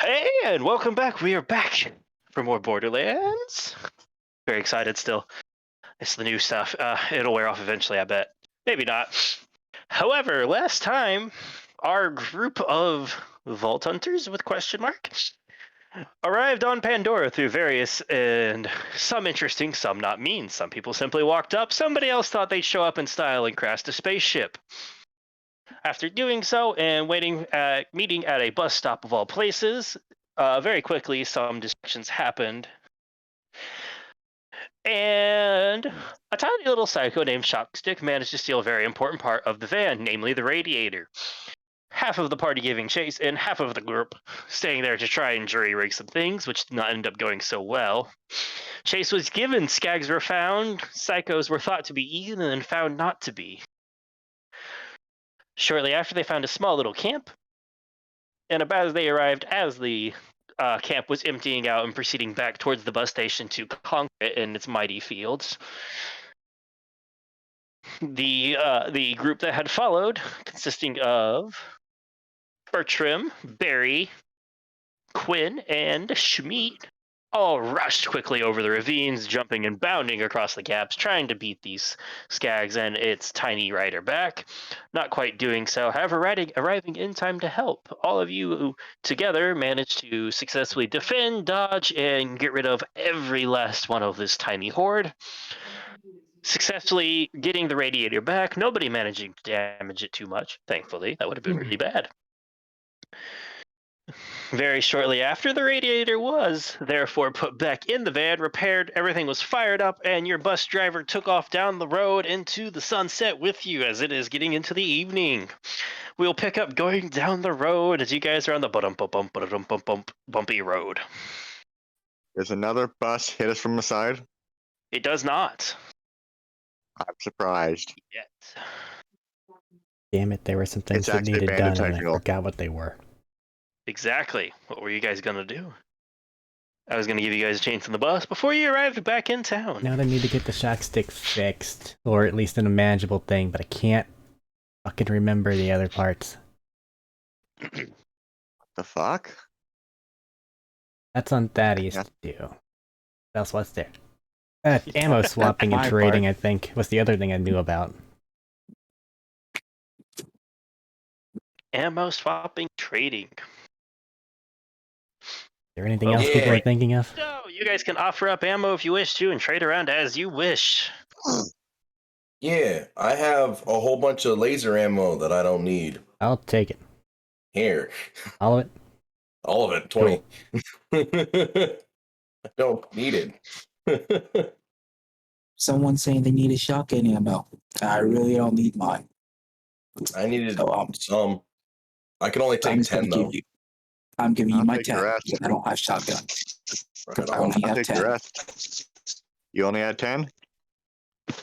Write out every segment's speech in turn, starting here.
And welcome back. We are back for more Borderlands. Very excited still. It's the new stuff. It'll wear off eventually, I bet. Maybe not. However, last time, our group of Vault Hunters with question mark arrived on Pandora through various and some interesting, some not mean. Some people simply walked up. Somebody else thought they'd show up in style and crashed a spaceship. After doing so and meeting at a bus stop of all places, very quickly some distractions happened. And a tiny little psycho named Shockstick managed to steal a very important part of the van, namely the radiator. Half of the party giving chase and half of the group staying there to try and jury-rig some things, which did not end up going so well. Chase was given, skags were found, psychos were thought to be eaten and found not to be. Shortly after, they found a small little camp, and about as they arrived, as the camp was emptying out and proceeding back towards the bus station to conquer it in its mighty fields, the group that had followed, consisting of Bertram, Barry, Quinn, and Schmeat, all rushed quickly over the ravines, jumping and bounding across the gaps, trying to beat these skags and its tiny rider back. Not quite doing so, however, arriving in time to help. All of you together managed to successfully defend, dodge, and get rid of every last one of this tiny horde. Successfully getting the radiator back, nobody managing to damage it too much, thankfully. That would have been really bad. Very shortly after, the radiator was therefore put back in the van, repaired, everything was fired up, and your bus driver took off down the road into the sunset with you as it is getting into the evening. We'll pick up going down the road as you guys are on the bumpy road. Does another bus hit us from the side? It does not. I'm surprised. Yet. Damn it, there were some things that needed done and I forgot what they were. Exactly. What were you guys going to do? I was going to give you guys a chance on the bus before you arrived back in town. Now they need to get the shock stick fixed, or at least in a manageable thing, but I can't fucking remember the other parts. What the fuck? That's on Thaddeus to do. What else was there? Ammo swapping and trading, I think, was the other thing I knew about. Ammo swapping, trading. Is there anything else people are thinking of? No, you guys can offer up ammo if you wish to and trade around as you wish. Yeah, I have a whole bunch of laser ammo that I don't need. I'll take it. Here. All of it? All of it, 20. Cool. I don't need it. Someone's saying they need a shotgun ammo. I really don't need mine. I needed some. I can only take 10 though. I'm giving you my 10. I don't have shotgun. Right I only have 10. You only had 10?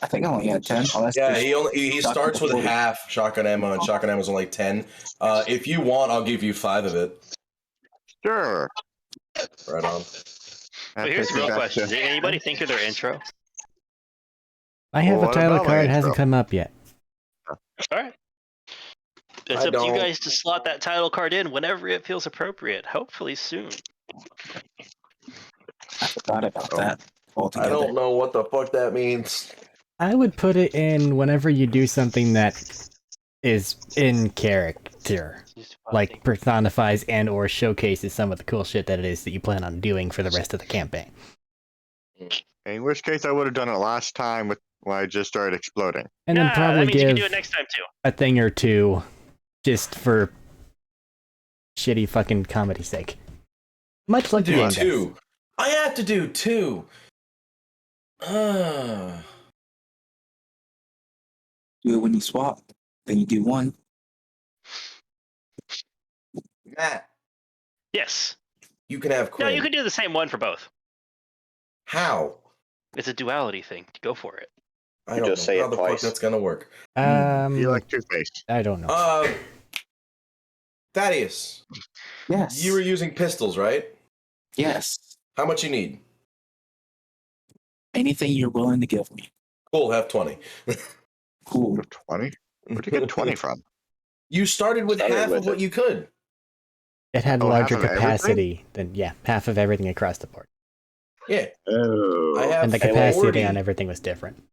I think I only had 10. Oh, yeah, he starts with half shotgun ammo, and shotgun ammo is only 10. If you want, I'll give you 5 of it. Sure. Right on. But here's the real question. Did anybody think of their intro? I have a title card, it hasn't come up yet. Alright. It's up to you guys to slot that title card in whenever it feels appropriate. Hopefully soon. I forgot about that altogether. I don't know what the fuck that means. I would put it in whenever you do something that is in character. Like personifies and or showcases some of the cool shit that it is that you plan on doing for the rest of the campaign. In which case I would have done it last time when I just started exploding. And then probably give you can do it next time too. A thing or two just for shitty fucking comedy sake. Much like the game does. I have to do 2. Do it when you swap. Then you do 1. Matt. Yes. You can have Quinn. No, you can do the same one for both. How? It's a duality thing. Go for it. I don't know how the fuck that's gonna work. You like Two-Face? I don't know. Thaddeus. Yes. You were using pistols, right? Yes. How much you need? Anything you're willing to give me. Cool, have 20. Cool. 20? Where'd you get 20 from? You started with half of what you could. It had Oh, half larger of everything? capacity than half of everything across the board, Yeah, Oh, I have and the Hey, wait. capacity 40. on everything was different.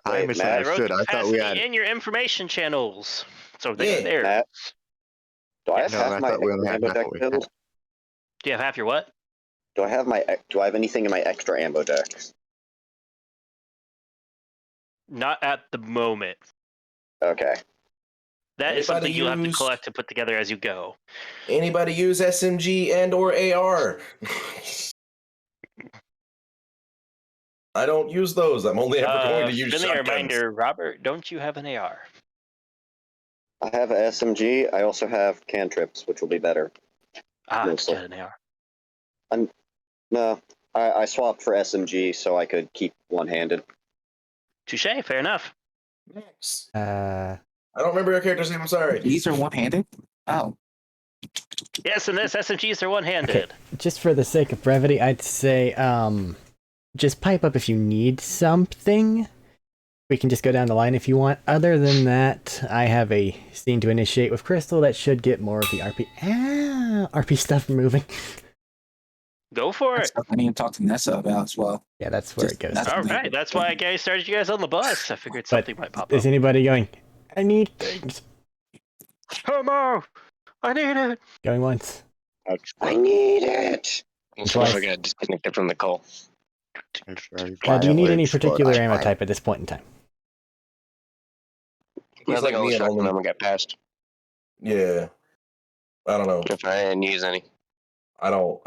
I Wait, Matt, I wrote misunderstood. the I thought we capacity had. in your information channels. So Yeah. there. Matt, do I have No, half I my thought we only had ammo half deck what we had. filled? Do you have half your what? Do I have anything in my extra ammo deck? Not at the moment. Okay. That is Anybody something you'll have to used- collect and put together as you go. Anybody use SMG and or AR? I don't use those. I'm only ever going to use Friendly shotguns. reminder, Robert, don't you have an AR? I have a SMG. I also have cantrips, which will be better. Ah, Mostly. got an AR. No, I swapped for SMG so I could keep one-handed. Touche, fair enough. Max. Uh, I don't remember your character's name. I'm sorry. These are one-handed? Oh. Yes, and this SMGs are one-handed. okay, just for the sake of brevity, I'd say just pipe up if you need something. We can just go down the line if you want. Other than that, I have a scene to initiate with Crystal that should get more of the RP stuff moving. Go for That's it. stuff I need to talk to Nessa about as well. Yeah, that's where it goes. That's- All right, that's why I started you guys on the bus. I figured But something might pop is up. anybody going, I need things? Homo! I need it! Going once. I need it! So I got disconnected from the call. Now, do you need any Explode. particular That's ammo fine. type at this point in time? I He's think all the me and shotgun only- ammo got passed. Yeah. I don't know. If I didn't use any. I don't.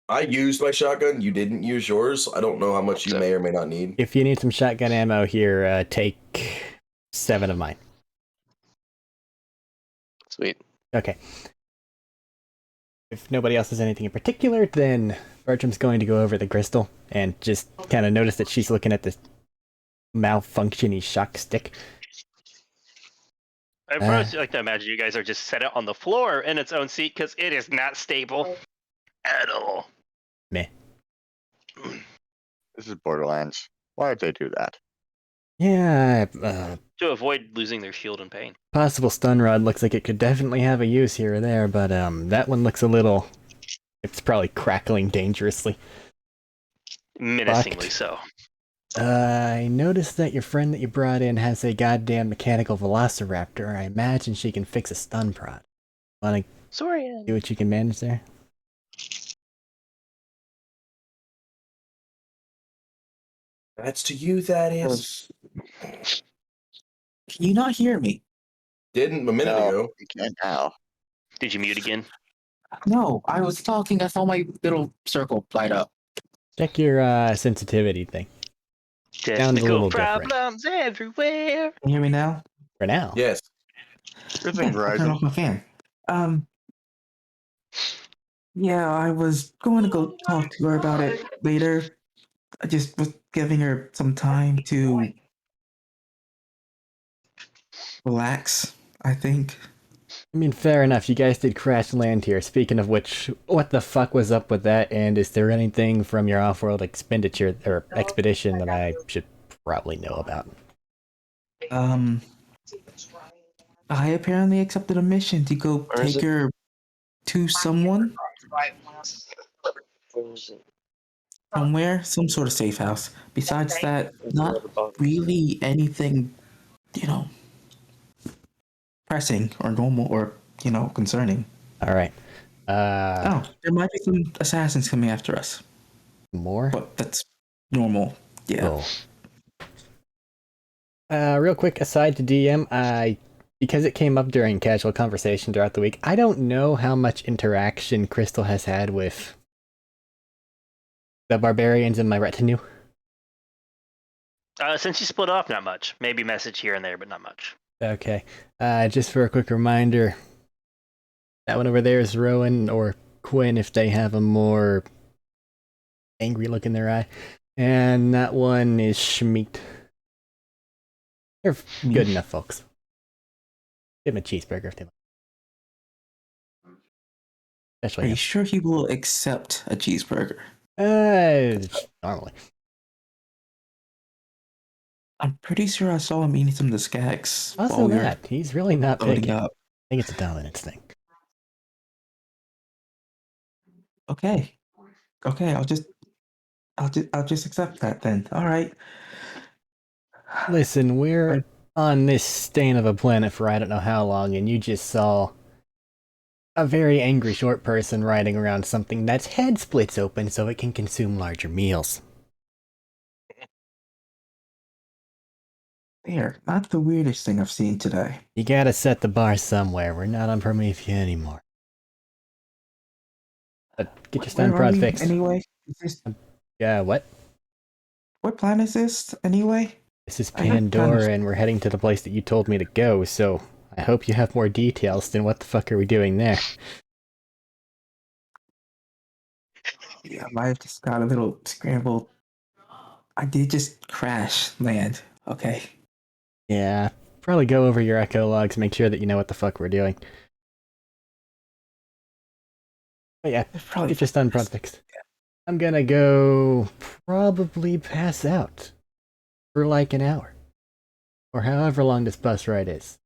I used my shotgun. You didn't use yours. I don't know how much you So- may or may not need. If you need some shotgun ammo here, take 7 of mine. Sweet. Okay. If nobody else has anything in particular, then Bertram's going to go over the crystal and just kind of notice that she's looking at this malfunctiony shock stick. I first like to imagine you guys are just set it on the floor in its own seat because it is not stable at all. Meh. This is Borderlands. Why did they do that? Yeah, To avoid losing their shield in pain. possible stun rod looks like it could definitely have a use here or there, but that one looks a little... It's probably crackling dangerously. Menacingly Fucked. so. I noticed that your friend that you brought in has a goddamn mechanical velociraptor. I imagine she can fix a stun prod. Wanna Sorry. see what you can manage there? That's to you. That is. Can you not hear me? Didn't a minute No. ago. You can't now. Did you mute again? No, I was talking. I saw my little circle light up. Check your sensitivity thing. Sounds a Technical little different. problems everywhere. Can you hear me now? For now. Yes. Good thing, I'll turn Verizon. off my fan. Yeah, I was going to go talk to her about it later. I just was giving her some time to relax, I think. I mean, fair enough. You guys did crash land here. Speaking of which, what the fuck was up with that? And is there anything from your off-world expenditure or expedition that I should probably know about? I apparently accepted a mission to go Where is take it? her to someone somewhere, some sort of safe house. Besides that, not really anything, pressing or normal or, concerning. All right. Oh, there might be some assassins coming after us, More? but that's normal. Yeah. Cool. Real quick, aside to DM, because it came up during casual conversation throughout the week, I don't know how much interaction Crystal has had with the barbarians in my retinue. Since you split off, not much. Maybe message here and there, but not much. Okay. Just for a quick reminder, that one over there is Rowan or Quinn if they have a more angry look in their eye. And that one is Schmeat. They're good enough, folks. Give him a cheeseburger if they want. Are Especially you him. sure he will accept a cheeseburger? Normally. I'm pretty sure I saw him eating some of the skags Also while we were that. He's really not loading picky. I up. think it's a dominance thing. Okay. Okay, I'll just accept that then. All right. Listen, we're on this stain of a planet for I don't know how long, and you just saw a very angry short person riding around something that's head splits open so it can consume larger meals. There, not the weirdest thing I've seen today. You gotta set the bar somewhere. We're not on Promethea anymore. But get your stun Where are prod we fixed. anyway? Is this, Yeah, what? what planet is this anyway? This is I heard kind of- Pandora, and we're heading to the place that you told me to go, so I hope you have more details than what the fuck are we doing there. Yeah, I just got a little scrambled. I did just crash land. Okay. Yeah, probably go over your echo logs, make sure that you know what the fuck we're doing. But yeah, It's probably get your stun prod fixed. I'm gonna go probably pass out for like an hour. Or however long this bus ride is.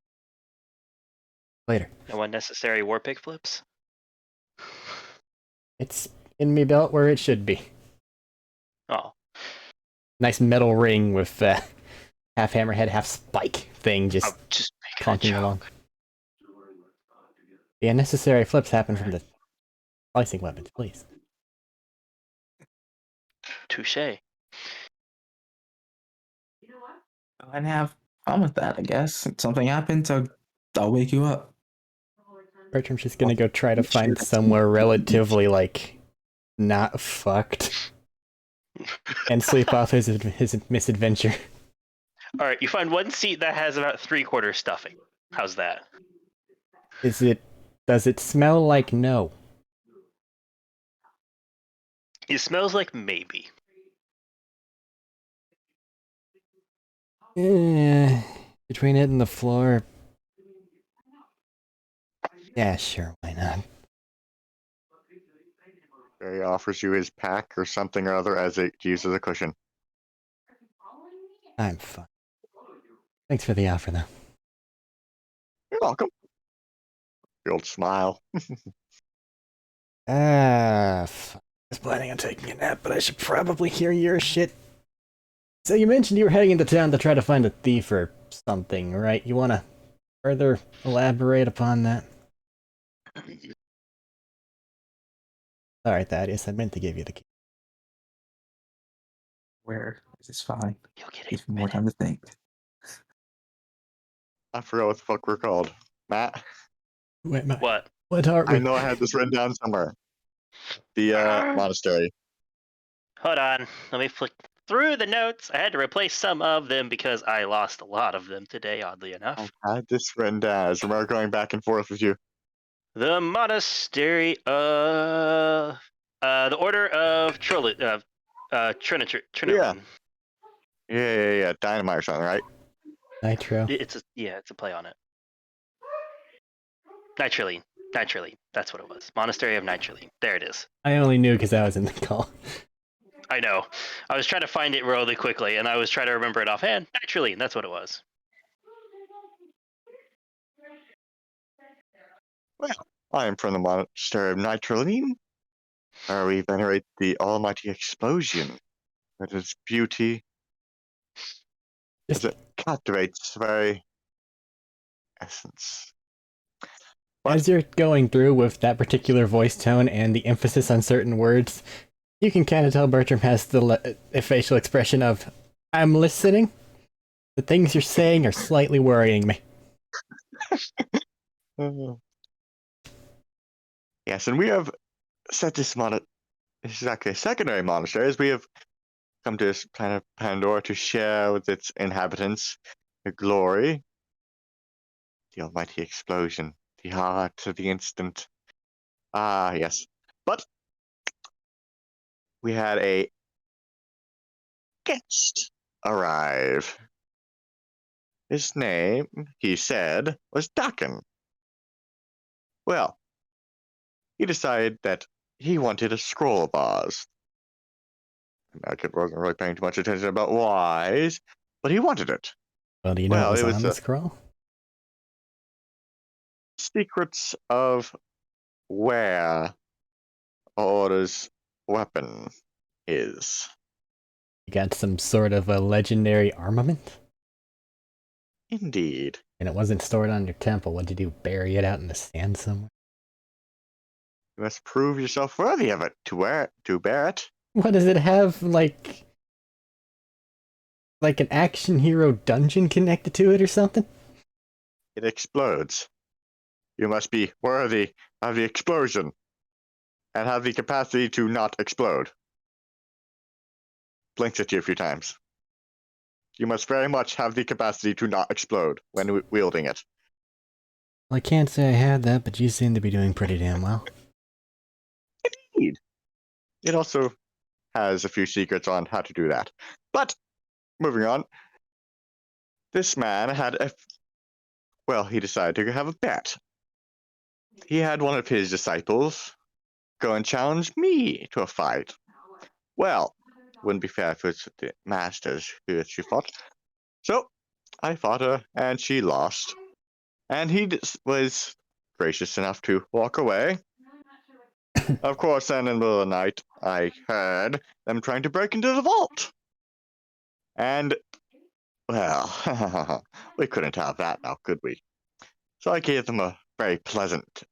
Later. No unnecessary war pick flips. It's in me belt where it should be. Oh, Nice metal ring with half hammerhead, half spike thing just I'm just making a clunking joke. along. The unnecessary flips happen from the slicing weapons, please. Touche. Go and have fun with that, I guess. If something happens, I'll wake you up. Bertram's just gonna go try to Sure, find that's- somewhere relatively, like, not fucked. And sleep off his misadventure. All right, you find one seat that has about 3/4 stuffing. How's that? Does it smell like no? It smells like maybe. Between it and the floor. Yeah, sure, why not? He offers you his pack or something or other as it used as a cushion. I'm fine. Thanks for the offer, though. You're welcome. The old smile. I was planning on taking a nap, but I should probably hear your shit. So you mentioned you were heading into town to try to find a thief or something, right? You want to further elaborate upon that? Alright, Thaddeus, I meant to give you the key. Where is this fine? You'll get Give it. me more time to think. I forgot what the fuck we're called. Matt? Wait, What? what are we? I know I had this written down somewhere. The monastery. Hold on. Let me flick through the notes. I had to replace some of them because I lost a lot of them today, oddly enough. I had this written down. I just remember going back and forth with you. The monastery of the Order of Trinity. Yeah. Dynamite or something, right? Nitro. It's a play on it. Nitriline. That's what it was. Monastery of Nitriline. There it is. I only knew because I was in the call. I know. I was trying to find it really quickly, and I was trying to remember it offhand. Nitriline. That's what it was. Well, I am from the monastery of Nitroline, where we venerate the almighty explosion with its beauty as it captivates the very essence. As you're going through with that particular voice tone and the emphasis on certain words, you can kind of tell Bertram has the facial expression of, I'm listening. The things you're saying are slightly worrying me. Yes, and we have set this secondary monastery as we have come to this planet Pandora to share with its inhabitants the glory, the almighty explosion, the heart of the instant. Ah, yes. But we had a guest arrive. His name, he said, was Dakin. Well, he decided that he wanted a scroll of ours. Dakin wasn't really paying too much attention about whys, but he wanted it. Well, do you know what was it was on the scroll? Secrets of where Order's weapon is. You got some sort of a legendary armament? Indeed. And it wasn't stored on your temple. What did you do? Bury it out in the sand somewhere? You must prove yourself worthy of it to bear it. What does it have, like an action hero dungeon connected to it or something? It explodes. You must be worthy of the explosion and have the capacity to not explode. Blinks at you a few times. You must very much have the capacity to not explode when wielding it. Well, I can't say I had that, but you seem to be doing pretty damn well. Indeed. It also has a few secrets on how to do that. But, moving on, this man had he decided to have a bet. He had one of his disciples go and challenge me to a fight. Well, wouldn't be fair if it was the masters who she fought. So, I fought her, and she lost. And he was gracious enough to walk away. Of course, then in the middle of the night, I heard them trying to break into the vault. And, well, we couldn't have that now, could we? So I gave them a very pleasant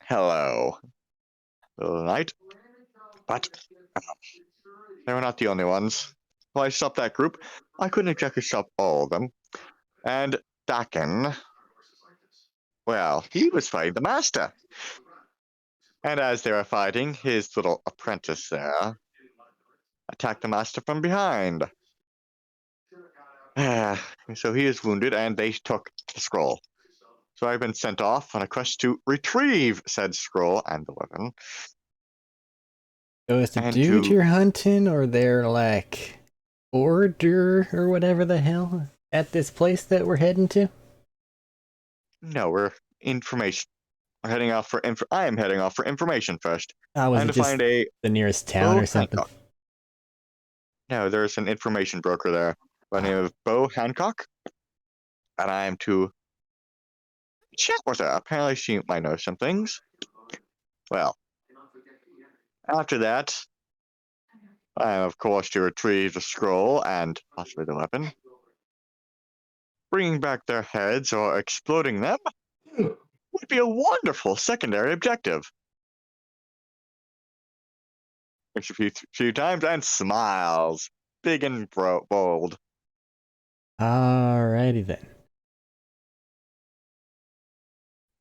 hello middle of the night. But they were not the only ones. Well, I stopped that group. I couldn't exactly stop all of them. And Dakin, well, he was fighting the master. And as they were fighting, his little apprentice there attacked the master from behind. So he is wounded, and they took the scroll. So I've been sent off on a quest to retrieve said scroll and the weapon. So is the And dude to- you're hunting, or they're like order or whatever the hell at this place that we're heading to? No, we're information. We're heading off for I am heading off for information first. Was And it to just find a the nearest town Bo or something? Hancock. No, there's an information broker there by the name of Bo Hancock. And I am to chat with her. Apparently she might know some things. Well, after that, I am, of course, to retrieve the scroll and possibly the weapon. Bringing back their heads or exploding them would be a wonderful secondary objective. Makes a few times and smiles. Big and bold. Alrighty then.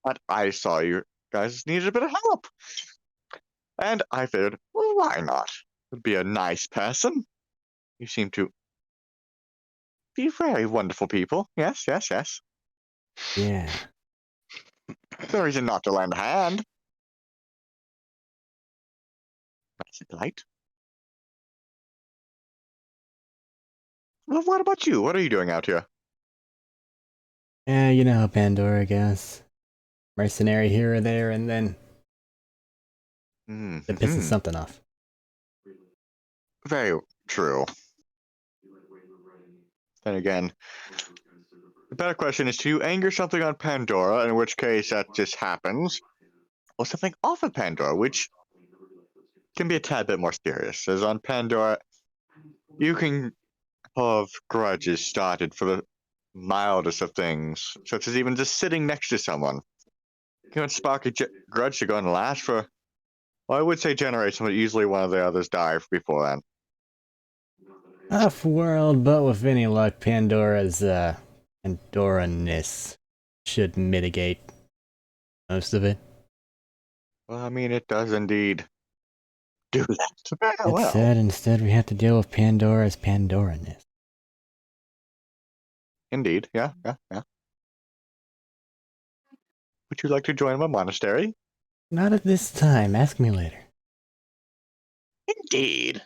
But I saw you guys needed a bit of help. And I figured, well, why not? Would be a nice person. You seem to be very wonderful people. Yes, yes, yes. Yeah. No reason not to lend a hand. Nice and polite. Well, what about you? What are you doing out here? Yeah, you know how Pandora goes. Mercenary here or there, and then it pisses something off. Very true. Then again, the better question is, do you anger something on Pandora, in which case that just happens, or something off of Pandora, which can be a tad bit more serious. As on Pandora, you can have grudges started for the mildest of things, such as even just sitting next to someone. You can spark a grudge to go and last for, well, I would say generations, but usually one of the others die before then. Off-world, but with any luck, Pandora's, Pandora-ness should mitigate most of it. Well, I mean, it does indeed do that. That Well, said, instead we have to deal with Pandora's Pandora-ness. indeed, yeah. Would you like to join my monastery? Not at this time, ask me later. Indeed.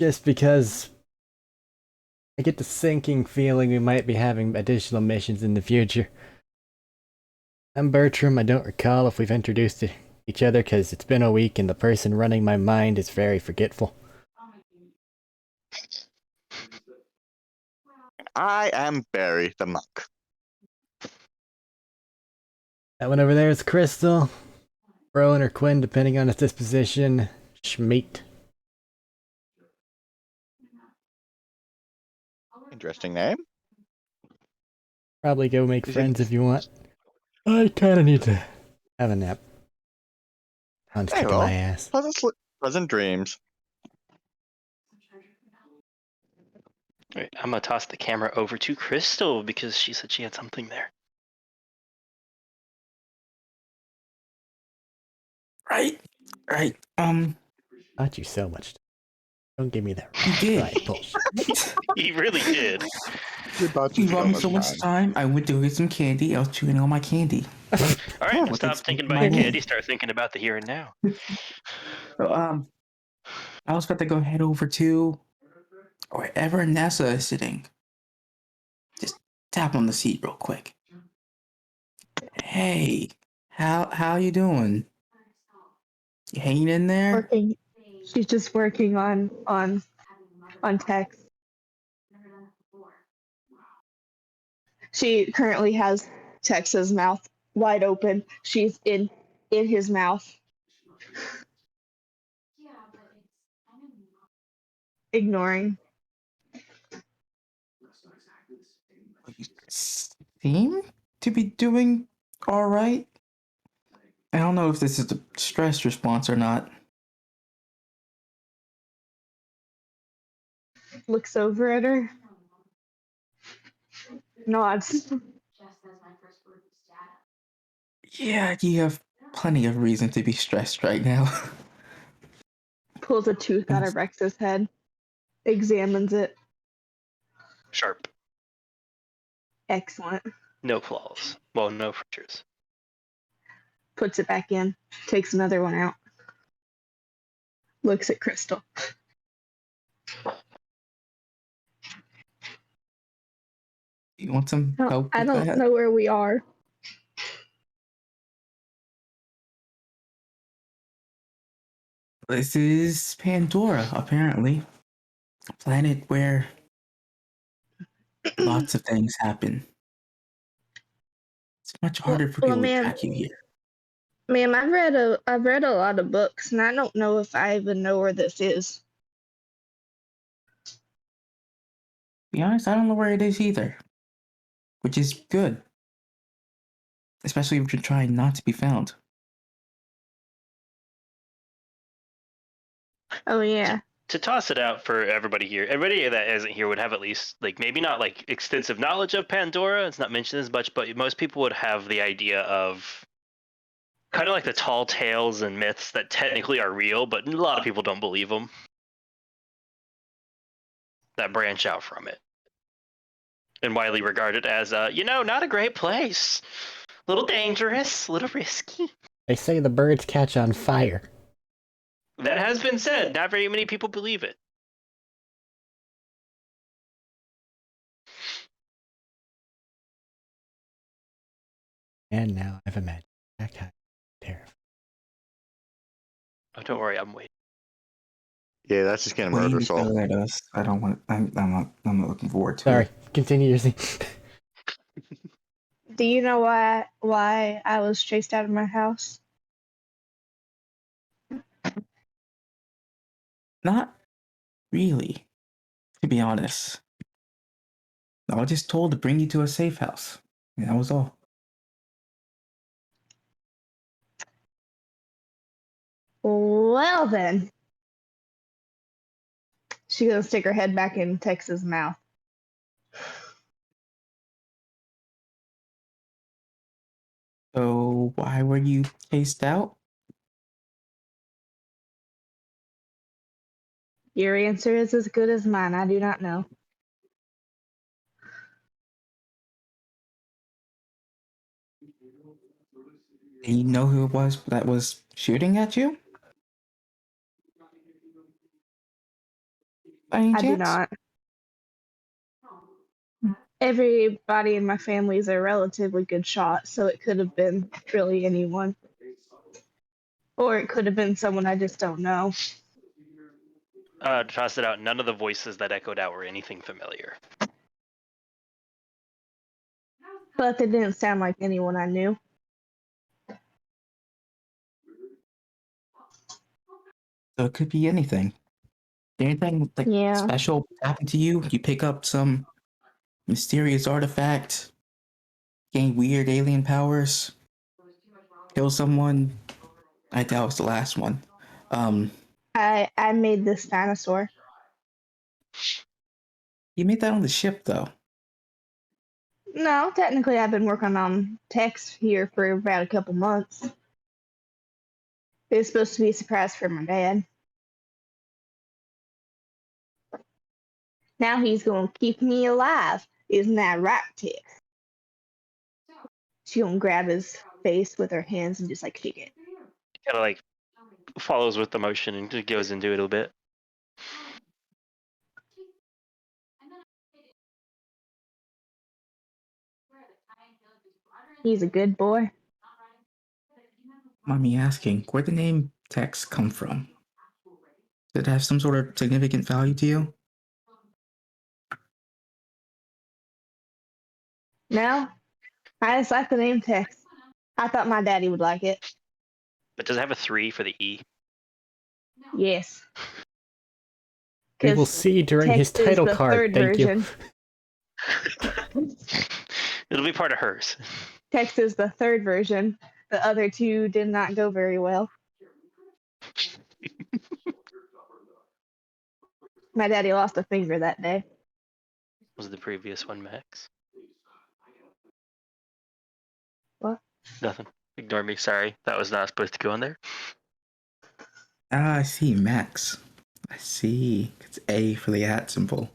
Just because I get the sinking feeling we might be having additional missions in the future. I'm Bertram. I don't recall if we've introduced each other because it's been a week and the person running my mind is very forgetful. I am Barry the monk. That one over there is Crystal. Rowan or Quinn, depending on his disposition. Schmeat. Interesting name. Probably go make Is friends it- if you want. I kinda need to have a nap. Sun's Hey, kicking well, my ass. pleasant dreams. Alright, I'm gonna toss the camera over to Crystal because she said she had something there. Right. Taught you so much. Don't give me that You did. right bullshit. He really did. You bought You you brought me so much time. I went to get some candy. I was chewing on my candy. Alright, What stop they thinking expect about my your name. candy, start thinking about the here and now. So, I was about to go head over to wherever Nessa is sitting. Just tap on the seat real quick. Hey, how you doing? You hanging in there? Working. She's just working on text. She currently has Tex's mouth wide open. She's in his mouth. Ignoring. You seem to be doing all right. I don't know if this is a stress response or not. Looks over at her. Nods. Yeah, you have plenty of reason to be stressed right now. Pulls a tooth out of Rex's head. Examines it. Sharp. Excellent. No flaws. Well, no features. Puts it back in. Takes another one out. Looks at Crystal. You want some help I with don't that? know where we are. This is Pandora, apparently. A planet where lots of things happen. It's much harder for Well, people to ma'am, track you here. ma'am, I've read a lot of books, and I don't know if I even know where this is. To be honest, I don't know where it is either. Which is good. Especially if you're trying not to be found. Oh yeah. To toss it out for everybody here, everybody that isn't here would have at least, like, maybe not like extensive knowledge of Pandora. It's not mentioned as much, but most people would have the idea of kind of like the tall tales and myths that technically are real, but a lot of people don't believe them. That branch out from it. And widely regarded as, not a great place. A little dangerous, a little risky. They say the birds catch on fire. That has been said. Not very many people believe it. And now I've imagined that kind of terrifying. Oh, don't worry, I'm waiting. Yeah, that's just gonna Wayne murder us all. fell at us. I don't want. I'm not looking forward to Sorry, it. continue your scene. Do you know why I was chased out of my house? Not really, to be honest. I was just told to bring you to a safe house. And that was all. Well then. She's gonna stick her head back in Tex's mouth. So why were you chased out? Your answer is as good as mine. I do not know. Do you know who it was that was shooting at you? By any I do chance? not. Everybody in my family is a relatively good shot, so it could have been really anyone. Or it could have been someone I just don't know. To toss it out, none of the voices that echoed out were anything familiar. But they didn't sound like anyone I knew. So it could be anything. Anything like Yeah. special happen to you? You pick up some mysterious artifact, gain weird alien powers, kill someone. I doubt it's the last one. I made this dinosaur. You made that on the ship though. No, technically I've been working on text here for about a couple months. It's supposed to be a surprise for my dad. Now he's gonna keep me alive. Isn't that right, Tex? She gonna grab his face with her hands and just like kick it. Kind of like follows with the motion and just goes into it a little bit. He's a good boy. Mind me asking, where'd the name Tex come from? Did it have some sort of significant value to you? No, I just like the name Tex. I thought my daddy would like it. But does it have a 3 for the E? Yes. We will 'Cause see during his Tex is title the card. third Thank version. you. It'll be part of hers. Tex is the third version. The other two did not go very well. My daddy lost a finger that day. Was the previous one Max? What? Nothing. Ignore me. Sorry. That was not supposed to go in there. Ah, I see, Max. I see. It's A for the at symbol.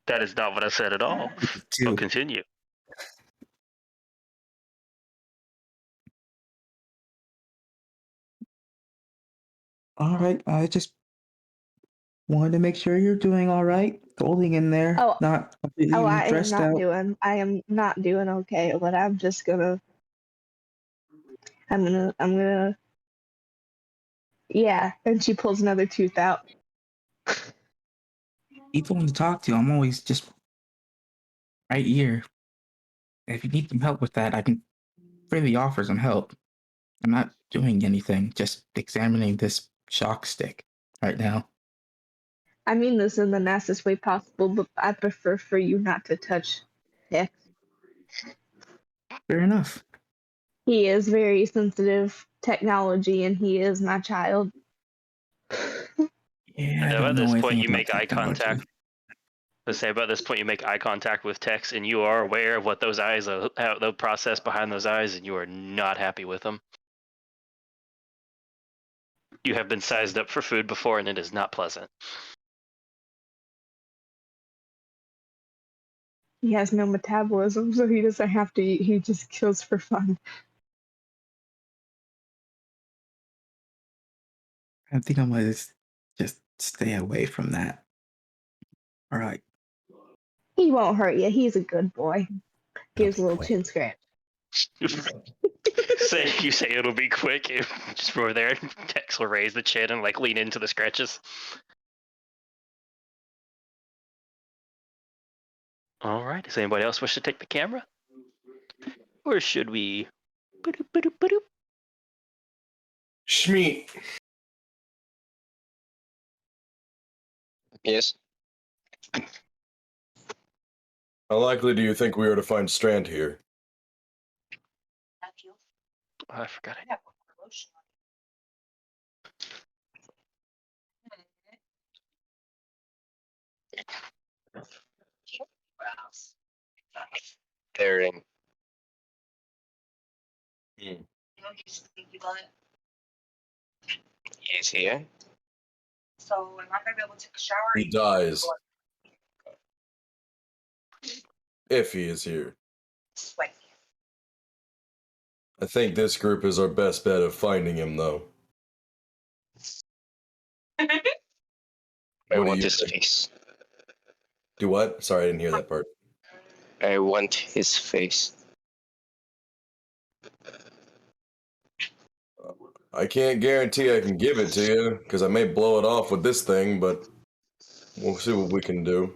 That is not what I said at all. Two. We'll continue. All right, I just wanted to make sure you're doing all right, holding in there, Oh, not completely I am stressed out. I am not doing okay, but I'm just gonna I'm gonna yeah, and she pulls another tooth out. People want to talk to you. I'm always just right here. If you need some help with that, I can freely offer some help. I'm not doing anything, just examining this shock stick right now. I mean this in the nicest way possible, but I prefer for you not to touch Tex. Fair enough. He is very sensitive technology and he is my child. Yeah, I I know don't at know this anything point you about make eye technology. contact. Let's say about this point you make eye contact with Tex, and you are aware of what those eyes are, how the process behind those eyes, and you are not happy with them. You have been sized up for food before, and it is not pleasant. He has no metabolism, so he doesn't have to eat. He just kills for fun. I think I'm gonna just stay away from that. All right. He won't hurt you. He's a good boy. Gives a little Quick. chin scratch. You say it'll be quick. Just over there, Tex will raise the chin and like lean into the scratches. All right. Does anybody else wish to take the camera, or should we? Schmeat. Yes. How likely do you think we are to find Strand here? Oh, I forgot it. They're in. He's here. So am I gonna be able to take a shower? He dies. If he is here. Sweat. I think this group is our best bet of finding him, though. I What do want you his think? face. Do what? Sorry, I didn't hear that part. I want his face. I can't guarantee I can give it to you, because I may blow it off with this thing, but we'll see what we can do.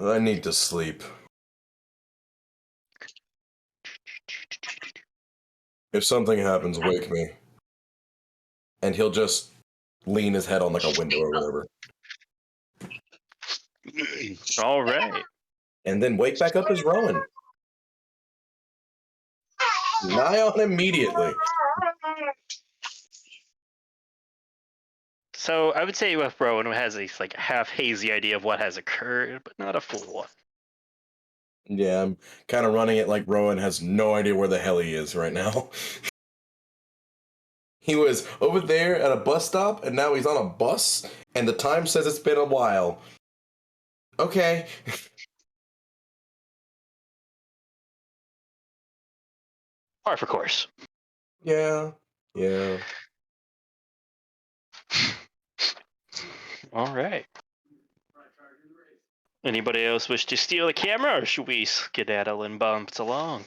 I need to sleep. If something happens, wake me. And he'll just lean his head on like a window or whatever. All right. And then wake back up as Rowan. Nigh on immediately. So I would say with Rowan has a like half hazy idea of what has occurred, but not a full one. Yeah, I'm kind of running it like Rowan has no idea where the hell he is right now. He was over there at a bus stop, and now he's on a bus, and the time says it's been a while. Okay. Par for course. Yeah. All right. Anybody else wish to steal the camera, or should we skedaddle and bump along?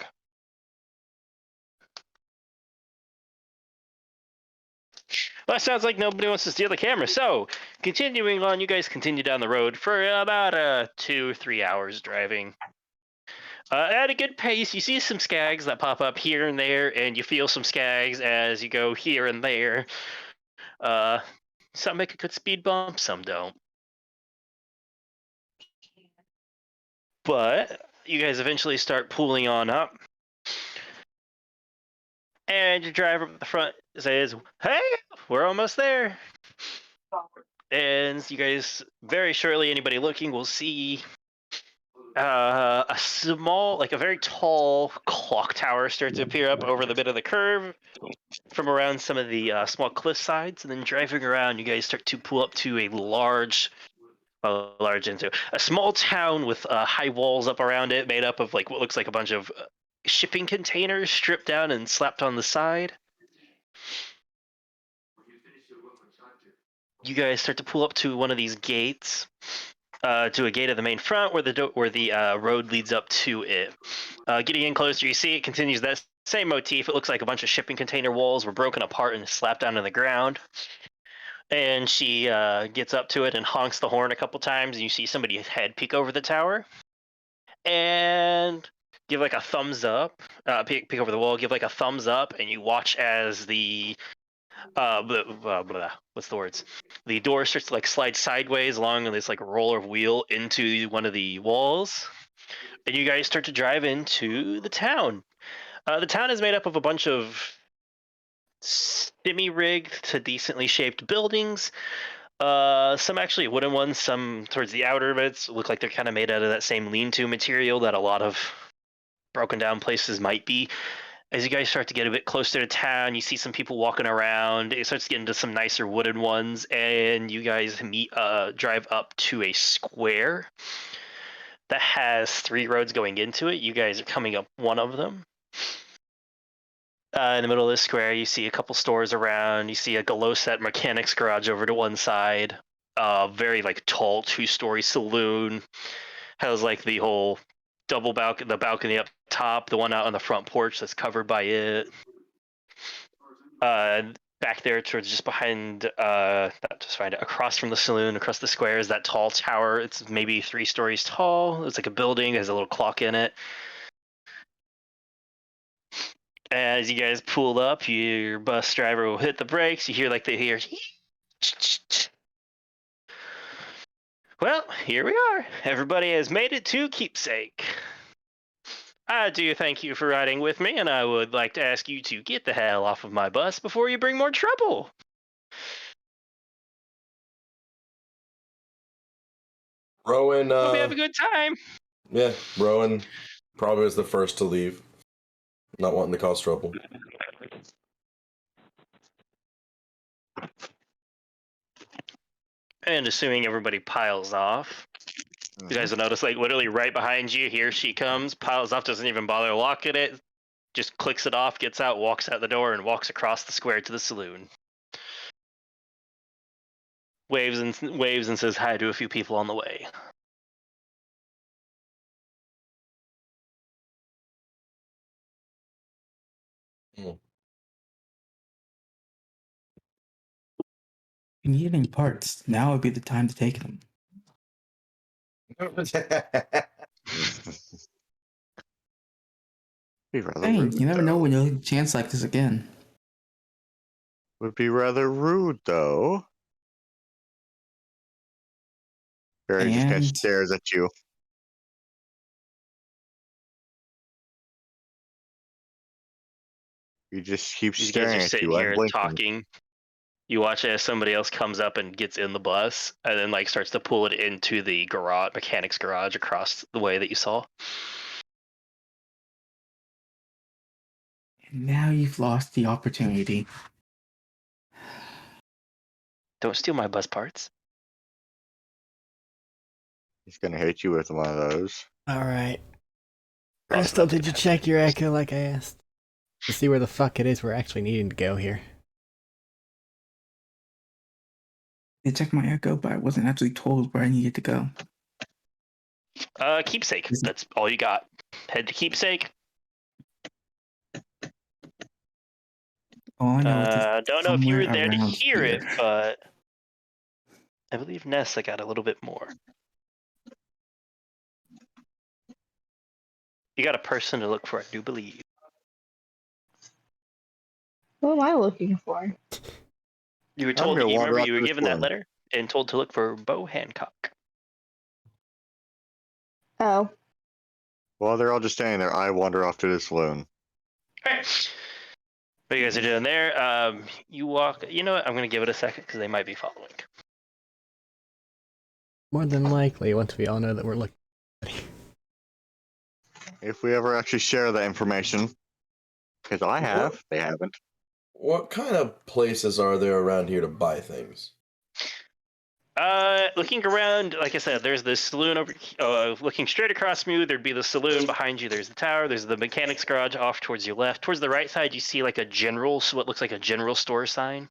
Well, it sounds like nobody wants to steal the camera. So, continuing on, you guys continue down the road for about 2 or 3 hours driving. At a good pace, you see some skags that pop up here and there, and you feel some skags as you go here and there. Some make a good speed bump, some don't. But you guys eventually start pulling on up. And your driver up the front says, "Hey, we're almost there." And you guys, very shortly, anybody looking will see a small, like a very tall clock tower start to appear up over the bit of the curve from around some of the small cliff sides. And then driving around, you guys start to pull up to a a small town with high walls up around it, made up of like what looks like a bunch of shipping containers stripped down and slapped on the side. You guys start to pull up to one of these gates, to a gate of the main front where the road leads up to it. Getting in closer, you see it continues that same motif. It looks like a bunch of shipping container walls were broken apart and slapped down to the ground. And she gets up to it and honks the horn a couple times, and you see somebody's head peek over the tower. And give like a thumbs up, peek over the wall, give like a thumbs up, and you watch as the what's the words? The door starts to like slide sideways along this like roller wheel into one of the walls, and you guys start to drive into the town. The town is made up of a bunch of semi-rigged to decently shaped buildings. Some actually wooden ones, some towards the outer bits look like they're kind of made out of that same lean-to material that a lot of broken down places might be. As you guys start to get a bit closer to town, you see some people walking around. It starts to get into some nicer wooden ones, and you guys drive up to a square that has 3 roads going into it. You guys are coming up one of them. In the middle of this square, you see a couple stores around. You see a Galoset mechanics garage over to one side. Very like tall 2-story saloon. Has like the whole double the balcony up top, the one out on the front porch that's covered by it. Back there towards just behind, just find it, across from the saloon, across the square is that tall tower. It's maybe 3 stories tall. It's like a building, has a little clock in it. As you guys pull up, your bus driver will hit the brakes. You hear like they hear. Well, here we are. Everybody has made it to Keepsake. I do thank you for riding with me, and I would like to ask you to get the hell off of my bus before you bring more trouble. Rowan, Hope you have a good time. Yeah, Rowan probably was the first to leave. Not wanting to cause trouble. And assuming everybody piles off, you guys will notice, like, literally right behind you, here she comes, piles off, doesn't even bother locking it, just clicks it off, gets out, walks out the door, and walks across the square to the saloon. Waves and says hi to a few people on the way. If you need any parts, now would be the time to take them. Be rather Dang, rude, you never know though. when you'll get a chance like this again. Would be rather rude, though. Barry just kind of And stares at you. He just keeps These guys staring are at sitting you, here and unblinking. talking. You watch as somebody else comes up and gets in the bus, and then like starts to pull it into the garage, mechanic's garage, across the way that you saw. now you've lost the opportunity. Don't steal my bus parts. He's gonna hit you with one of those. Alright. Also Crystal, not did you gonna check happen. your echo like I asked? To see where the fuck it is we're actually needing to go here. I checked my echo, but I wasn't actually told where I needed to go. Keepsake. Is it- That's all you got. Head to Keepsake. All I know is it's Don't know if you somewhere were there to around hear here. it, but I believe Nessa got a little bit more. You got a person to look for, I do believe. Who am I looking for? You were I'm told. gonna You wander remember out you to were the given that saloon. letter and told to look for Bo Hancock. Oh, While they're all just standing there, I wander off to the saloon. Alright. What you guys are doing there? You walk. You know what? I'm gonna give it a second because they might be following. More than likely, once we all know that we're looking. If we ever actually share that information, because I have, they haven't. What kind of places are there around here to buy things? Looking around, like I said, there's this saloon over. Looking straight across from you, there'd be the saloon. Behind you, there's the tower. There's the mechanic's garage off towards your left. Towards the right side, you see like what looks like a general store sign.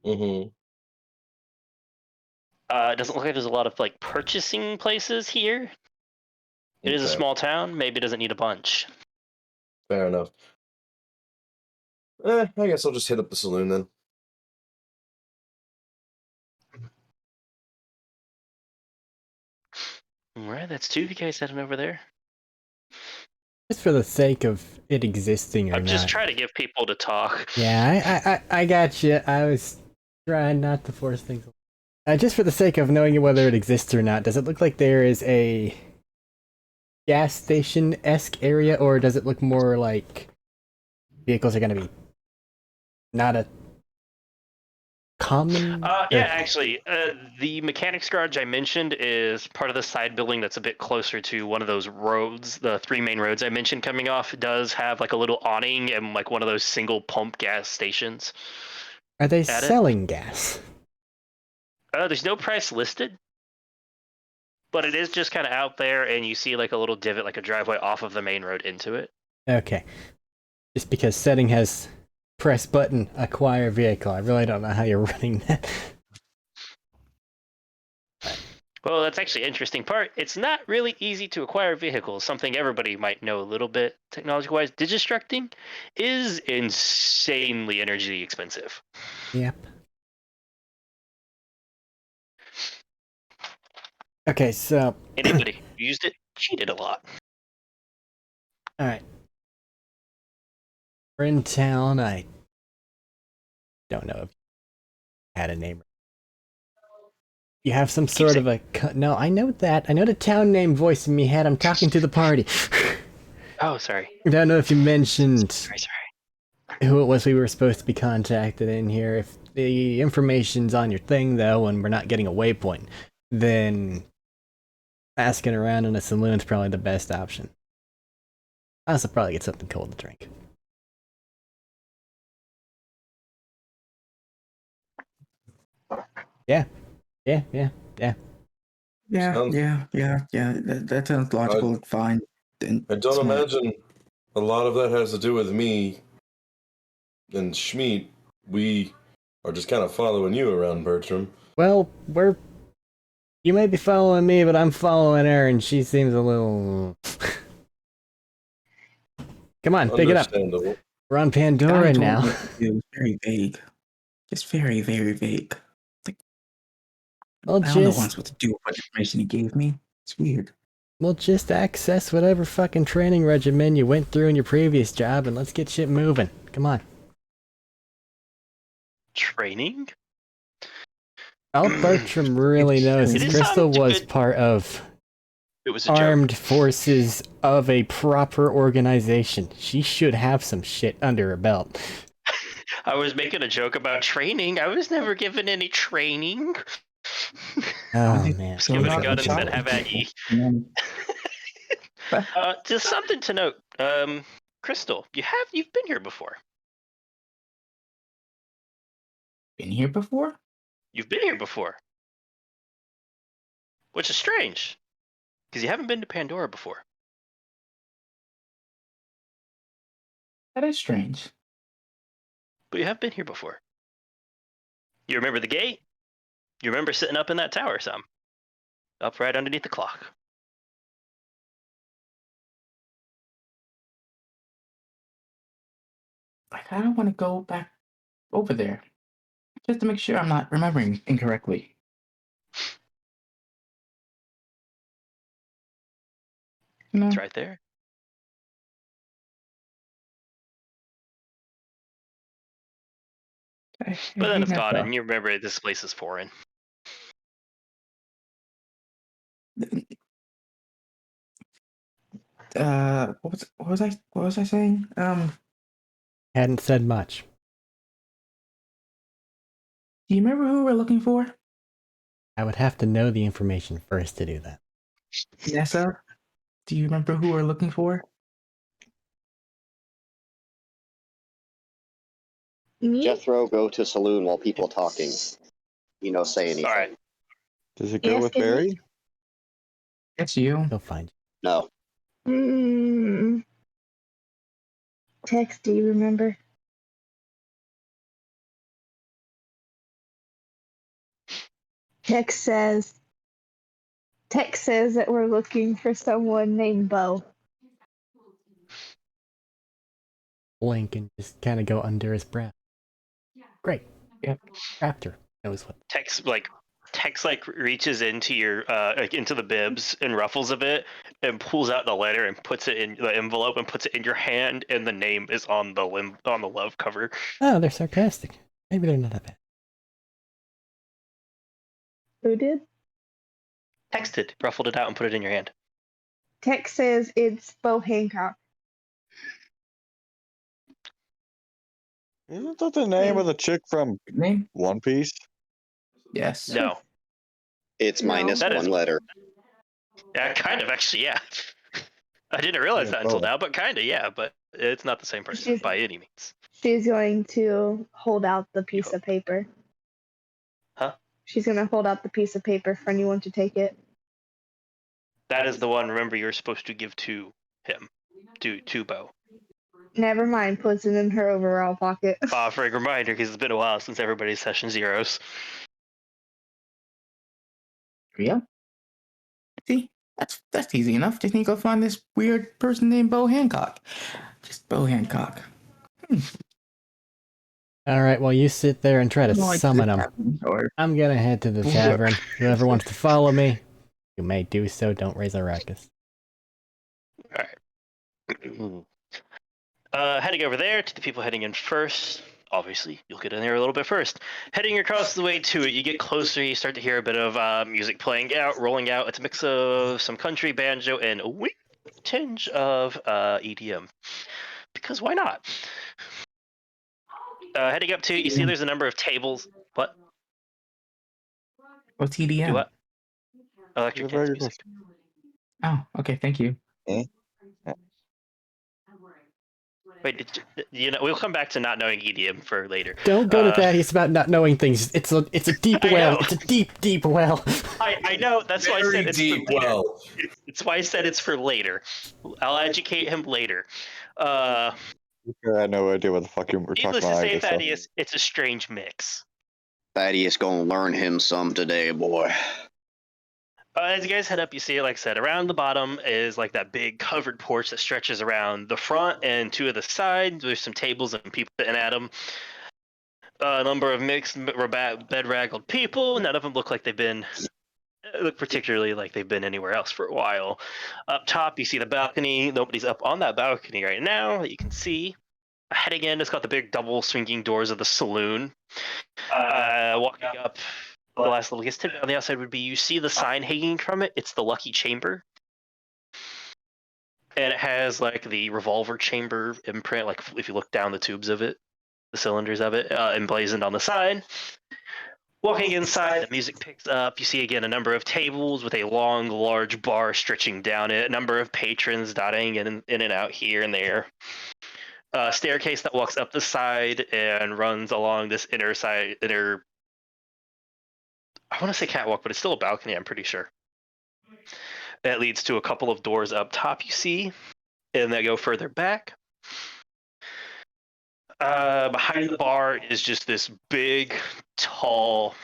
Mm-hmm. It doesn't look like there's a lot of like purchasing places here. It is a Okay. small town. Maybe it doesn't need a bunch. Fair enough. I guess I'll just hit up the saloon then. All right, that's two of you guys heading over there. Just for the sake of it existing or I'm not. just trying to give people to talk. Yeah, I got you. I was trying not to force things. Just for the sake of knowing whether it exists or not, does it look like there is a gas station-esque area, or does it look more like vehicles are going to be not a common? Yeah, actually, the mechanic's garage I mentioned is part of the side building that's a bit closer to one of those roads. The three main roads I mentioned coming off does have like a little awning and like one of those single pump gas stations. Are they At it? selling gas? There's no price listed, but it is just kind of out there, and you see like a little divot, like a driveway off of the main road into it. Okay. Just because setting has press button, acquire vehicle. I really don't know how you're running that. Well, that's actually an interesting part. It's not really easy to acquire vehicles, something everybody might know a little bit technology-wise. Digistructing is insanely energy expensive. Yep. Okay, so Anybody who used it cheated a lot. alright. We're in town. I don't know if you had a name. You have some sort of a... No, I know that. I know the town name voice in me head. I'm talking to the party. Oh, sorry. I don't know if you mentioned Sorry. who it was we were supposed to be contacted in here. If the information's on your thing, though, and we're not getting a waypoint, then asking around in a saloon's probably the best option. I also probably get something cold to drink. Yeah. Sounds- Yeah. That sounds logical and fine. And I don't smart. imagine a lot of that has to do with me and Schmeat. We are just kind of following you around, Bertram. Well, you may be following me, but I'm following her, and she seems a little... Come on, pick it up. Understandable. We're on Guy Pandora told now. me it was very vague. Just very, very vague. Well, I don't know just... what to do with what information he gave me. It's weird. Well, just access whatever fucking training regimen you went through in your previous job and let's get shit moving. Come on. Training? All Bertram really knows is It Crystal sounds was good. part of It was a joke. armed forces of a proper organization. She should have some shit under her belt. I was making a joke about training. I was never given any training. Oh, man. Just give it a gun and said, Chocolate. have at ye. And then- Just something to note. Crystal, you've been here before. Been here before? You've been here before. Which is strange. Because you haven't been to Pandora before. That is strange. But you have been here before. You remember the gate? You remember sitting up in that tower some. Up right underneath the clock. I kind of want to go back over there. Just to make sure I'm not remembering incorrectly. No. It's right there. But then it's gone, and you remember this place is foreign. What was I saying? Hadn't said much. Do you remember who we're looking for? I would have to know the information first to do that. Nessa? Do you remember who we're looking for? Me? Jethro, go to saloon while people talking. Say anything. All right. Does it go Yes, with can we- Barry? It's you. He'll find you. No. Tex, do you remember? Tex says that we're looking for someone named Bo. Blink and just kind of go under his breath. Great. Yep. Raptor knows what. Tex reaches into your into the bibs and ruffles a bit and pulls out the letter and puts it in the envelope and puts it in your hand, and the name is on the love cover. Oh, they're sarcastic. Maybe they're not that bad. Who did? Texted, ruffled it out, and put it in your hand. Tex says it's Bo Hancock. Isn't that the name of the chick from Good name? One Piece? Yes. No, It's No. minus That one is- letter. yeah, kind of actually, yeah. I didn't realize Yeah, that until Bo. now, but kind of, yeah. But it's not the same person She's- by any means. She's going to hold out the piece of paper. Huh? She's going to hold out the piece of paper for anyone to take it. That is the one. Remember, you're supposed to give to him, to Bo. Never mind, puts it in her overall pocket. For a reminder, because it's been a while since everybody's session zeros. Yeah. See, that's easy enough. Just need to go find this weird person named Bo Hancock. Just Bo Hancock. Alright, well, you sit there and try to Like summon this them. happens, or- I'm gonna head to the tavern. Whoever wants to follow me, you may do so. Don't raise a ruckus. Heading over there to the people heading in first. Obviously, you'll get in there a little bit first. Heading across the way to it, you get closer. You start to hear a bit of music playing out, rolling out. It's a mix of some country, banjo, and a wee tinge of EDM. Because why not? Heading up to it, you see there's a number of tables. What? What's Do EDM? what? Electric Very dance good music. Oh, okay, thank you. Wait, we'll come back to not knowing EDM for later. Don't go to Thaddeus about not knowing things. It's a deep I well. know. It's a deep well. I know. That's why I Very said it's deep for later. well. It's why I said it's for later. I'll educate him later. I had no idea what the fuck you were talking Needless to about. say, either, so- Thaddeus, it's a strange mix. Thaddeus gonna learn him some today, boy. As you guys head up, you see, like I said, around the bottom is like that big covered porch that stretches around the front and two of the sides. There's some tables and people sitting at them. A number of mixed, bedraggled people. None of them look like they've been look particularly like they've been anywhere else for a while. Up top, you see the balcony. Nobody's up on that balcony right now that you can see. Heading in, it's got the big double swinging doors of the saloon. Walking up, the last little tidbit on the outside would be you see the sign hanging from it. It's the Lucky Chamber. And it has like the revolver chamber imprint, like if you look down the tubes of it, the cylinders of it, emblazoned on the sign. Walking inside, the music picks up. You see again a number of tables with a long, large bar stretching down it. A number of patrons dotting in and out here and there. A staircase that walks up the side and runs along this inner. I want to say catwalk, but it's still a balcony. I'm pretty sure. That leads to a couple of doors up top. You see, and they go further back. Behind the bar is just this big, tall,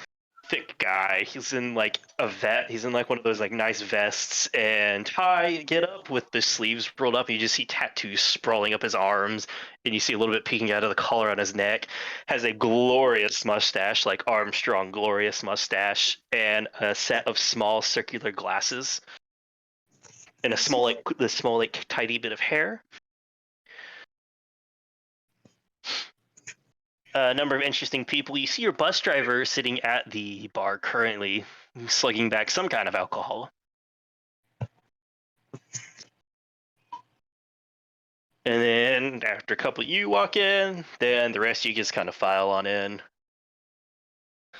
thick guy. He's in like a vet. He's in like one of those like nice vests and tie get up with the sleeves rolled up. You just see tattoos sprawling up his arms, and you see a little bit peeking out of the collar on his neck. Has a glorious mustache, like Armstrong glorious mustache, and a set of small circular glasses, and a small tidy bit of hair. A number of interesting people. You see your bus driver sitting at the bar currently, slugging back some kind of alcohol. And then after a couple of you walk in, then the rest of you just kind of file on in.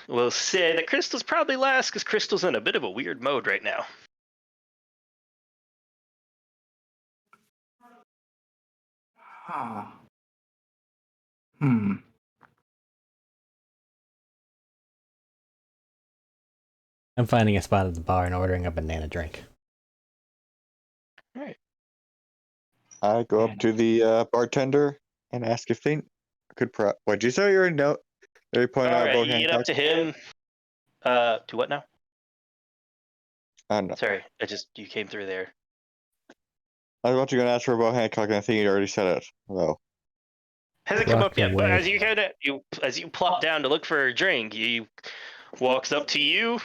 We'll say that Crystal's probably last because Crystal's in a bit of a weird mode right now. Ah. I'm finding a spot at the bar and ordering a banana drink. All right. I go up to the bartender and ask if they could. What'd you say? Your note? They point All out right, Bo you get Hancock. up to him. To what now? No. Sorry, you came through there. I was about to go and ask for Bo Hancock, and I think he'd already said it. Though. Hasn't come up Walk yet, but away. as you plop down to look for a drink, he walks up to you,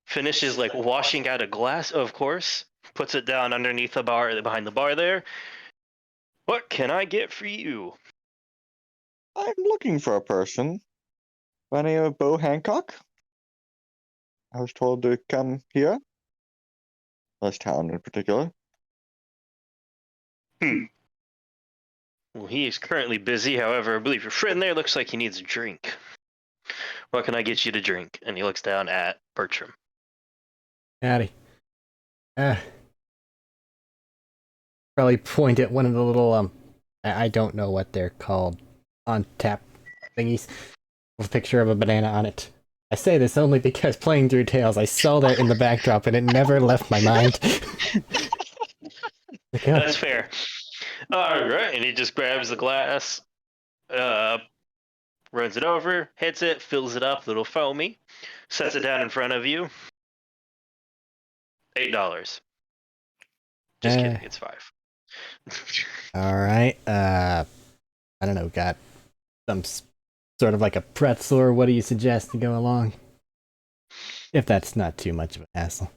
finishes like washing out a glass, of course, puts it down underneath the bar, behind the bar there. What can I get for you? I'm looking for a person by the name of Bo Hancock. I was told to come here. This town in particular. Well, he is currently busy. However, I believe your friend there looks like he needs a drink. What can I get you to drink? And he looks down at Bertram. Howdy. Probably point at one of the little, I don't know what they're called, on tap thingies, with a picture of a banana on it. I say this only because playing through Tales, I saw that in the backdrop and it never left my mind. Like, oh. That's fair. All right, and he just grabs the glass, runs it over, hits it, fills it up, little foamy, sets it down in front of you. $8. Just kidding, it's $5. Alright, I don't know, got some sort of like a pretzel, or what do you suggest to go along? If that's not too much of a hassle.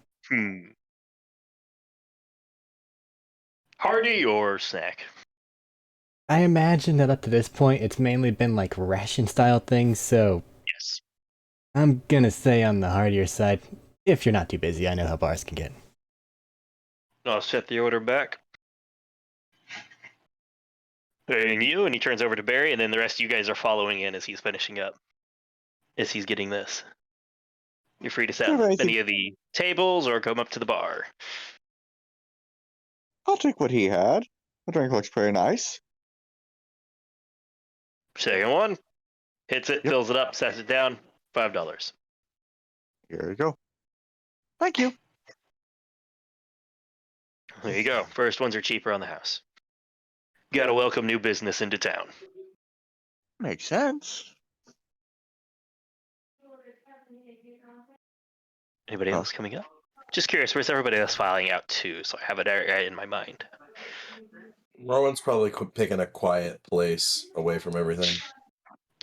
Hearty or snack? I imagine that up to this point, it's mainly been like ration style things, so Yes. I'm gonna say on the heartier side, if you're not too busy. I know how bars can get. I'll set the order back. And he turns over to Barry, and then the rest of you guys are following in as he's finishing up. As he's getting this. You're free to set any of the tables or come up to the bar. I'll take what he had. The drink looks pretty nice. Second one. Hits it, Yep. fills it up, sets it down. $5. Here you go. Thank you. There you go. First ones are cheaper on the house. Gotta welcome new business into town. Makes sense. Anybody else coming up? Just curious, where's everybody else filing out to, so I have it right in my mind. Rowan's probably picking a quiet place away from everything.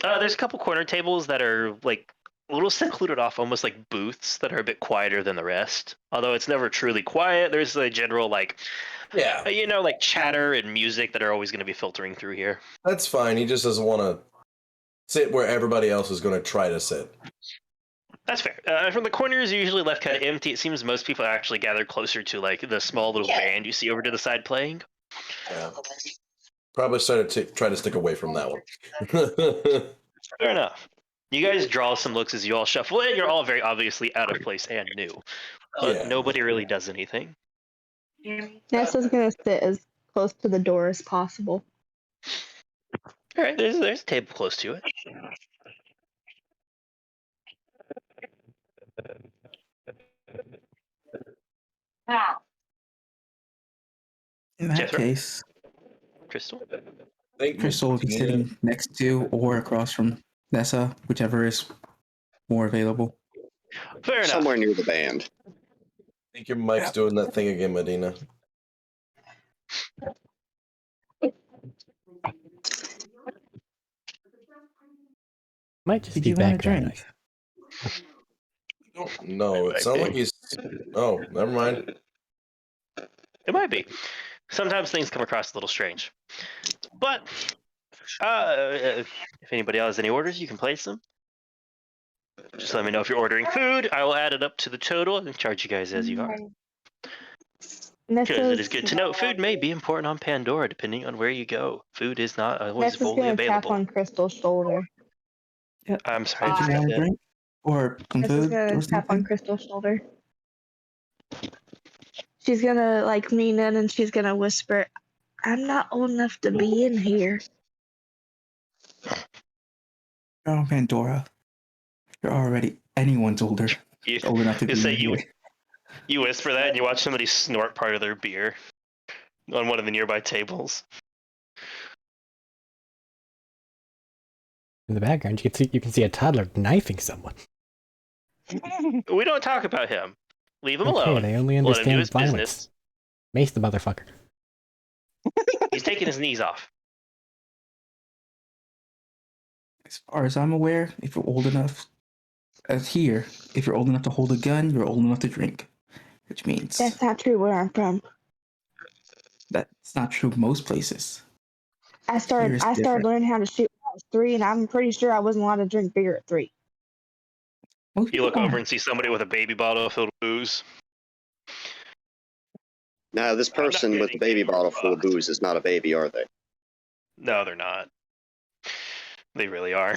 There's a couple corner tables that are like little secluded off, almost like booths that are a bit quieter than the rest. Although it's never truly quiet. There's a general like, Yeah, like chatter and music that are always going to be filtering through here. that's fine. He just doesn't want to sit where everybody else is going to try to sit. That's fair. From the corners, are usually left kind of empty. It seems most people are actually gathered closer to like the small little band you see over to the side playing. Yeah. Probably started to try to stick away from that one. Fair enough. You guys draw some looks as you all shuffle in. You're all very obviously out of place and new, but Yeah. nobody really does anything. Nessa's gonna sit as close to the door as possible. All right, there's a table close to it. In that Jethro? case, Crystal. Crystal will be sitting next to or across from Nessa, whichever is more available. Fair enough. Somewhere near the band. I think your mic's doing that thing again, Medina. Might just Did be you want a background drink? noise. No, it sounds like he's. Oh, never mind. It might be. Sometimes things come across a little strange. But if anybody else has any orders, you can place them. Just let me know if you're ordering food. I will add it up to the total and charge you guys as you are. Because it is good to know food may be important on Pandora, depending on where you go. Food is not always Nessa's fully gonna available. tap on Crystal's shoulder. I'm sorry. Did you want a drink or some Nessa's food gonna or tap on something? Crystal's shoulder. She's gonna like lean in and she's gonna whisper, "I'm not old enough to be in here." You're on Pandora. You're already anyone's old enough to be say here. you whisper that and you watch somebody snort part of their beer on one of the nearby tables. In the background, you can see a toddler knifing someone. We don't talk about him. Leave him Okay, alone. they only Let him do understand his violence. business. Mace the motherfucker. He's taking his knees off. As far as I'm aware, if you're old enough, if you're old enough to hold a gun, you're old enough to drink. Which means That's not true where I'm from. that's not true most places. I started learning how to shoot when I was 3, and I'm pretty sure I wasn't allowed to drink beer at 3. Most You look people over aren't. and see somebody with a baby bottle filled with booze. Now, this person with the baby bottle full of booze is not a baby, are they? No, they're not. They really are.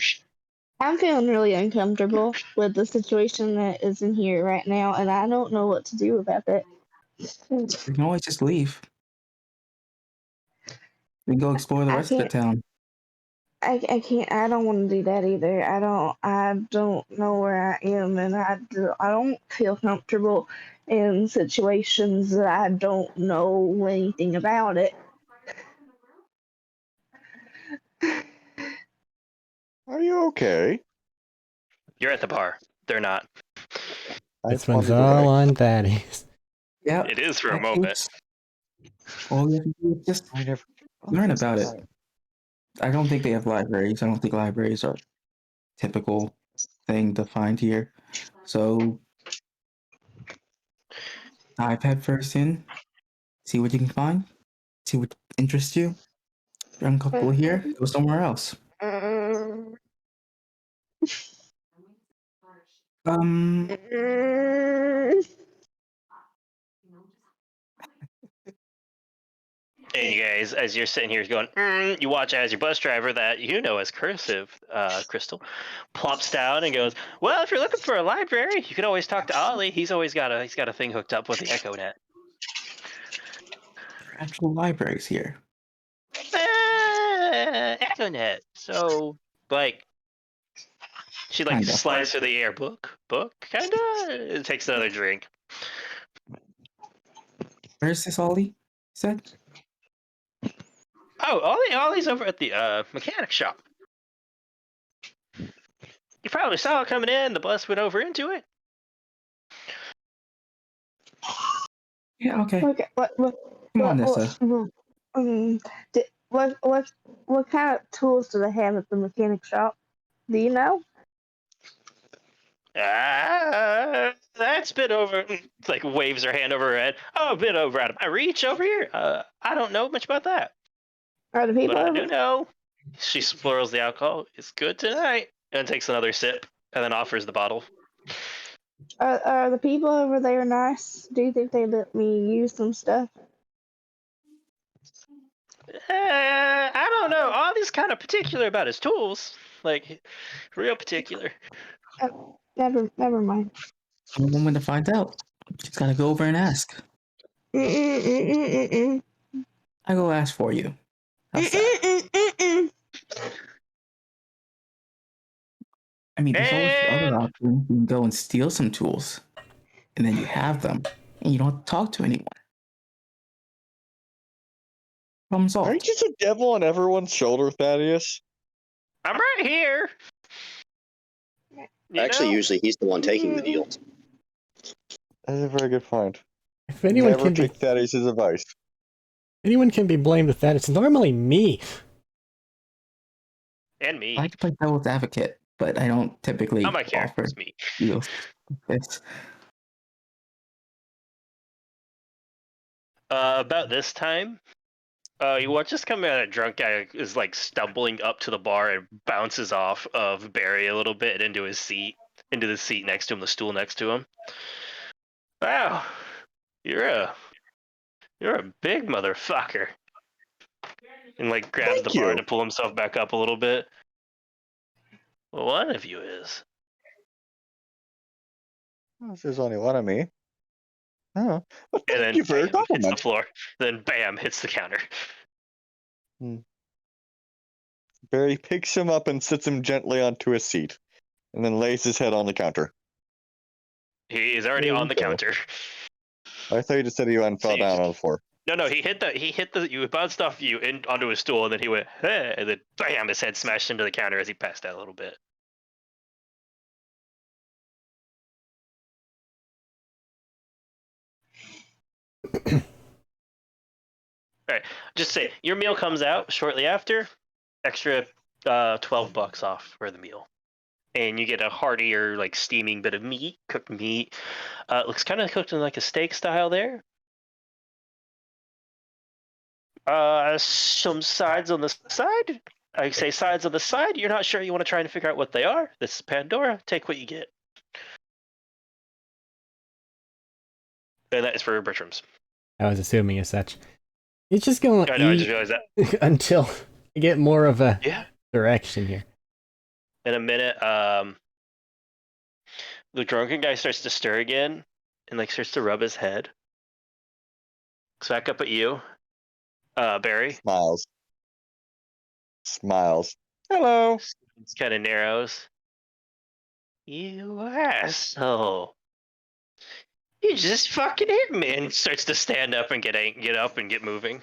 I'm feeling really uncomfortable with the situation that is in here right now, and I don't know what to do about it. You can always just leave. We can go explore the rest of the town. I can't. I don't want to do that either. I don't know where I am, and I don't feel comfortable in situations that I don't know anything about it. Are you okay? You're at the bar. They're not. This one's all on Thaddeus. Yeah. It is for a moment. All you have to do is just I never learn about it. I don't think they have libraries. I don't think libraries are a typical thing to find here. So dive head first in, see what you can find, see what interests you. If you're uncomfortable here, go somewhere else. And you guys, as you're sitting here going, you watch as your bus driver that you know as cursive, Crystal, plops down and goes, "Well, if you're looking for a library, you can always talk to Ollie. He's got a thing hooked up with the Echo Net." There are actual libraries here. Echo Net. So, like, she like Kinda. slides through the air. Book, kinda. It takes another drink. Where's this Ollie? You said? Oh, Ollie's over at the mechanic shop. You probably saw it coming in. The bus went over into it. Yeah, okay. Okay. Come on, Nessa. What kind of tools do they have at the mechanic shop? Do you know? That's a bit over. Like waves her hand over her head. Oh, a bit over out of my reach over here. I don't know much about that, Are the people but I over, do know. She swirls the alcohol. It's good tonight, and takes another sip, and then offers the bottle. are the people over there nice? Do you think they let me use some stuff? I don't know. Ollie's kind of particular about his tools, like real particular. Never mind. I'm the woman to find out. She's gotta go over and ask. Mm-mm-mm-mm-mm-mm. I go ask for you. How's that? Mm-mm-mm-mm-mm. I mean, there's always the other And option. You can go and steal some tools, and then you have them, and you don't have to talk to anyone. Problem solved. Aren't you the devil on everyone's shoulder, Thaddeus? I'm right here. You Actually, know? usually he's the one taking the deal. That's a very good point. If anyone Never can be take Thaddeus' advice. anyone can be blamed with that, it's normally me. And me. I like to play devil's advocate, but I don't typically Not my offer character. It's me. deals like this. About this time, you watch this coming out. A drunk guy is like stumbling up to the bar and bounces off of Barry a little bit into his seat, into the seat next to him, the stool next to him. Wow, you're a big motherfucker. And like grabs Thank the bar you. to pull himself back up a little bit. Well, one of you is. There's only one of me. Oh, well, And thank then you for your bam, hits the compliment. floor. Then bam, hits the counter. Barry picks him up and sits him gently onto his seat, and then lays his head on the counter. He is already There you on the go. counter. I thought you just said he went and So fell you down just- on the floor. No, he hit the you bounced off you in onto his stool, and then he went, hey, and then bam, his head smashed into the counter as he passed out a little bit. Alright, just say your meal comes out shortly after, extra $12 off for the meal. And you get a heartier, like steaming bit of meat, cooked meat. It looks kind of cooked in like a steak style there. Some sides on the side. I say sides on the side. You're not sure you want to try and figure out what they are. This is Pandora. Take what you get. And that is for Bertram's. I was assuming as such. It's just gonna I know, I just eat realized that. until I get more of a Yeah. direction here. In a minute, the drunken guy starts to stir again and like starts to rub his head. Looks back up at you, Barry. Smiles. Hello. It's kind of narrows. You asshole. You just fucking hit me, and starts to stand up and get up and get moving.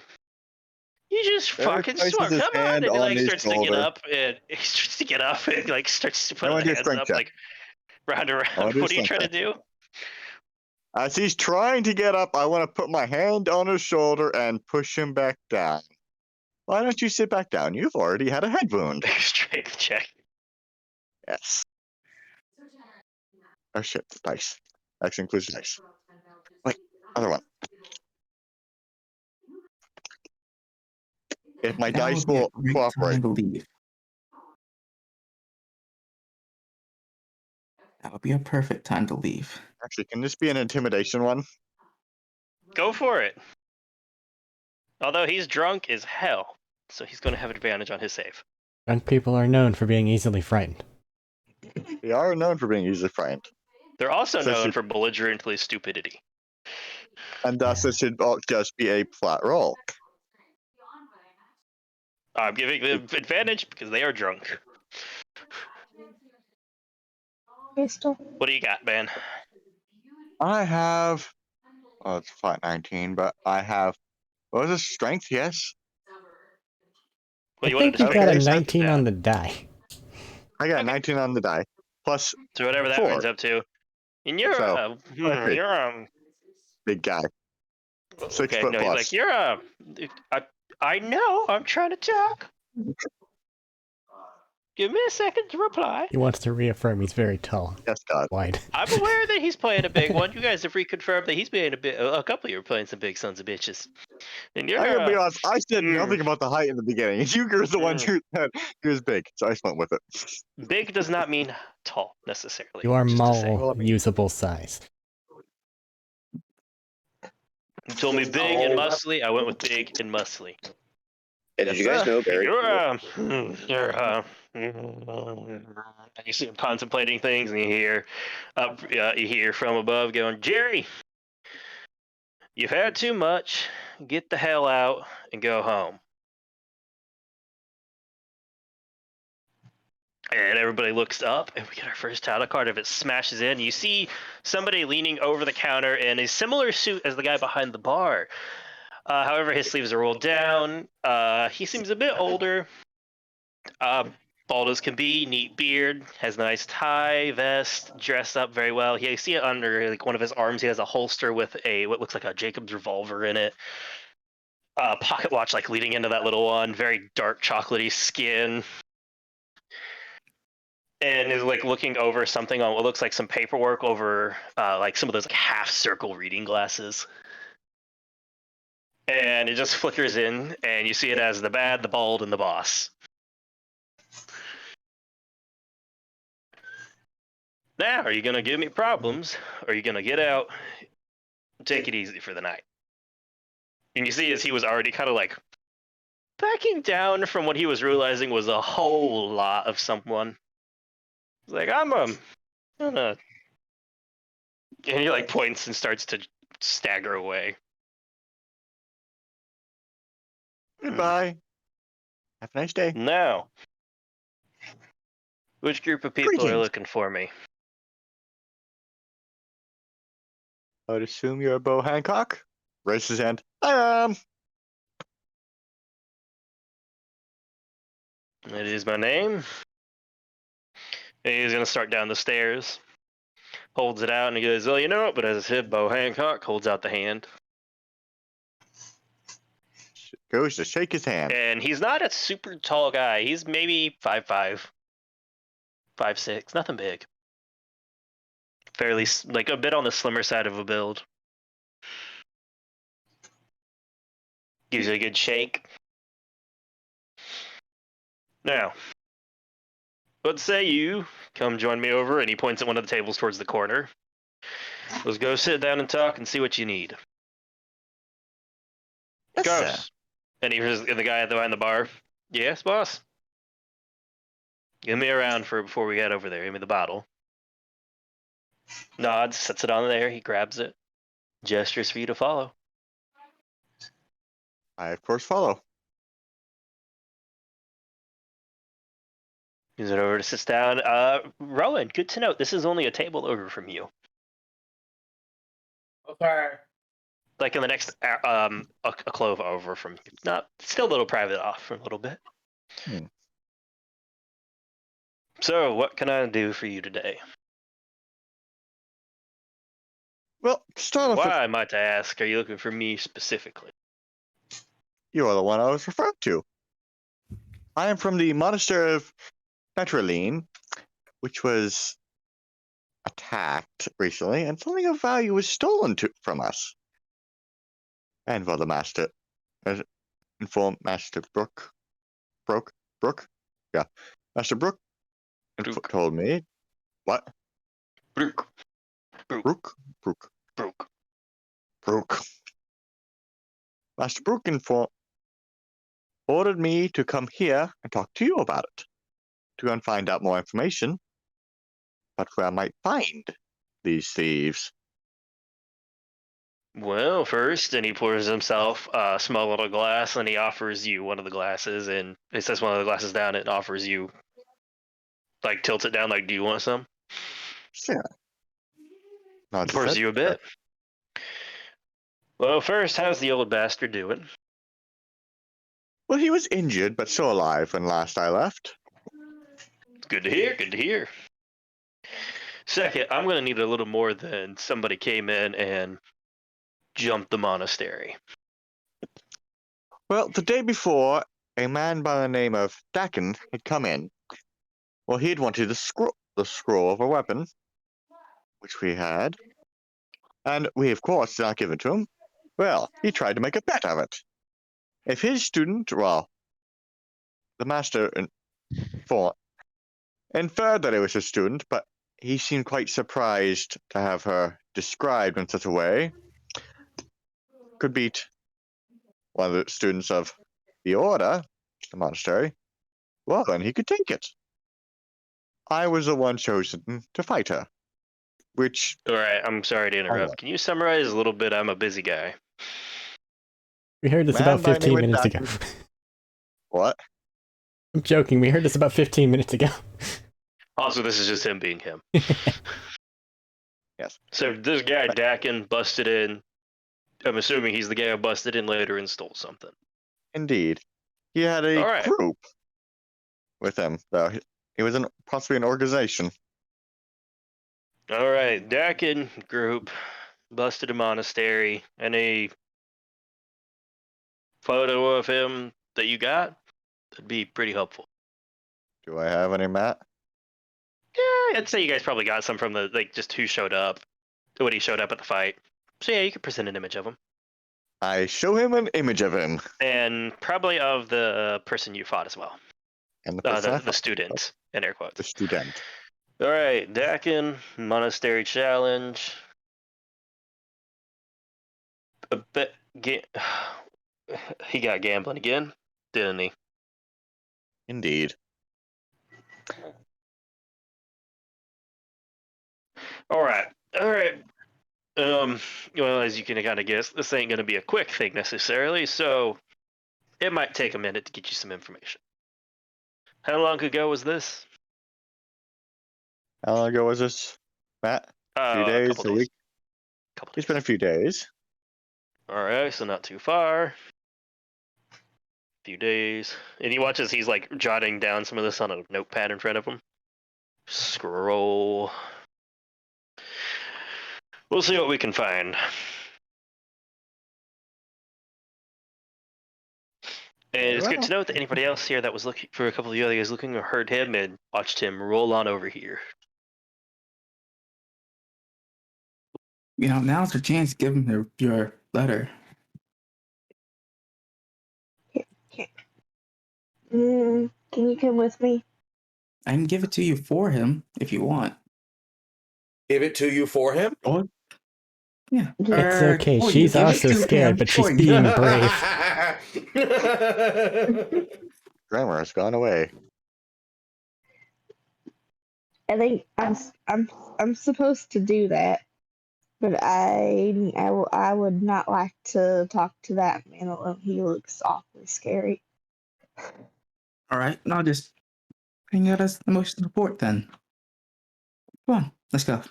You just Barry fucking places swore. his Come on, hand and he on like his starts to get shoulder. up, and he starts to get up, and like starts to put I his wanna do a hands strength up, check. like round and I wanna round. do a What are you strength trying to do? As he's trying to get up, I want to put my hand on his shoulder and push him back down. Why don't you sit back down? You've already had a head wound. Strength check. Yes. Oh shit, dice. Actually includes dice. Wait, other one. If my Now dice would be a will great cooperate. time to leave. That would be a perfect time to leave. Actually, can this be an intimidation one? Go for it. Although he's drunk as hell, so he's going to have advantage on his save. Drunk people are known for being easily frightened. They are known for being easily frightened. They're also So known she- for belligerently stupidity. And thus it should just be a flat roll. I'm giving them advantage because they are drunk. Pistol. What do you got, man? I have, well, it's flat 19, but I have, what was it, strength? Yes. Well, you I wanted think to you got a Okay, so- 19 on the die. I got Okay. 19 on the die. Plus So whatever that 4. brings up to. And you're So, okay. you're Big guy. 6 okay, foot no, plus. he's like, you're I know, I'm trying to talk. Give me a second to reply. He wants to reaffirm he's very tall, Yes, God. wide. I'm aware that he's playing a big one. You guys have reconfirmed that he's playing a couple of you are playing some big sons of bitches. And you're I'm gonna be honest. I said nothing mm. about the height in the beginning. You were the one who said he was big, so I just went with it. Big does not mean tall necessarily. You are just to say. mall usable size. You told me big and muscly. I went with big and muscly. Hey, did you guys know Barry? You see him contemplating things, and you hear from above going, "Jerry, you've had too much. Get the hell out and go home." And everybody looks up, and we get our first title card. If it smashes in, you see somebody leaning over the counter in a similar suit as the guy behind the bar. However, his sleeves are rolled down. He seems a bit older. Bald as can be, neat beard, has a nice tie, vest, dressed up very well. You see it under like one of his arms. He has a holster with what looks like a Jacob's revolver in it. Pocket watch like leading into that little one. Very dark chocolatey skin. And is like looking over something on what looks like some paperwork over like some of those like half circle reading glasses. And it just flickers in, and you see it as the bad, the bald, and the boss. Now, are you going to give me problems, or are you going to get out, take it easy for the night? And you see as he was already kind of like backing down from what he was realizing was a whole lot of someone. He's like, I'm gonna... And he like points and starts to stagger away. Goodbye. Have a nice day. Now, which group of people are Greetings. looking for me? I would assume you're Bo Hancock. Raises his hand. I am. It is my name. And he's gonna start down the stairs. Holds it out and he goes, "Well, you know it." But as I said, Bo Hancock holds out the hand. Goes to shake his hand. And he's not a super tall guy. He's maybe 5'5", 5'6", nothing big. Fairly, like a bit on the slimmer side of a build. Gives you a good shake. Now, let's say you come join me over, and he points at one of the tables towards the corner. Let's go sit down and talk and see what you need. Yes, Go. sir. And he hears the guy behind the bar. Yes, boss. Give me a round before we head over there. Give me the bottle. Nods, sets it on there. He grabs it. Gestures for you to follow. I, of course, follow. Gives it over to sit down. Rowan, good to note. This is only a table over from you. Okay. Like in the next a clove over from you. Not still a little private off for a little bit. Hmm. So, what can I do for you today? Well, to start off with, Why, might I ask, are you looking for me specifically? you are the one I was referring to. I am from the monastery of Metraline, which was attacked recently, and something of value was stolen from us. And while the master informed Master Brook, yeah, Master Brook told me, what? Brook. Master Brook ordered me to come here and talk to you about it, to go and find out more information about where I might find these thieves. Well, first, and he pours himself a small little glass, and he offers you one of the glasses, and he sets one of the glasses down and offers you, like, tilts it down, like, do you want some? Sure. No, Pours you a bit. Well, first, how's the old bastard doing? Well, he was injured, but still alive when last I left. Good to hear, good to hear. Second, I'm going to need a little more than somebody came in and jumped the monastery. Well, the day before, a man by the name of Dakin had come in Well, he'd wanted the scroll of a weapon, which we had, and we, of course, did not give it to him. Well, he tried to make a bet of it. If his student, well, the master inferred that it was his student, but he seemed quite surprised to have her described in such a way, could beat one of the students of the order, the monastery, well, then he could take it. I was the one chosen to fight her, which All right, I'm sorry to interrupt. Can you summarize a little bit? I'm a busy guy. We heard this Man about by name 15 of minutes ago. what? I'm joking. We heard this about 15 minutes ago. Also, this is just him being him. Yes. So this guy Dakin busted in. I'm assuming he's the guy who busted in later and stole something. Indeed. He had a All right. group with him, though. He was possibly an organization. All right, Dakin group busted a monastery. Any photo of him that you got? That'd be pretty helpful. Do I have any, Matt? Yeah, I'd say you guys probably got some from the just who showed up when he showed up at the fight. So yeah, you could present an image of him, I show him an image of him. and probably of the person you fought as well. And the person I The fought, student, in air quotes. the student. All right, Dakin Monastery Challenge. A bit. He got gambling again, didn't he? Indeed. All right. Well, as you can kind of guess, this ain't going to be a quick thing necessarily, so it might take a minute to get you some information. How long ago was this? How long ago was this, Matt? A few days, couple a days. week? Couple days. It's been a few days. All right, so not too far. Few days, and he watches. He's like jotting down some of this on a notepad in front of him. Scroll. We'll see what we can find. And it's good to note that anybody else here that was looking for a couple of the other guys looking or heard him and watched him roll on over here. You know, now's your chance to give him your letter. Can you come with me? I can give it to you for him if you want. Give it to you for him? Or yeah. It's okay. Or you She's give it also to scared, him but she's for you. being brave. Grammar has gone away. I think I'm supposed to do that, but I would not like to talk to that man alone. He looks awfully scary. All right, and I'll just hang out as the motion report then. Come on, let's go.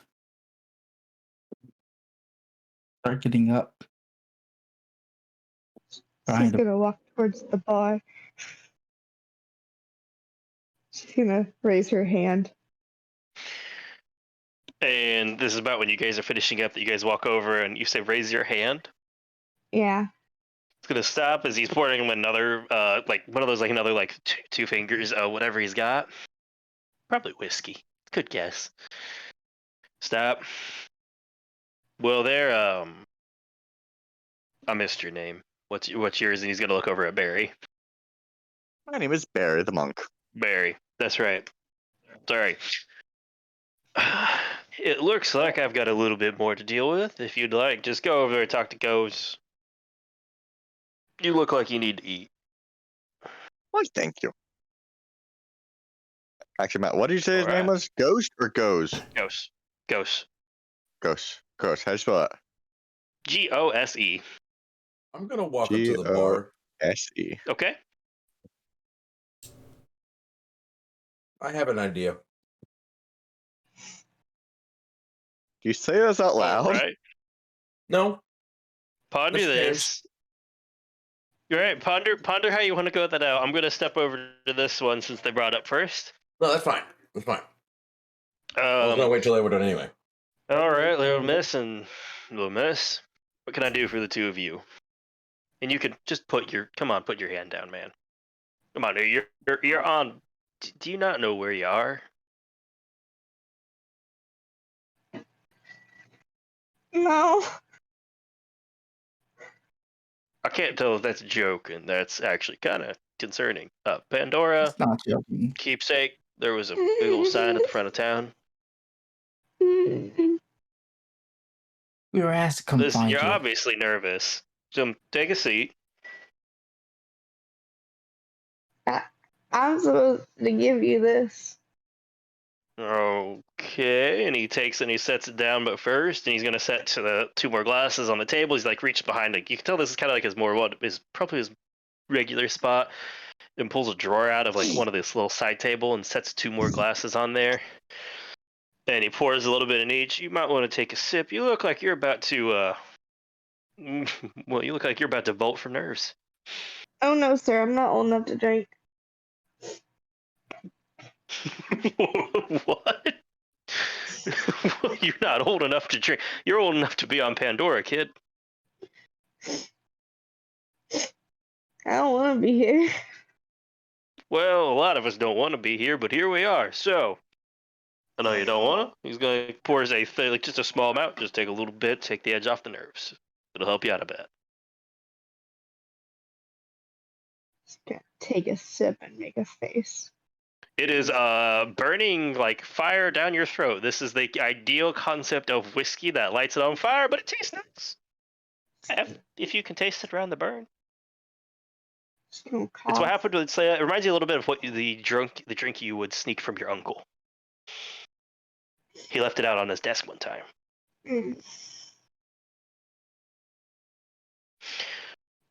Start getting up. She's gonna walk towards the bar. She's gonna raise her hand. And this is about when you guys are finishing up that you guys walk over and you say, raise your hand. Yeah. It's going to stop as he's pouring him another, like one of those, like another, like two fingers, whatever he's got. Probably whiskey. Good guess. Stop. Well, there, I missed your name. What's yours? And he's going to look over at Barry. My name is Barry the monk. Barry. That's right. Sorry. It looks like I've got a little bit more to deal with. If you'd like, just go over there and talk to Ghost. You look like you need to eat. Well, thank you. Actually, Matt, what did you say his name was? Ghost or Goes? Ghost. Ghost. How do you spell it? Gose. I'm gonna walk up to the bar. Gose. Okay. I have an idea. Do you say this out loud? All right. No. Ponder Just this. All right. Ponder how you want to go with that out. I'm going to step over to this one since they brought up first. No, that's fine. That's fine. I was gonna wait till they were done anyway. All right, little miss and little miss. What can I do for the two of you? And you can just put your hand down, man. Come on, you're on do you not know where you are? No. I can't tell if that's a joke, and that's actually kind of concerning. Pandora, It's not joking. keepsake. There was a big old sign at the front of town. We were asked to come Listen, find you're you. obviously nervous. So take a seat. I'm supposed to give you this. Okay, and he takes it and he sets it down, but first, and he's gonna set to the 2 more glasses on the table. He's like reached behind, like you can tell this is kind of like his more what is probably his regular spot, and pulls a drawer out of like one of this little side table and sets 2 more glasses on there. And he pours a little bit in each. You might want to take a sip. You look like you're about to well, you look like you're about to bolt from nerves. Oh no, sir, I'm not old enough to drink. What? You're not old enough to drink. You're old enough to be on Pandora, kid. I don't want to be here. Well, a lot of us don't want to be here, but here we are. So, I know you don't want to. He's going to pour like just a small amount. Just take a little bit, take the edge off the nerves. It'll help you out a bit. Just gonna take a sip and make a face. It is burning like fire down your throat. This is the ideal concept of whiskey that lights it on fire, but it tastes nice. If you can taste it around the burn. Just gonna It's what cough. happened with it reminds you a little bit of what the drink you would sneak from your uncle. He left it out on his desk one time.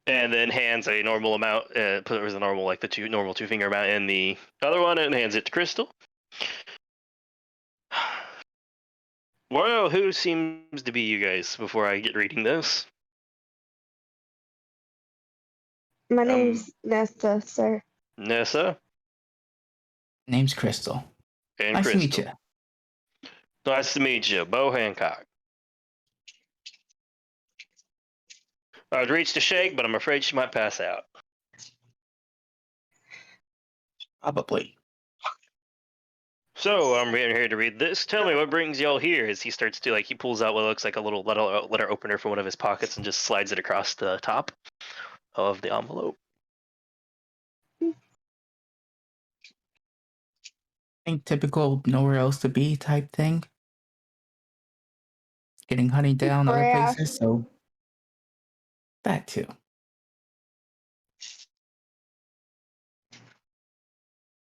And then hands a normal amount, puts the normal like the normal 2-finger amount in the other one, and hands it to Crystal. Well, who seems to be you guys before I get reading this? My name's Nesta, sir. Nessa Name's Crystal. and Nice Crystal. to meet you. Nice to meet you, Bo Hancock. I'd reach to shake, but I'm afraid she might pass out. Probably. So I'm here to read this. Tell me what brings y'all here. As he starts to he pulls out what looks like a little letter opener from one of his pockets and just slides it across the top of the envelope. I think typical nowhere else to be type thing. Getting hunted down other Grass. places, so that too.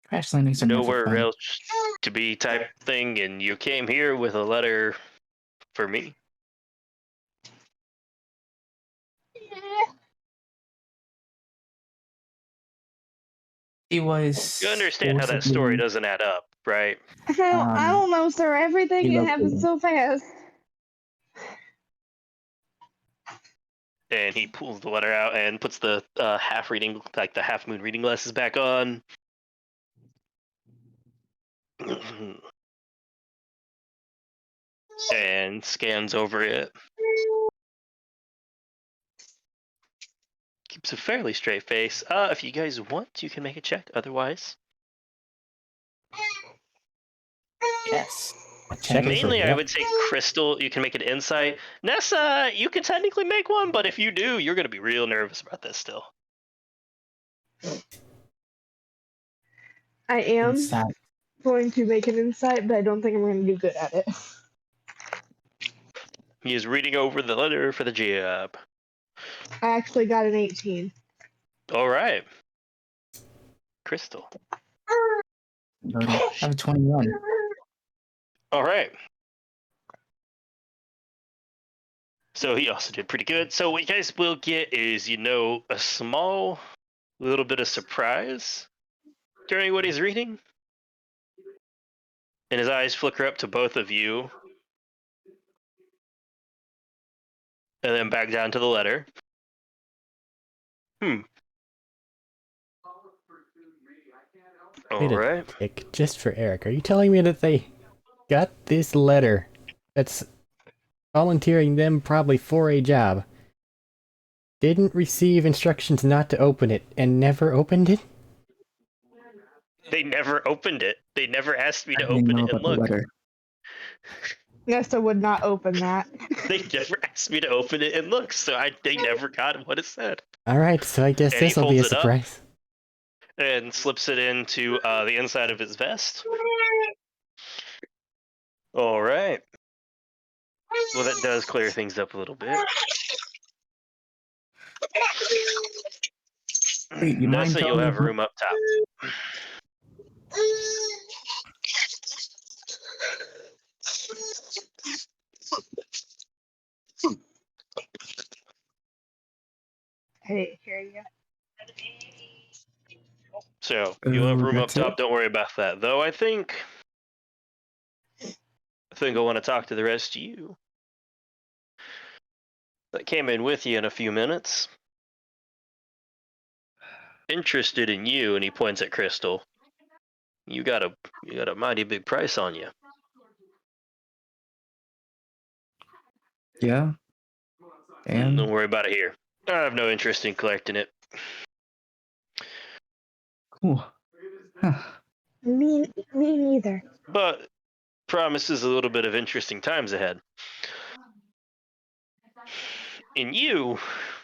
Crash landings are never Nowhere fun. else to be type thing, and you came here with a letter for me. He was. You understand how that story forcibly- doesn't add up, right? I don't know, sir. Everything he loved happened it. so fast. And he pulls the letter out and puts the half moon reading glasses back on. And scans over it. Keeps a fairly straight face. If you guys want, you can make a check. Otherwise, Yes. Check it for mainly I what? would say Crystal, you can make an insight. Nessa, you can technically make one, but if you do, you're going to be real nervous about this still. I am Inside. going to make an insight, but I don't think I'm going to do good at it. He is reading over the letter for the job. I actually got an 18. All right. Crystal. I have a 21. All right. So he also did pretty good. So what you guys will get is, a small little bit of surprise during what he's reading. And his eyes flicker up to both of you. And then back down to the letter. All Wait a right. tick, just for Eric. Are you telling me that they got this letter that's volunteering them probably for a job, didn't receive instructions not to open it, and never opened it? They never opened it. They never asked me to I didn't open know it and about the look. letter. Nesta would not open that. They never asked me to open it and look, so they never got what it said. Alright, so I guess And he this will be a folds it up. surprise. And slips it into the inside of his vest. All right. Well, that does clear things up a little bit. Wait, you mind Nessa, you'll telling me have room up top. I didn't hear you. So you'll have room up that's top. it? Don't worry about that. Though I think I want to talk to the rest of you that came in with you in a few minutes. Interested in you, and he points at Crystal. You got a mighty big price on you. Yeah. Don't And worry about it here. I have no interest in collecting it. cool. Huh. Me neither. But promises a little bit of interesting times ahead. In you,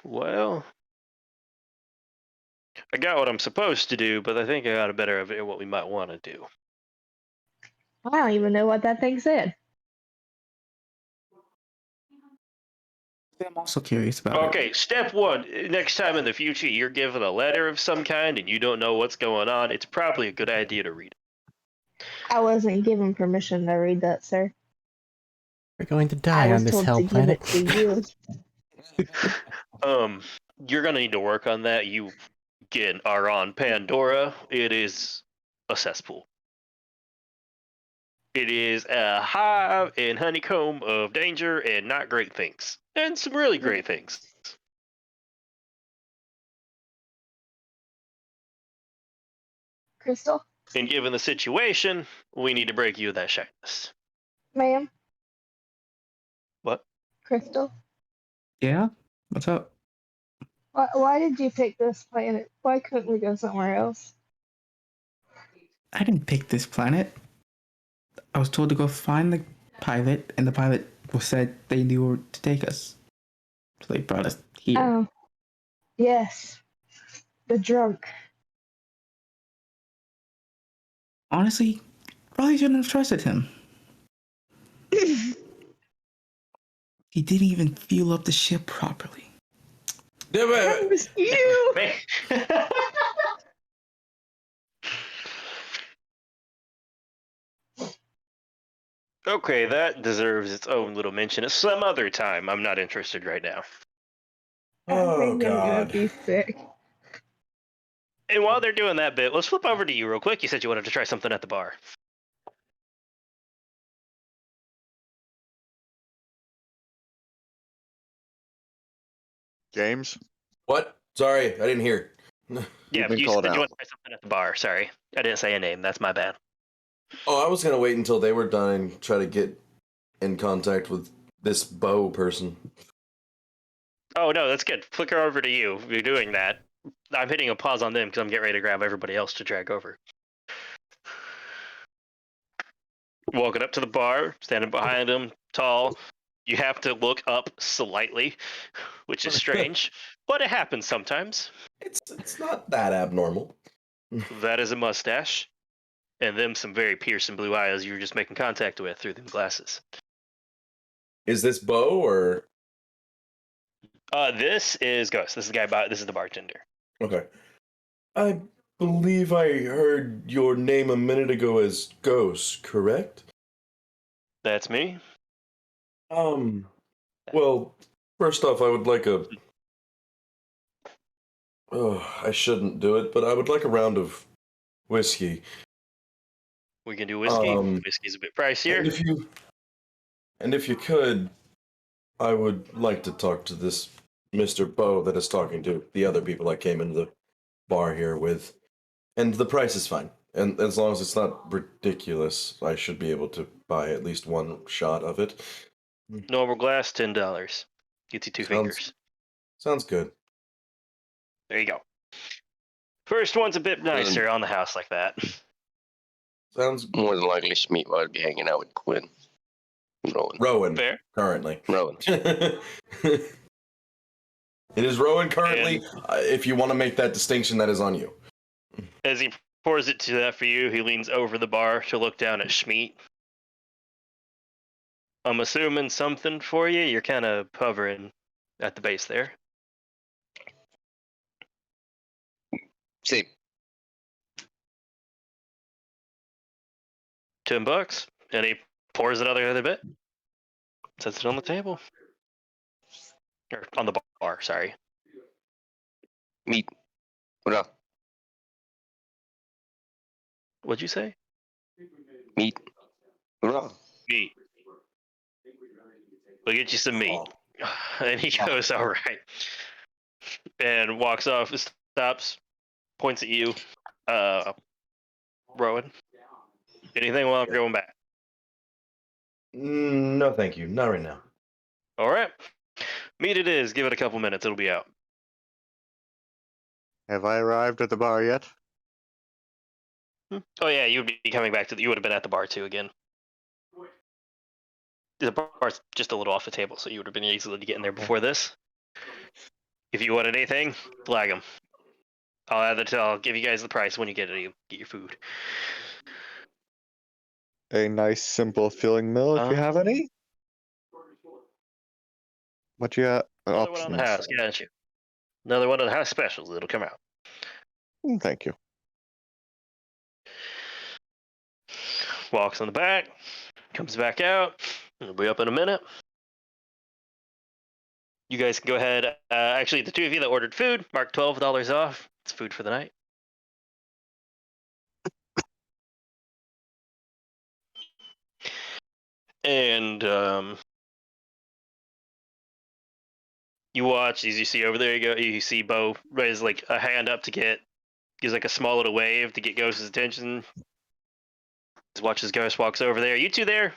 well, I got what I'm supposed to do, but I think I got a better idea what we might want to do. I don't even know what that thing said. I'm also curious about it. Okay, step one. Next time in the future you're given a letter of some kind and you don't know what's going on, it's probably a good idea to read it. I wasn't given permission to read that, sir. We're going to I die was on this told hell to give planet. it to you. You're gonna need to work on that. You again are on Pandora. It is a cesspool. It is a hive and honeycomb of danger and not great things. And some really great things. Crystal, And given the situation, we need to break you of that shyness. ma'am, What? Crystal, Yeah? What's up? why did you pick this planet? Why couldn't we go somewhere else? I didn't pick this planet. I was told to go find the pilot, and the pilot said they knew where to take us. So they brought us here. Oh, yes, the drunk. Honestly, probably shouldn't have trusted him. He didn't even fuel up the ship properly. That was you. Okay, that deserves its own little mention at some other time. I'm not interested right now. I Oh, think I'm gonna God. be sick. And while they're doing that bit, let's flip over to you real quick. You said you wanted to try something at the bar. James, What? Sorry, I didn't hear. Yeah, been you called said you out. wanted to try something at the bar. Sorry, I didn't say a name. That's my bad. Oh, I was gonna wait until they were done and try to get in contact with this Bo person. Oh no, that's good. Flicker over to you. You're doing that. I'm hitting a pause on them because I'm getting ready to grab everybody else to drag over. Walking up to the bar, standing behind him, tall. You have to look up slightly, which is strange, but it happens sometimes. It's not that abnormal. That is a mustache, and them some very piercing blue eyes you were just making contact with through them glasses. Is this Bo or This is Ghost. This is the guy. This is the bartender. okay? I believe I heard your name a minute ago as Ghost, correct? That's me. Well, first off, I would like a. Oh, I shouldn't do it, but I would like a round of whiskey. We can do whiskey. Um, Whiskey's a bit pricier. And if you could, I would like to talk to this Mr. Bo that is talking to the other people I came into the bar here with. And the price is fine. And as long as it's not ridiculous, I should be able to buy at least one shot of it. Normal glass, $10. Gets you two fingers. Sounds good. There you go. First one's a bit nicer on the house like that. Sounds More than likely, Schmeat would be hanging out with Quinn. Rowan Fair. currently. Rowan. It is Rowan currently. If you want to make that distinction, that is on you. As he pours it to that for you, he leans over the bar to look down at Schmeat. I'm assuming something for you. You're kind of hovering at the base there. See, $10, and he pours another other bit. Sets it on the table. Or on the bar, sorry. meat. What up? What'd you say? Meat. What up? Meat. We'll get you some meat. And he goes, all right. And walks off, stops, points at you. Rowan. Anything while I'm going back? No, thank you. Not right now. All right. Meat it is. Give it a couple minutes. It'll be out. Have I arrived at the bar yet? Oh, yeah. You would be coming back to you would have been at the bar, too, again. The bar's just a little off the table, so you would have been easily getting there before this. If you wanted anything, flag them. I'll give you guys the price when you get it. You get your food. A nice, simple filling meal, if you have any. What you got? Another one on the house, got you. Another one of the house specials. It'll come out. Thank you. Walks on the back. Comes back out. It'll be up in a minute. You guys can go ahead. Actually, the two of you that ordered food, mark $12 off. It's food for the night. And you watch as you see over there. You see Bo raise like a hand up to gives like a small little wave to get Ghost's attention. Just watch as Ghost walks over there. You two there?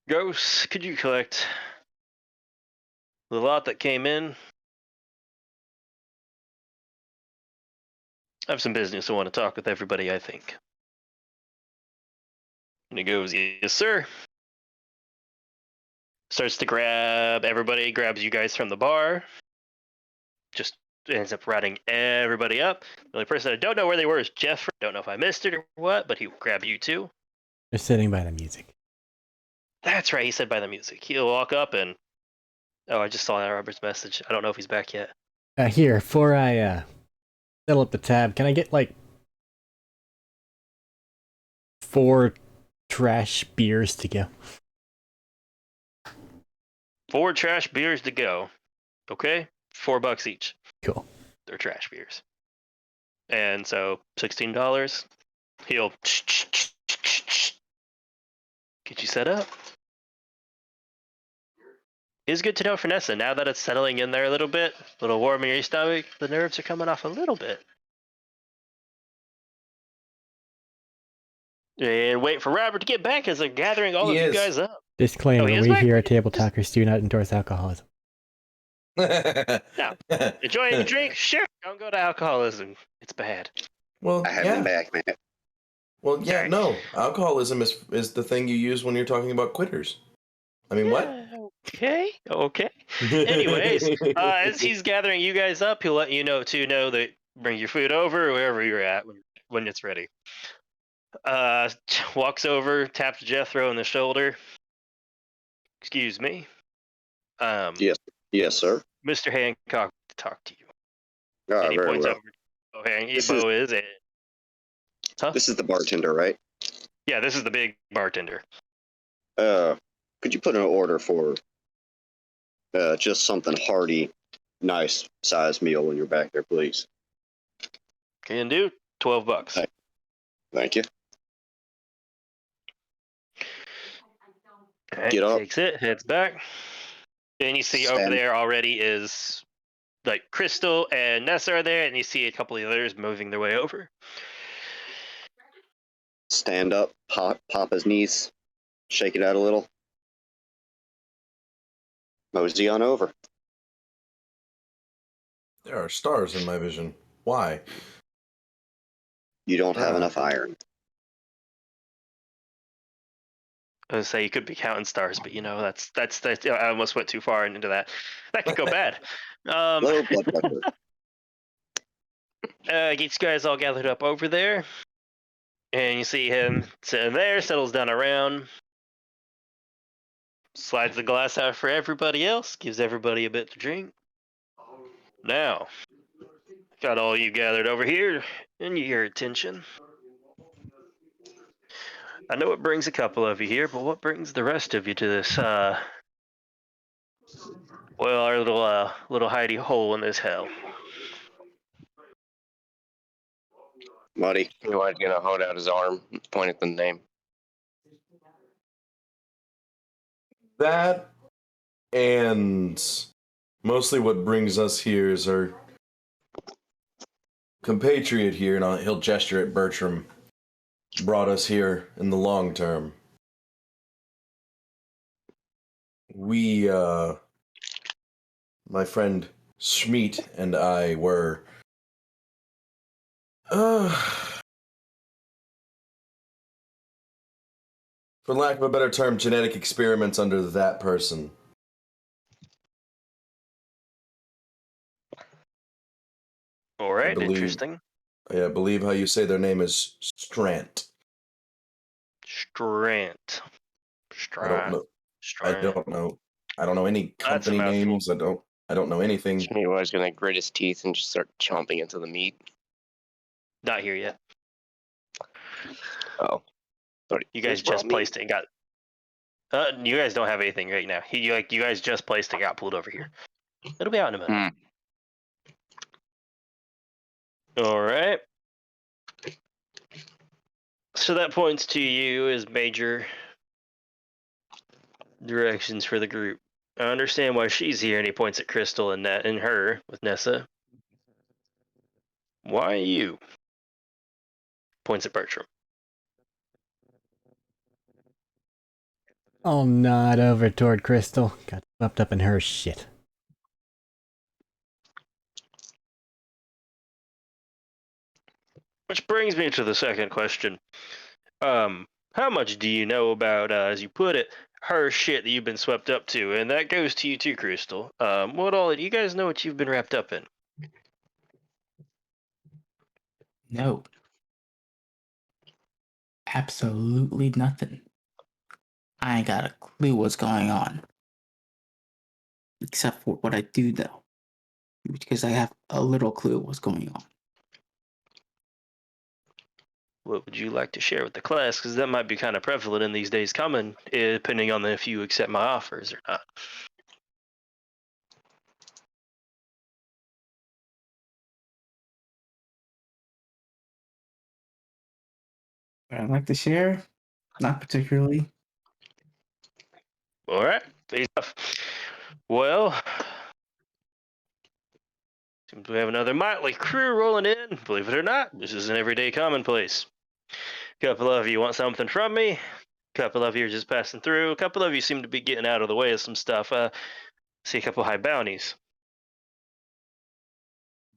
Ghost, could you collect the lot that came in? I have some business I want to talk with everybody, I think. And he goes, yes, sir. Starts to grab everybody, grabs you guys from the bar. Just ends up routing everybody up. The only person I don't know where they were is Jeff. Don't know if I missed it or what, but he grabbed you too. They're sitting by the music. That's right, he said by the music. He'll walk up and... Oh, I just saw Robert's message. I don't know if he's back yet. Here, before I fill up the tab, can I get like 4 trash beers to go? 4 trash beers to go. Okay? $4 each. Cool. They're trash beers. And so $16. He'll get you set up. It's good to know, Vanessa, now that it's settling in there a little bit, a little warm in your stomach, the nerves are coming off a little bit. And wait for Robert to get back as they're gathering all of you guys up. Disclaimer, he is we back? here at Tabletalkers do not endorse alcoholism. Now, enjoying a drink? Sure. Don't go to alcoholism. It's bad. Well, I have been back, man. Well, yeah, Sorry. no. Alcoholism is the thing you use when you're talking about quitters. I mean, what? Okay. Anyways, as he's gathering you guys up, he'll let you know that bring your food over wherever you're at when it's ready. Walks over, taps Jethro on the shoulder. Excuse me. Yes, sir. Mr. Hancock to talk to you. All And right, he very points well. over. Bo is it? Huh? This is the bartender, right? Yeah, this is the big bartender. Could you put an order for just something hearty, nice size meal when you're back there, please? Can do. $12. Right. Thank you. Right, Get up. takes it, heads back. And you see over Stand. there already is like Crystal and Nessa are there, and you see a couple of others moving their way over. Stand up, pop his knees, shake it out a little. Mosey on over. There are stars in my vision. Why? You don't have enough iron. I was say you could be counting stars, but that's I almost went too far into that. That could go bad. Little blood pressure. Gets you guys all gathered up over there, and you see him sitting there, settles down around, slides the glass out for everybody else, gives everybody a bit to drink. Now, got all you gathered over here, and your attention. I know it brings a couple of you here, but what brings the rest of you to this, our little hidey hole in this hell? Muddy. He was gonna hold out his arm, point at the name. That and mostly what brings us here is our compatriot here, and he'll gesture at Bertram, brought us here in the long term. We, my friend Schmeat and I were, for lack of a better term, genetic experiments under that person. All right, believe- interesting. I believe how you say their name is Strant. Strant. I don't know. Strant. I don't know any That's a company mouthful. names. I don't know anything. He was gonna grit his teeth and just start chomping into the meat. Not here yet. Oh, sorry. You guys just placed it and got. You guys don't have anything right now. You guys just placed and got pulled over here. It'll be out in a minute. All right. So that points to you as major directions for the group. I understand why she's here, and he points at Crystal and that and her with Nessa. Why you? Points at Bertram. I'll nod over toward Crystal. Got swept up in her shit. Which brings me to the second question. How much do you know about, as you put it, her shit that you've been swept up to? And that goes to you too, Crystal. What all do you guys know what you've been wrapped up in? No. Absolutely nothing. I ain't got a clue what's going on. Except for what I do know. Because I have a little clue what's going on. What would you like to share with the class? Because that might be kind of prevalent in these days coming, depending on if you accept my offers or not. What I'd like to share? Not particularly. All right, fair enough. Well, seems we have another motley crew rolling in. Believe it or not, this is an everyday commonplace. A couple of you want something from me. A couple of you are just passing through. A couple of you seem to be getting out of the way of some stuff. See a couple high bounties.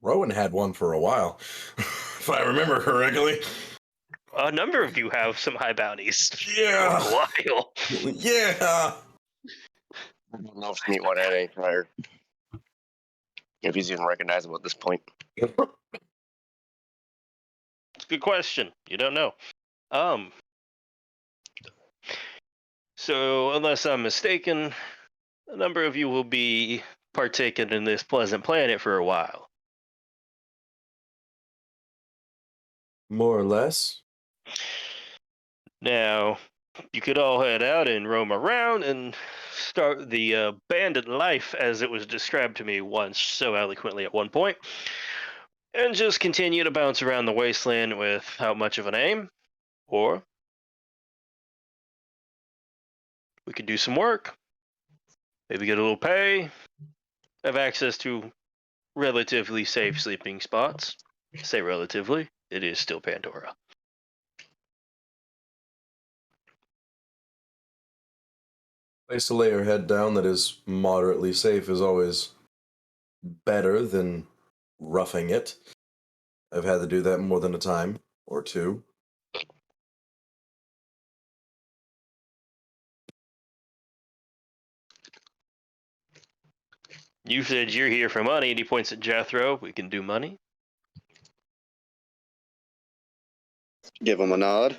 Rowan had one for a while, if I remember correctly. A number of you have some high bounties. Yeah. For a while. Yeah. I don't know if Schmeat would have any prior. If he's even recognizable at this point. It's a good question. You don't know. So, unless I'm mistaken, a number of you will be partaking in this pleasant planet for a while. More or less. Now, you could all head out and roam around and start the bandit life as it was described to me once so eloquently at one point, and just continue to bounce around the wasteland without much of an aim. Or we could do some work, maybe get a little pay, have access to relatively safe sleeping spots. I say relatively, it is still Pandora. Place to lay your head down that is moderately safe is always better than roughing it. I've had to do that more than a time or two. You said you're here for money, and he points at Jethro. We can do money. Give him a nod.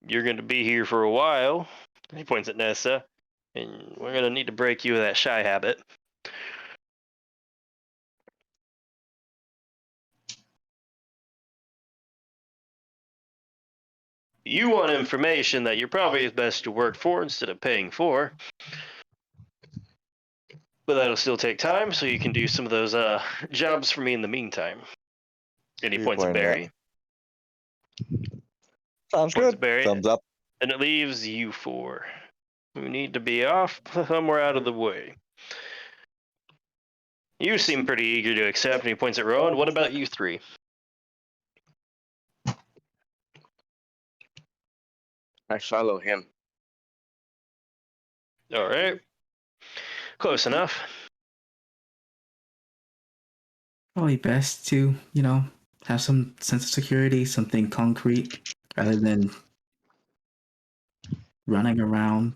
You're going to be here for a while. He points at Nessa. And we're going to need to break you of that shy habit. You want information that you're probably best to work for instead of paying for. But that'll still take time, so you can do some of those jobs for me in the meantime. And he You points at point at- Barry. Sounds Points at good. Barry. Thumbs up. And it leaves you four, who need to be off somewhere out of the way. You seem pretty eager to accept, and he points at Rowan. What about you three? I follow him. All right. Close enough. Probably best to, have some sense of security, something concrete, rather than running around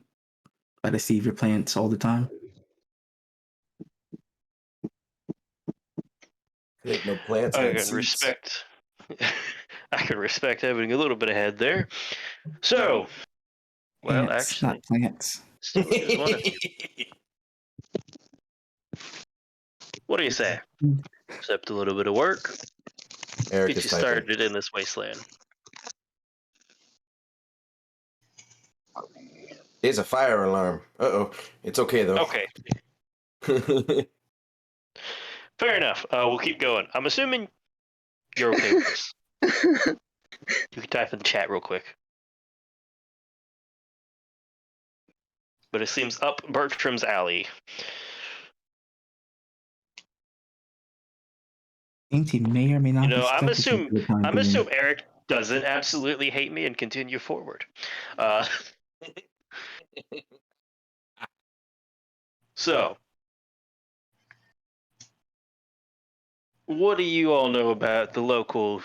by the seat of your plants all the time. Ain't no plants. I had can seats. respect. I can respect having a little bit of head there. So, well, Plants, actually, not plants. still is one of you. What do you say? Accept a little bit of work. Arik Get is you typing. started in this wasteland. There's a fire alarm. Uh-oh. It's okay, though. Okay, fair enough. We'll keep going. I'm assuming you're okay with this. You can type in the chat real quick. But it seems up Bertram's alley. Think he may or may not You be know, stuck with you for the time I'm being. assuming Arik doesn't absolutely hate me and continue forward. So, what do you all know about the local?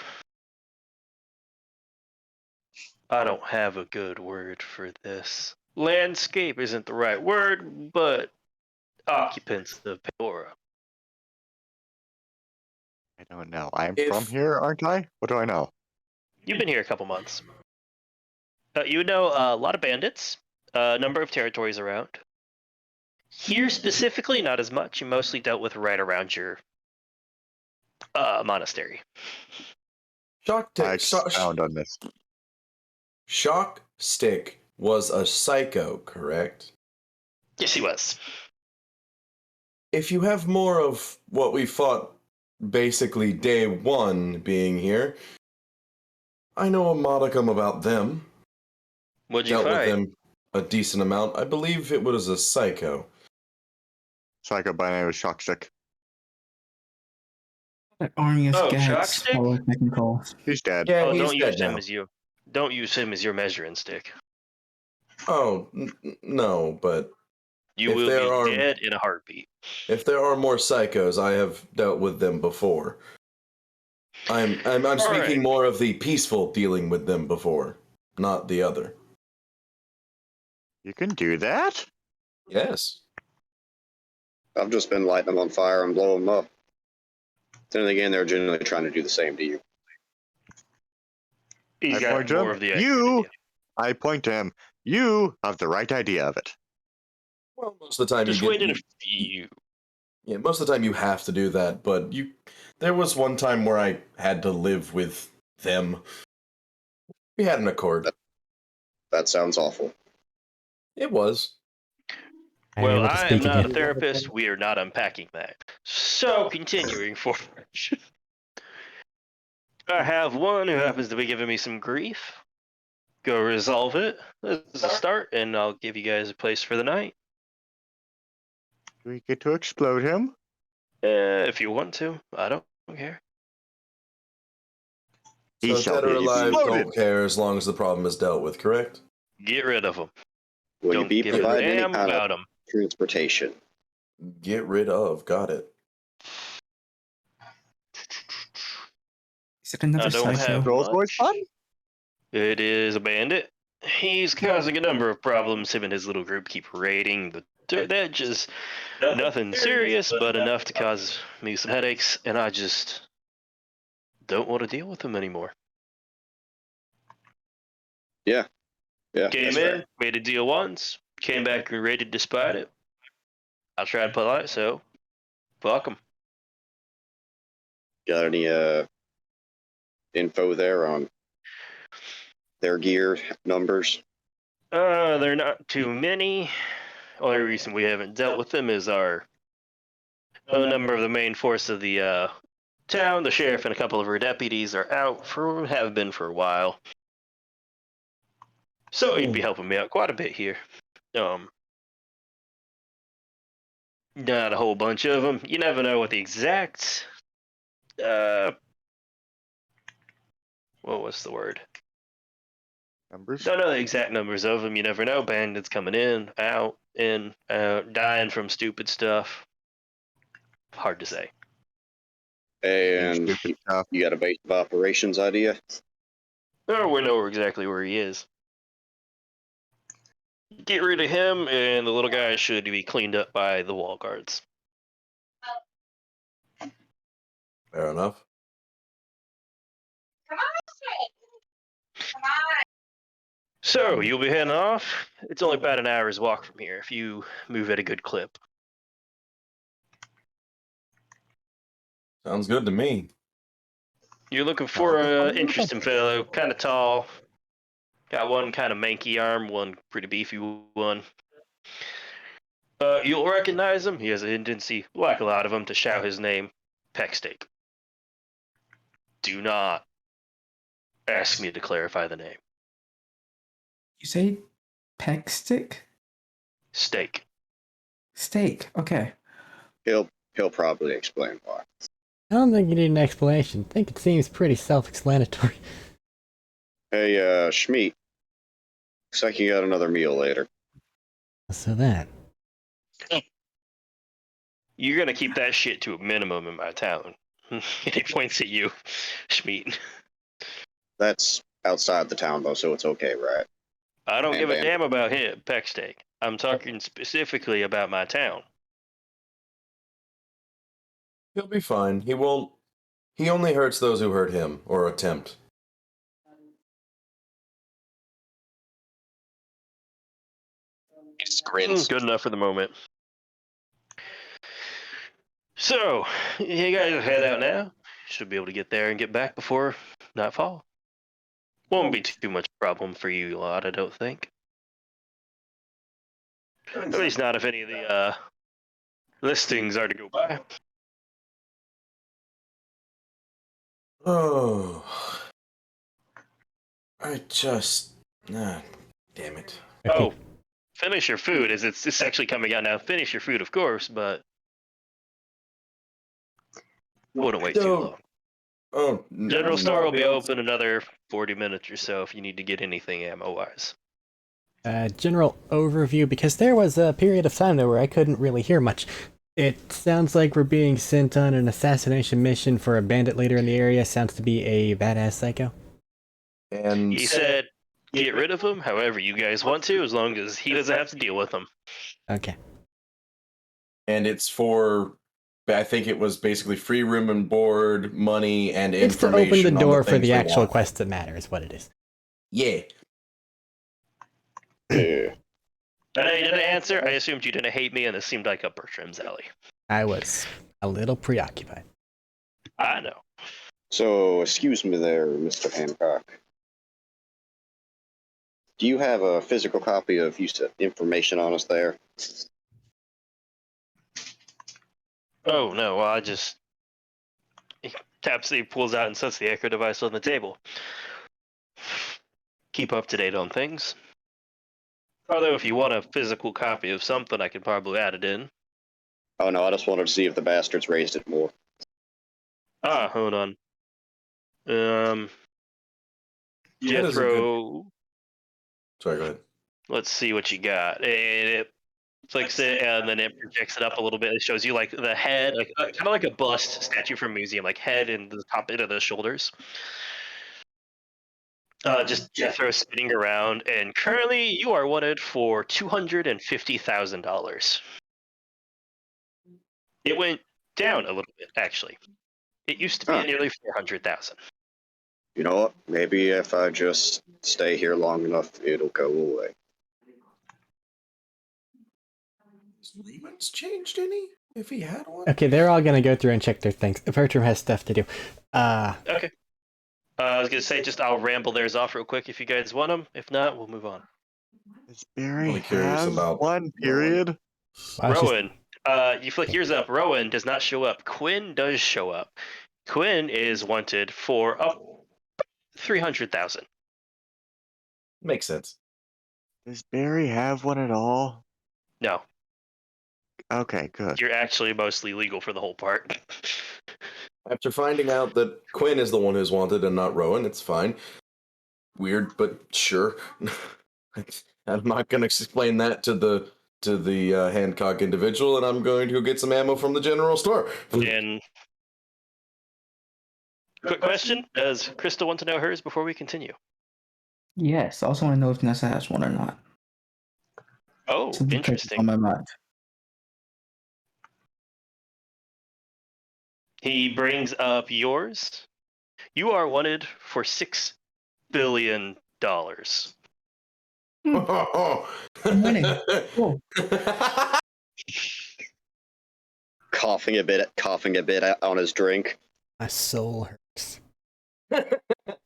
I don't have a good word for this. Landscape isn't the right word, but occupants of Pandora. I don't know. I'm If- from here, aren't I? What do I know? You've been here a couple months. You know a lot of bandits, a number of territories around. Here specifically, not as much. You mostly dealt with right around your monastery. Shock I Stick. expound on this. Shock Stick was a psycho, correct? Yes, he was. If you have more of what we fought basically day one being here, I know a modicum about them. What'd you Dealt with fight? them a decent amount. I believe it was a psycho. Psycho by name was Shockstick. That Armius Oh, Gags, Shockstick? all I can call. He's dead. Yeah, Oh, he's don't use dead him now. as you. Don't use him as your measuring stick. Oh, no, but You If will there be are- dead in a heartbeat. if there are more psychos, I have dealt with them before. I'm speaking right. more of the peaceful dealing with them before, not the other. You can do that? Yes. I've just been lighting them on fire and blowing them up. Then again, they're generally trying to do the same to you. He's I got point to more him. of the idea You- than you. I point to him. You have the right idea of it. Well, most of the time Just you wait in get. a few. Yeah, most of the time you have to do that, but there was one time where I had to live with them. We had an accord. That sounds awful. It was. I'm Well, able to I am speak not a again. therapist. We are not unpacking that. So, continuing forward. I have one who happens to be giving me some grief. Go resolve it as a start, and I'll give you guys a place for the night. Do we get to explode him? If you want to. I don't care. He So shall dead or be alive, exploded. don't care as long as the problem is dealt with, correct? Get rid of them. Will Don't you be give a providing any damn kind about of them. transportation? Get rid of. Got it. Is it another I don't psycho? have Rolls Royce much. fun? It is a bandit. He's causing a number of problems. Him and his little group keep raiding the dirt edges. Nothing serious, but enough to cause me some headaches, and I just don't want to deal with him anymore. Yeah. Came in, made a deal once, came back and raided despite it. I tried polite, so fuck him. Got any info there on their gear numbers? They're not too many. Only reason we haven't dealt with them is a number of the main force of the town, the sheriff, and a couple of her deputies are out have been for a while. So he'd be helping me out quite a bit here. Not a whole bunch of them. You never know what the exact what was the word? Numbers? Don't know the exact numbers of them. You never know. Bandits coming in, out, dying from stupid stuff. Hard to say. And Stupid stuff. you got a base of operations idea? Oh, we know exactly where he is. Get rid of him, and the little guy should be cleaned up by the wall guards. Fair enough. Come on. Come on. So, you'll be heading off. It's only about an hour's walk from here if you move at a good clip. Sounds good to me. You're looking for an interesting fellow, kind of tall. Got one kind of manky arm, one pretty beefy one. You'll recognize him. He has a tendency, like a lot of them, to shout his name, Pecksteak. Do not ask me to clarify the name. You say peck stick? Steak. Steak. Okay. He'll probably explain why. I don't think you need an explanation. I think it seems pretty self-explanatory. Hey, Schmeat. Looks like you got another meal later. So that. You're gonna keep that shit to a minimum in my town. And he points at you, Schmeat. That's outside the town, though, so it's okay, right? I don't And give a then- damn about him, Pecksteak. I'm talking specifically about my town. He'll be fine. He won't. He only hurts those who hurt him or attempt. He just grins. Good enough for the moment. So, you guys head out now. Should be able to get there and get back before nightfall. Won't be too much problem for you lot, I don't think. At least not if any of the listings are to go by. Oh. I just. Nah. Damn it. Okay. Oh, finish your food as it's actually coming out now. Finish your food, of course, but wouldn't wait too No. long. Oh. General store will be open another 40 minutes or so if you need to get anything ammo-wise. General overview, because there was a period of time there where I couldn't really hear much. It sounds like we're being sent on an assassination mission for a bandit leader in the area. Sounds to be a badass psycho. And He said, get rid of him however you guys want to, as long as he doesn't have to deal with them. Okay. and it's for. I think it was basically free room and board, money, and It's to information. open the on door for things the they actual want. quest that matters, what it is. Yeah. Yeah. I know you didn't answer. I assumed you didn't hate me, and this seemed like up Bertram's alley. I was a little preoccupied. I know. So, excuse me there, Mr. Hancock. Do you have a physical copy of information on us there? Oh, no, well, I just... He pulls out and sets the echo device on the table. Keep up to date on things. Although, if you want a physical copy of something, I could probably add it in. Oh no, I just wanted to see if the bastards raised it more. Hold on. That is a Jethro... Sorry, go ahead. Let's see what you got. And it flicks it, and then it projects it up a little bit. It shows you like the head, like kind of like a bust statue from a museum, like head and the top bit of the shoulders. Just Jethro spinning around, and currently you are wanted for $250,000. It went down a little bit, actually. It used to be Huh. nearly 400,000. You know what? Maybe if I just stay here long enough, it'll go away. Has Lehman's changed any? If he had one? Okay, they're all gonna go through and check their things. Bertram has stuff to do. Okay. I was gonna say, I'll ramble theirs off real quick if you guys want them. If not, we'll move on. Does Barry Only curious have about one period? I was just- Rowan, you flick yours up. Rowan does not show up. Quinn does show up. Quinn is wanted for 300,000. Makes sense. Does Barry have one at all? No, Okay, good. you're actually mostly legal for the whole part. After finding out that Quinn is the one who's wanted and not Rowan, it's fine. Weird, but sure. I'm not going to explain that to the Hancock individual, and I'm going to go get some ammo from the general store. And quick question: does Crystal want to know hers before we continue? Yes. I also want to know if Nessa has one or not. Oh, Something touches interesting. on my mind. He brings up yours. You are wanted for $6 billion. I'm winning. Cool. Coughing a bit on his drink. my soul hurts.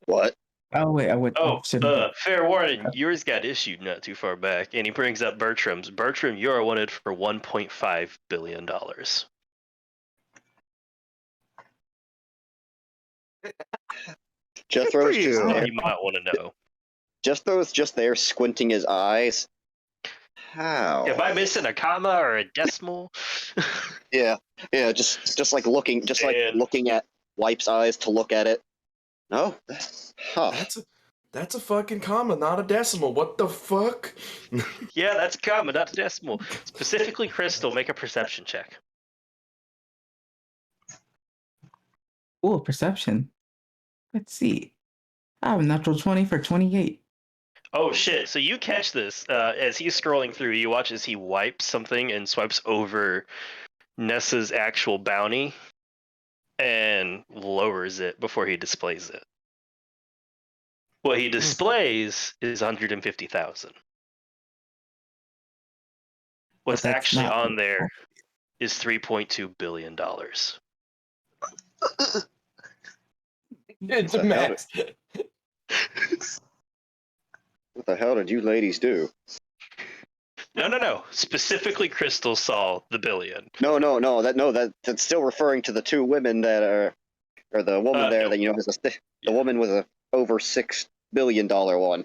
What? Oh wait, I would. Oh, fair warning, yours got issued not too far back, and he brings up Bertram's. Bertram, you are wanted for $1.5 billion. Jethro's just you. there. You might want to know. Jethro's just there squinting his eyes. How? Am I missing a comma or a decimal? Yeah, just like looking, And- looking at Wipe's eyes to look at it. No, huh? That's a fucking comma, not a decimal. What the fuck? Yeah, that's a comma, not a decimal. Specifically, Crystal, make a perception check. Ooh, perception. Let's see. I have a natural 20 for 28. Oh shit! So you catch this as he's scrolling through. You watch as he wipes something and swipes over Nessa's actual bounty and lowers it before he displays it. What he displays is 150,000. What's that's actually not- on there is $3.2 billion. It's a mess. What the hell did you ladies do? No. Specifically, Crystal saw the billion. No. That's still referring to the two women that are, or the woman there that is the woman with a over $6 billion one.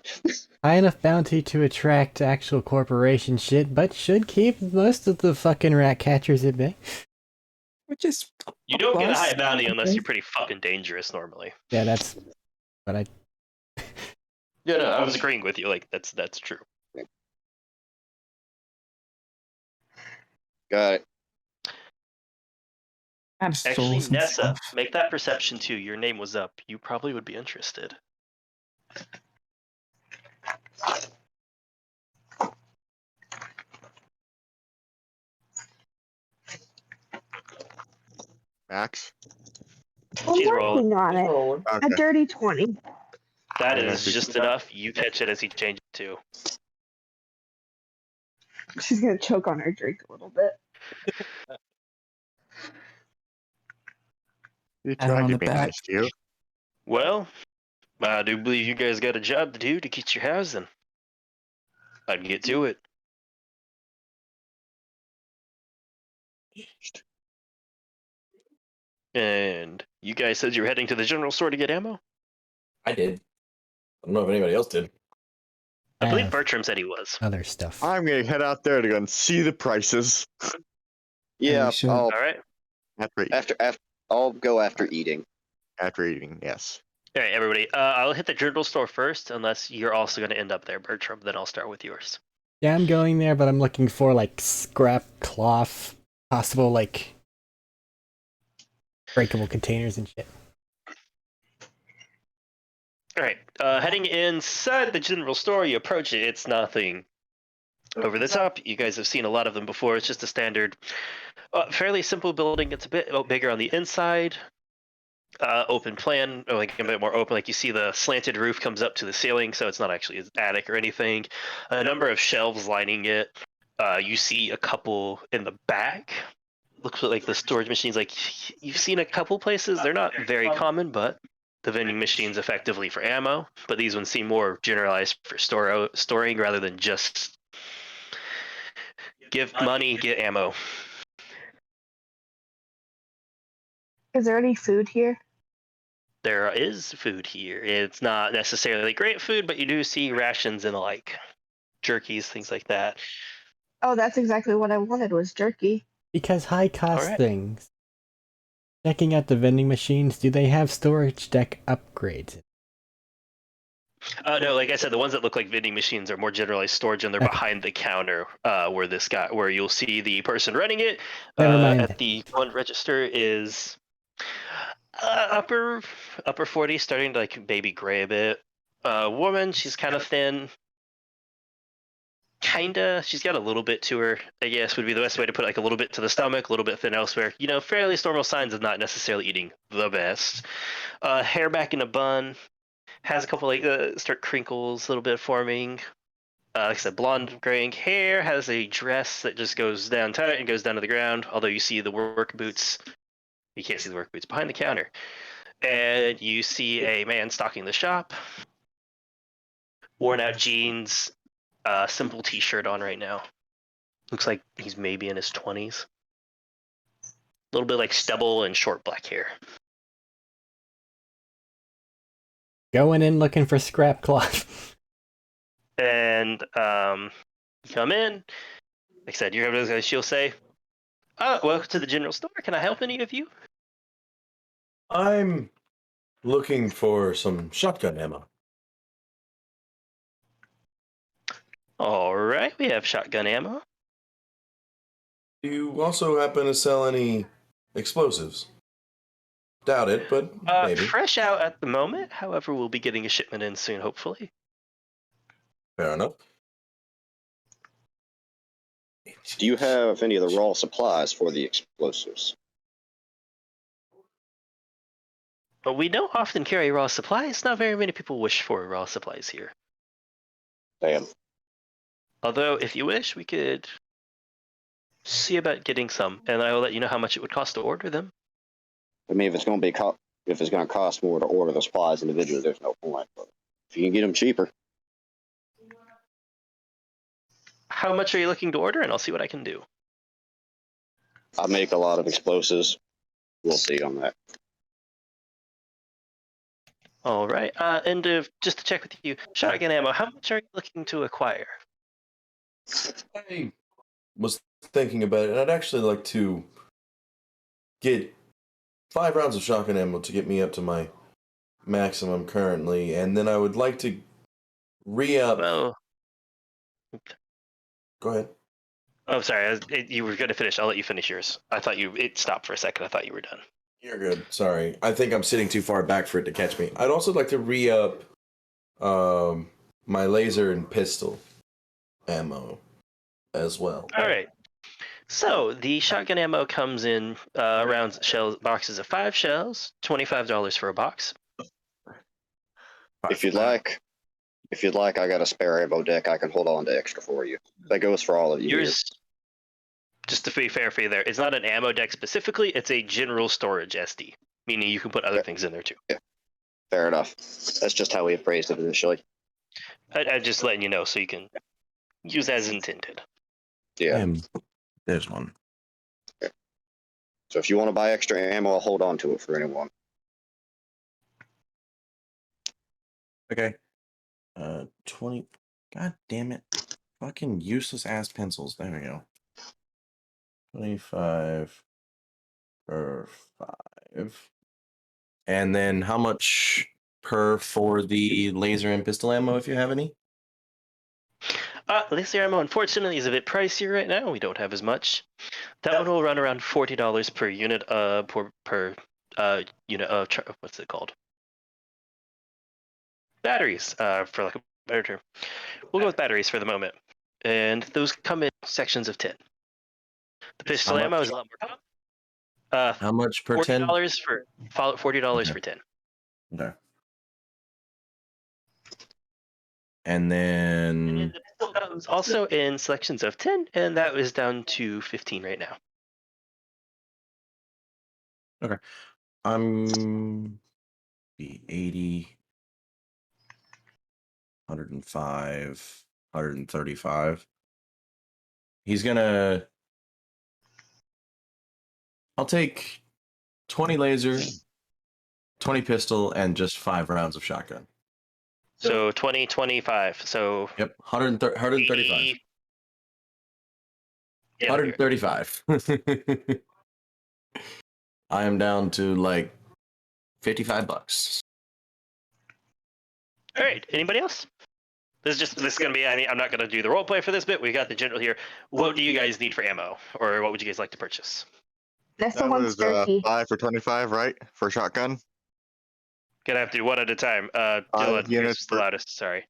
High enough bounty to attract actual corporation shit, but should keep most of the fucking rat catchers at bay. Which is You don't get a high plus. bounty unless you're pretty fucking dangerous normally. Yeah, that's what I. Yeah, no, I was agreeing with you. Like that's true. Got it. I have Actually, souls and Nessa, stuff. make that perception too. Your name was up. You probably would be interested. Max? I'm She's working on it. Okay. A dirty 20. That Yeah, is just enough. You catch it as he changes it too. She's gonna choke on her drink a little bit. You Pat tried on to the be back. nice to you. Well, I do believe you guys got a job to do to get your housing. I'd get to it. And you guys said you were heading to the general store to get ammo? I did. I don't know if anybody else did. I believe have Bertram said he was. other stuff. I'm gonna head out there to go and see the prices. Yeah, sure. I'll, All right. after I'll go after eating. After eating, yes. All right, everybody. I'll hit the general store first, unless you're also going to end up there, Bertram. Then I'll start with yours. Yeah, I'm going there, but I'm looking for like scrap cloth, possible like breakable containers and shit. All right. Heading inside the general store, you approach it. It's nothing over the top. You guys have seen a lot of them before. It's just a standard, fairly simple building. It's a bit bigger on the inside. Open plan, or like a bit more open. Like you see the slanted roof comes up to the ceiling, so it's not actually an attic or anything. A number of shelves lining it. You see a couple in the back. Looks like the storage machines. Like you've seen a couple places. They're not very common, but the vending machines effectively for ammo. But these ones seem more generalized for storing rather than just give money, get ammo. Is there any food here? There is food here. It's not necessarily great food, but you do see rations and like jerkies, things like that. Oh, that's exactly what I wanted was jerky. Because high cost Alright. things. Checking out the vending machines, do they have storage deck upgrades? No, like I said, the ones that look like vending machines are more generalized storage, and they're Okay. behind the counter, where you'll see the person running it. Never mind. At the one register is upper 40, starting to like baby gray a bit. Woman, she's kind of thin. She's got a little bit to her, I guess would be the best way to put it, like a little bit to the stomach, a little bit thin elsewhere. You know, fairly normal signs of not necessarily eating the best. Hair back in a bun, has a couple like start crinkles, a little bit forming. Like I said, blonde graying hair, has a dress that just goes down tight and goes down to the ground. Although you see the work boots, you can't see the work boots behind the counter. And you see a man stocking the shop, worn out jeans, simple t-shirt on right now. Looks like he's maybe in his 20s. A little bit like stubble and short black hair. Going in looking for scrap cloth. And you come in. Like I said, you're able to, she'll say, welcome to the general store. Can I help any of you? I'm looking for some shotgun ammo. All right, we have shotgun ammo. Do you also happen to sell any explosives? Doubt it, but maybe. Fresh out at the moment. However, we'll be getting a shipment in soon, hopefully. Fair enough. Do you have any of the raw supplies for the explosives? But we don't often carry raw supplies. Not very many people wish for raw supplies here. Damn. Although, if you wish, we could see about getting some, and I will let you know how much it would cost to order them. I mean, if it's going to cost more to order the supplies individually, there's no point. But if you can get them cheaper, How much are you looking to order? And I'll see what I can do. I make a lot of explosives. We'll see on that. All right. And just to check with you, shotgun ammo, how much are you looking to acquire? I was thinking about it, and I'd actually like to get 5 rounds of shotgun ammo to get me up to my maximum currently, and then I would like to re-up. Well, Go ahead. oh, sorry. You were going to finish. I'll let you finish yours. I thought it stopped for a second. I thought you were done. You're good. Sorry. I think I'm sitting too far back for it to catch me. I'd also like to re-up my laser and pistol ammo as well. All right. So the shotgun ammo comes in around boxes of 5 shells, $25 for a box. If you'd like, I got a spare ammo deck. I can hold on to extra for you. That goes for all of you. Yours, just to be fair for you there, it's not an ammo deck specifically. It's a general storage SD, meaning you can put other things in there too. Yeah. Fair enough. That's just how we appraised it initially. I'm just letting you know so you can use as intended. Yeah. There's one. So if you want to buy extra ammo, I'll hold on to it for anyone. Okay. 20. God damn it. Fucking useless ass pencils. There we go. 25 per 5. And then how much per for the laser and pistol ammo if you have any? Laser ammo, unfortunately, is a bit pricier right now. We don't have as much. That one will run around $40 per unit. Per unit of what's it called? batteries, for like a better term. We'll go with batteries for the moment. And those come in sections of 10. The pistol How ammo much? is a lot more common. How much per 10? $40 for $40 Okay. for 10. Okay. And then And the pistol comes also in selections of 10, and that was down to 15 right now. I'm the 80, 105, 135. He's gonna. I'll take 20 laser, 20 pistol, and just 5 rounds of shotgun. So 20, 25. So Yep, 135. 80. Yeah, 135. I am down to like $55. all right. Anybody else? This is gonna be. I mean, I'm not gonna do the role play for this bit. We got the general here. What do you guys need for ammo, or what would you guys like to purchase? That's the That one was turkey. 5 for 25, right? For shotgun. Gonna have to do one at a time. Dylan, yours units was the for- loudest. Sorry.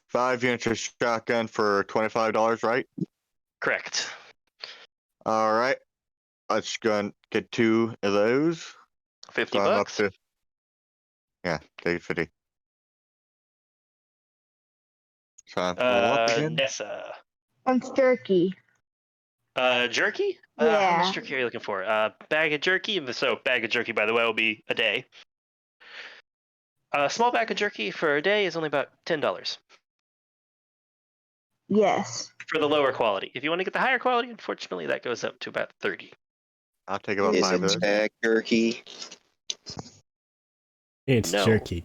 5 units of shotgun for $25, right? Correct. All right. Let's go and get 2 of those. 50 So I'm up bucks. to. Yeah, take 50. So I'm full up again. Nessa. One's turkey. Jerky? How Yeah. much jerky are you looking for? Bag of jerky. So bag of jerky, by the way, will be a day. A small bag of jerky for a day is only about $10 Yes. for the lower quality. If you want to get the higher quality, unfortunately, that goes up to about 30. I'll take about Is 5 of it those. tag jerky? It's No. jerky.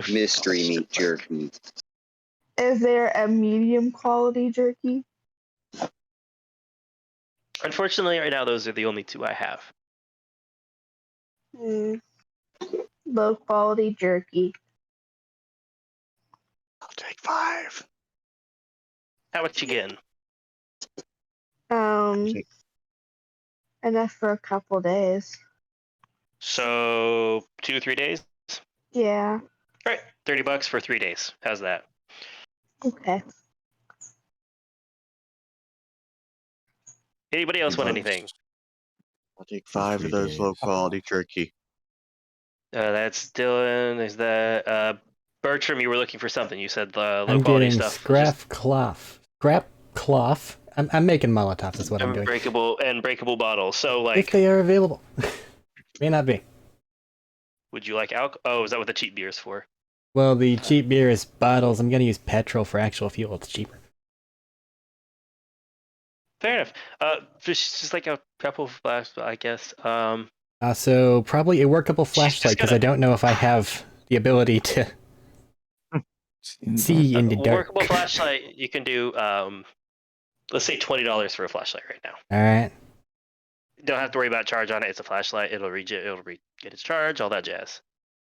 Mystery meat jerky. Is there a medium quality jerky? Unfortunately, right now, those are the only 2 I have. Low quality jerky. I'll take 5. How much you getting? Take- Enough for a couple days. So 2 or 3 days? Yeah. All right, $30 for 3 days. How's that? Okay. Anybody else want anything? I'll take 5 of those 3 low days. quality turkey. That's Dylan. Is that Bertram? You were looking for something. You said the low I'm quality getting stuff. scrap cloth. Scrap cloth. I'm making Molotovs. Is what I'm doing. breakable bottles. So If like, they are available, may not be. would you like alcohol? Oh, is that what the cheap beer is for? Well, the cheap beer is bottles. I'm gonna use petrol for actual fuel. It's cheaper. Fair enough. Just like a couple of flash, I guess. So probably a workable flashlight because I gonna- don't know if I have the ability to see in the dark. Workable flashlight. You can do let's say $20 for a flashlight right now. All right. You don't have to worry about charge on it. It's a flashlight. It'll get its charge, all that jazz.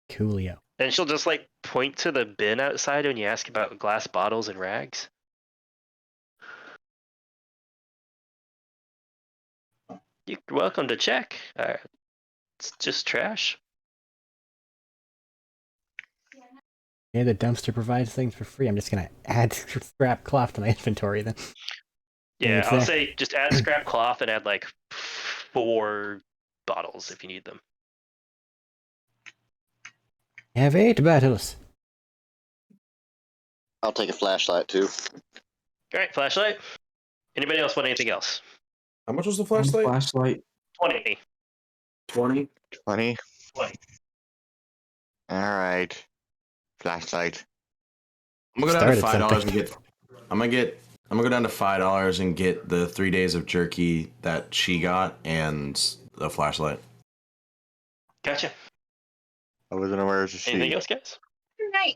Coolio. And she'll just like point to the bin outside when you ask about glass bottles and rags. You're welcome to check. It's just trash. Yeah, the dumpster provides things for free. I'm just gonna add scrap cloth to my inventory then. Yeah, it's I'll there. say just add scrap cloth and add like 4 bottles if you need them. I have 8 bottles. I'll take a flashlight too. All right, flashlight. Anybody else want anything else? How much was the One flashlight? flashlight. 20. 20. 20. 20. All right. Flashlight. I'm gonna go down to Started $5 something. and get. I'm gonna go down to $5 and get the 3 days of jerky that she got and the flashlight. Gotcha. I wasn't aware it was a Anything sheet. else, guys? Night.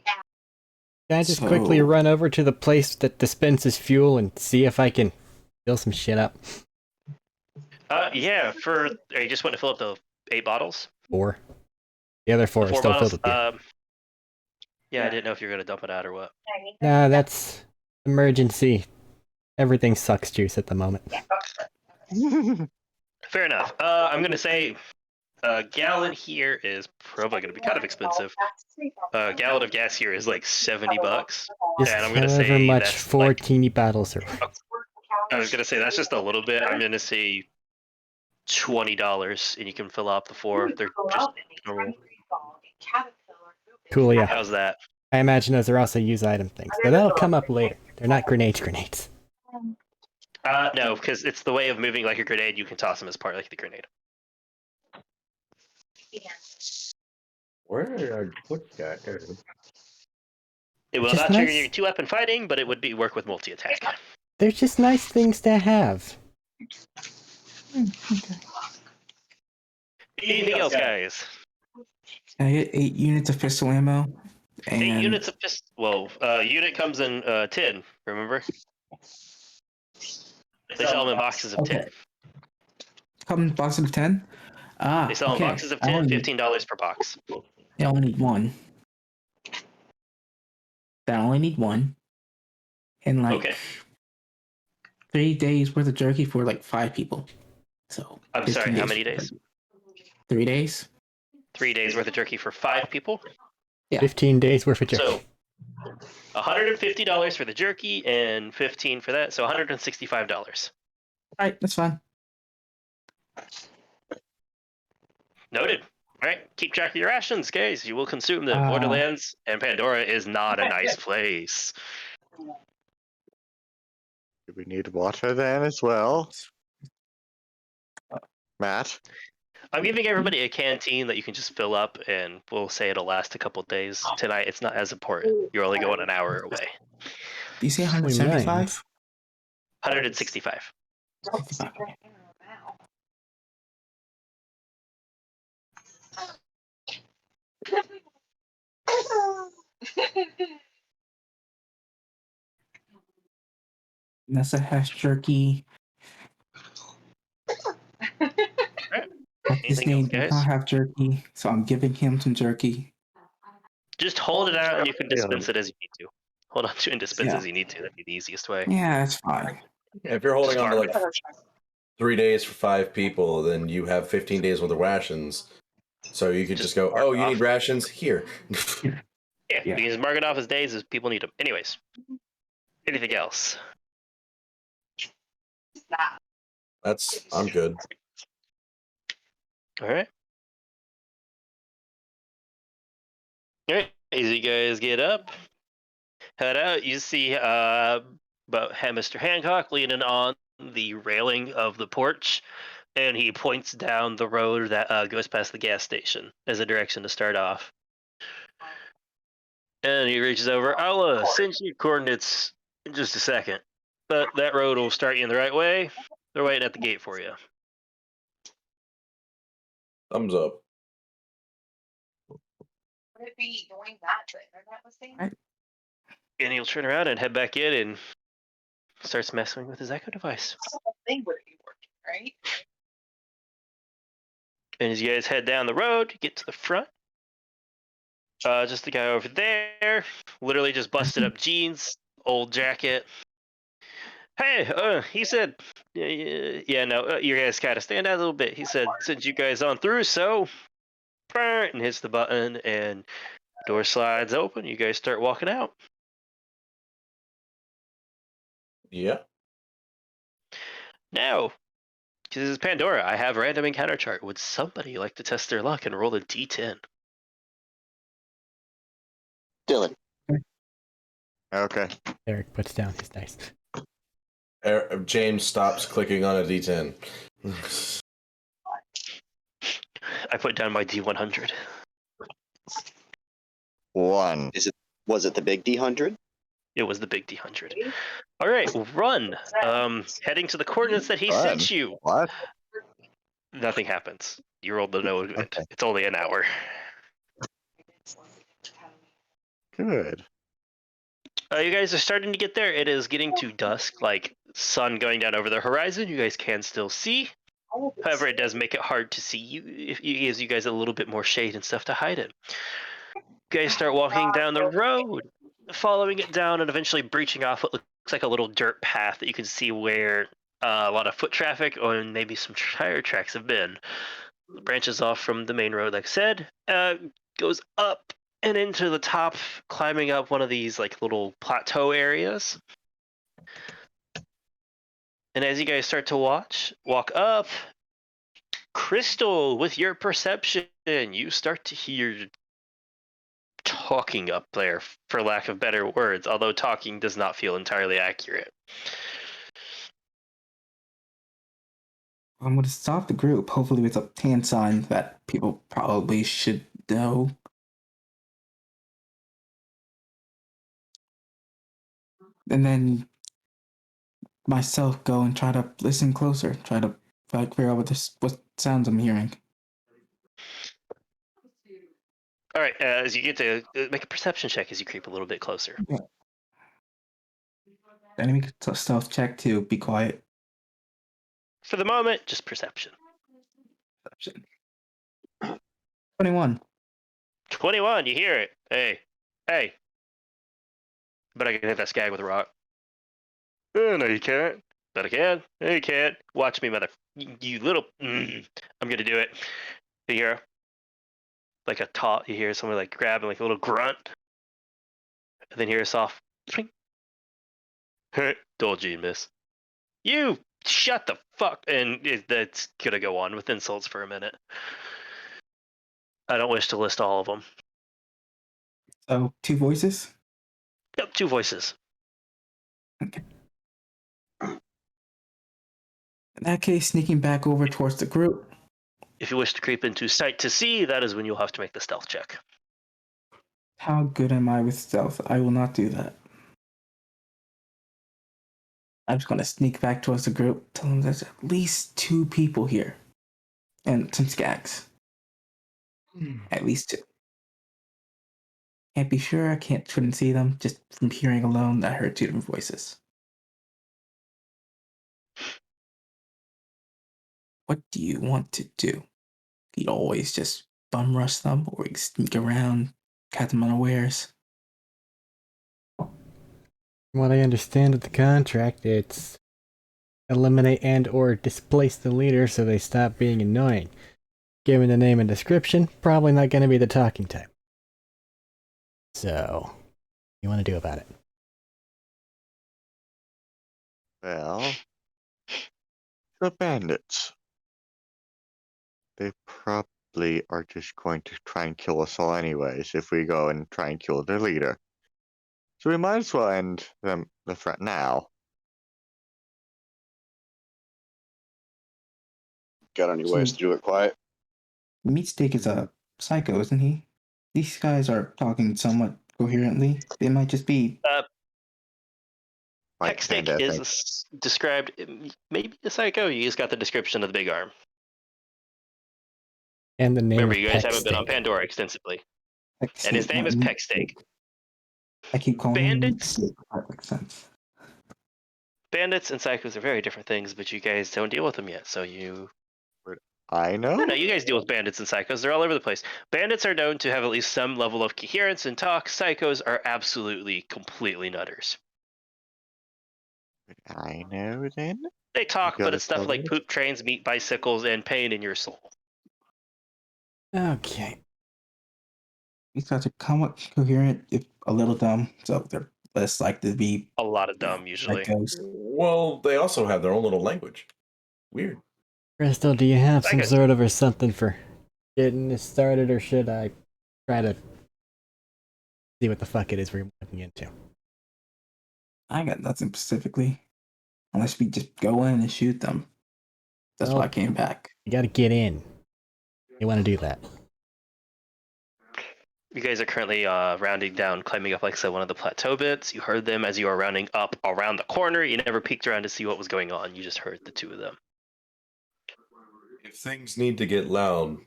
Can I just quickly So- run over to the place that dispenses fuel and see if I can fill some shit up? Yeah. You just want to fill up the 8 bottles? 4. The other 4 The are 4 still bottles. filled with beer. Yeah, I didn't know if you were gonna dump it out or what. Nah, that's emergency. Everything sucks juice at the moment. Fair enough. I'm gonna say A gallon here is probably going to be kind of expensive. A gallon of gas here is like $70. Just And I'm gonna however say much that's 4 like, teeny bottles are. I was gonna say that's just a little bit. I'm gonna say $20, and you can fill up the 4. They're just normal. Cool, yeah. How's that? I imagine those are also use item things, but that'll come up later. They're not grenades. No, because it's the way of moving like a grenade. You can toss them as part of like the grenade. Where did I put that? It will Just not trigger nice. your 2-weapon fighting, but it would be work with multi-attack. They're just nice things to have. Anything else, guys? I get 8 units of pistol ammo. And 8 units of pistol. Well, unit comes in 10. Remember? They sell them in boxes of 10. Come in boxes of 10? They sell in boxes of 10, $15 per box. I only need one. I only need one. And like 3 days worth of jerky for like 5 people. So I'm sorry, how many days? 3 days. 3 days worth of jerky for 5 people? Yeah. 15 days worth of jerky. So, $150 for the jerky and 15 for that, so $165. All right, that's fine. Noted. All right, keep track of your rations, guys. You will consume them. Borderlands and Pandora is not a nice place. Do we need water then as well? Matt? I'm giving everybody a canteen that you can just fill up, and we'll say it'll last a couple days. Tonight, it's not as important. You're only going an hour away. Do you say 175? 165. Nessa has jerky. His name does not have jerky, so I'm giving him some jerky. Just hold it out and you can dispense it as you need to. Hold on to and dispense as you need to. That'd be the easiest way. Yeah, that's fine. If you're holding on to like 3 days for 5 people, then you have 15 days worth of rations. So you could just go, oh, you need rations? Here. Yeah, you can just mark it off as days as people need them. Anyways, anything else? I'm good. All right. All right, as you guys get up, head out, you see Mr. Hancock leaning on the railing of the porch, and he points down the road that goes past the gas station as a direction to start off. And he reaches over. I'll send you coordinates in just a second, but that road will start you in the right way. They're waiting at the gate for you. Thumbs up. Would it be going back to internet was saying? And he'll turn around and head back in and starts messing with his echo device. The whole thing would be working, right? And as you guys head down the road, you get to the front. Just the guy over there, literally just busted up jeans, old jacket. Hey, he said, you guys kind of stand out a little bit. He said, send you guys on through, so, and hits the button, and door slides open. You guys start walking out. Yeah. Now, because this is Pandora, I have random encounter chart. Would somebody like to test their luck and roll a d10? Dylan. Okay. Eric puts down his dice. James stops clicking on a D10. I put down my D100. 1. Was it the big D100? It was the big D100. All right, run. Heading to the coordinates that he sent you. What? Nothing happens. You rolled the no event. Okay. It's only an hour. Good. You guys are starting to get there. It is getting to dusk, like sun going down over the horizon. You guys can still see. However, it does make it hard to see you. It gives you guys a little bit more shade and stuff to hide in. You guys start walking down the road, following it down and eventually breaching off what looks like a little dirt path that you can see where a lot of foot traffic or maybe some tire tracks have been. branches off from the main road, like I said, goes up and into the top, climbing up one of these like little plateau areas. And as you guys start to walk up, Crystal, with your perception, you start to hear talking up there, for lack of better words, although talking does not feel entirely accurate. I'm going to stop the group, hopefully with a hand sign that people probably should know. And then myself go and try to listen closer, try to figure out what sounds I'm hearing. All right, as you get to make a perception check as you creep a little bit closer. Yeah. Enemy stealth check to be quiet. For the moment, just perception. Perception. 21. 21, you hear it. Hey. But I can hit that skag with a rock. Oh, no, you can't. But I can. No, you can't. Watch me, mother. You little. I'm gonna do it. You hear like a tot. You hear someone like grabbing like a little grunt, and then hear a soft. Told you, miss. You shut the fuck. And that's gonna go on with insults for a minute. I don't wish to list all of them. So, 2 voices? Yep, 2 voices. Okay. In that case, sneaking back over towards the group. If you wish to creep into sight to see, that is when you'll have to make the stealth check. How good am I with stealth? I will not do that. I'm just going to sneak back towards the group, tell them there's at least 2 people here. And some skags. At least 2. Can't be sure, couldn't see them. Just from hearing alone, I heard 2 different voices. What do you want to do? You always just bum rush them, or you sneak around, catch them unawares. From what I understand of the contract, it's eliminate and or displace the leader so they stop being annoying. Given the name and description, probably not going to be the talking type. So, what do you want to do about it? Well, the bandits. They probably are just going to try and kill us all anyways if we go and try and kill their leader. So we might as well end the threat now. Got any ways to do it quiet? Meatsteak is a psycho, isn't he? These guys are talking somewhat coherently. They might just be. Like Hexstick Panda, I think. is described, maybe a psycho. You just got the description of the big arm. And the name Remember, of you guys Peck haven't been on Steak. Pandora extensively. Peck And his Steak, name not is Meat Peck Steak. I keep calling him Bandits. Meatsteak. That makes sense. Bandits and psychos are very different things, but you guys don't deal with them yet, so you... I know. No, you guys deal with bandits and psychos. They're all over the place. Bandits are known to have at least some level of coherence and talk. Psychos are absolutely, completely nutters. I know then. They talk, but gotta it's stuff like cover poop trains, meat bicycles, and pain in your soul. Okay. These guys are somewhat coherent, if a little dumb, so they're less likely to be A lot of dumb, usually. psychos. Well, they also have their own little language. Weird. Crystal, do you have some Psychos. sort of or something for getting this started, or should I try to see what the fuck it is we're looking into? I got nothing specifically. Unless we just go in and shoot them. That's Well, why I came back. You gotta get in. You want to do that. You guys are currently rounding down, climbing up, like I said, one of the plateau bits. You heard them as you are rounding up around the corner. You never peeked around to see what was going on. You just heard the 2 of them. If things need to get loud,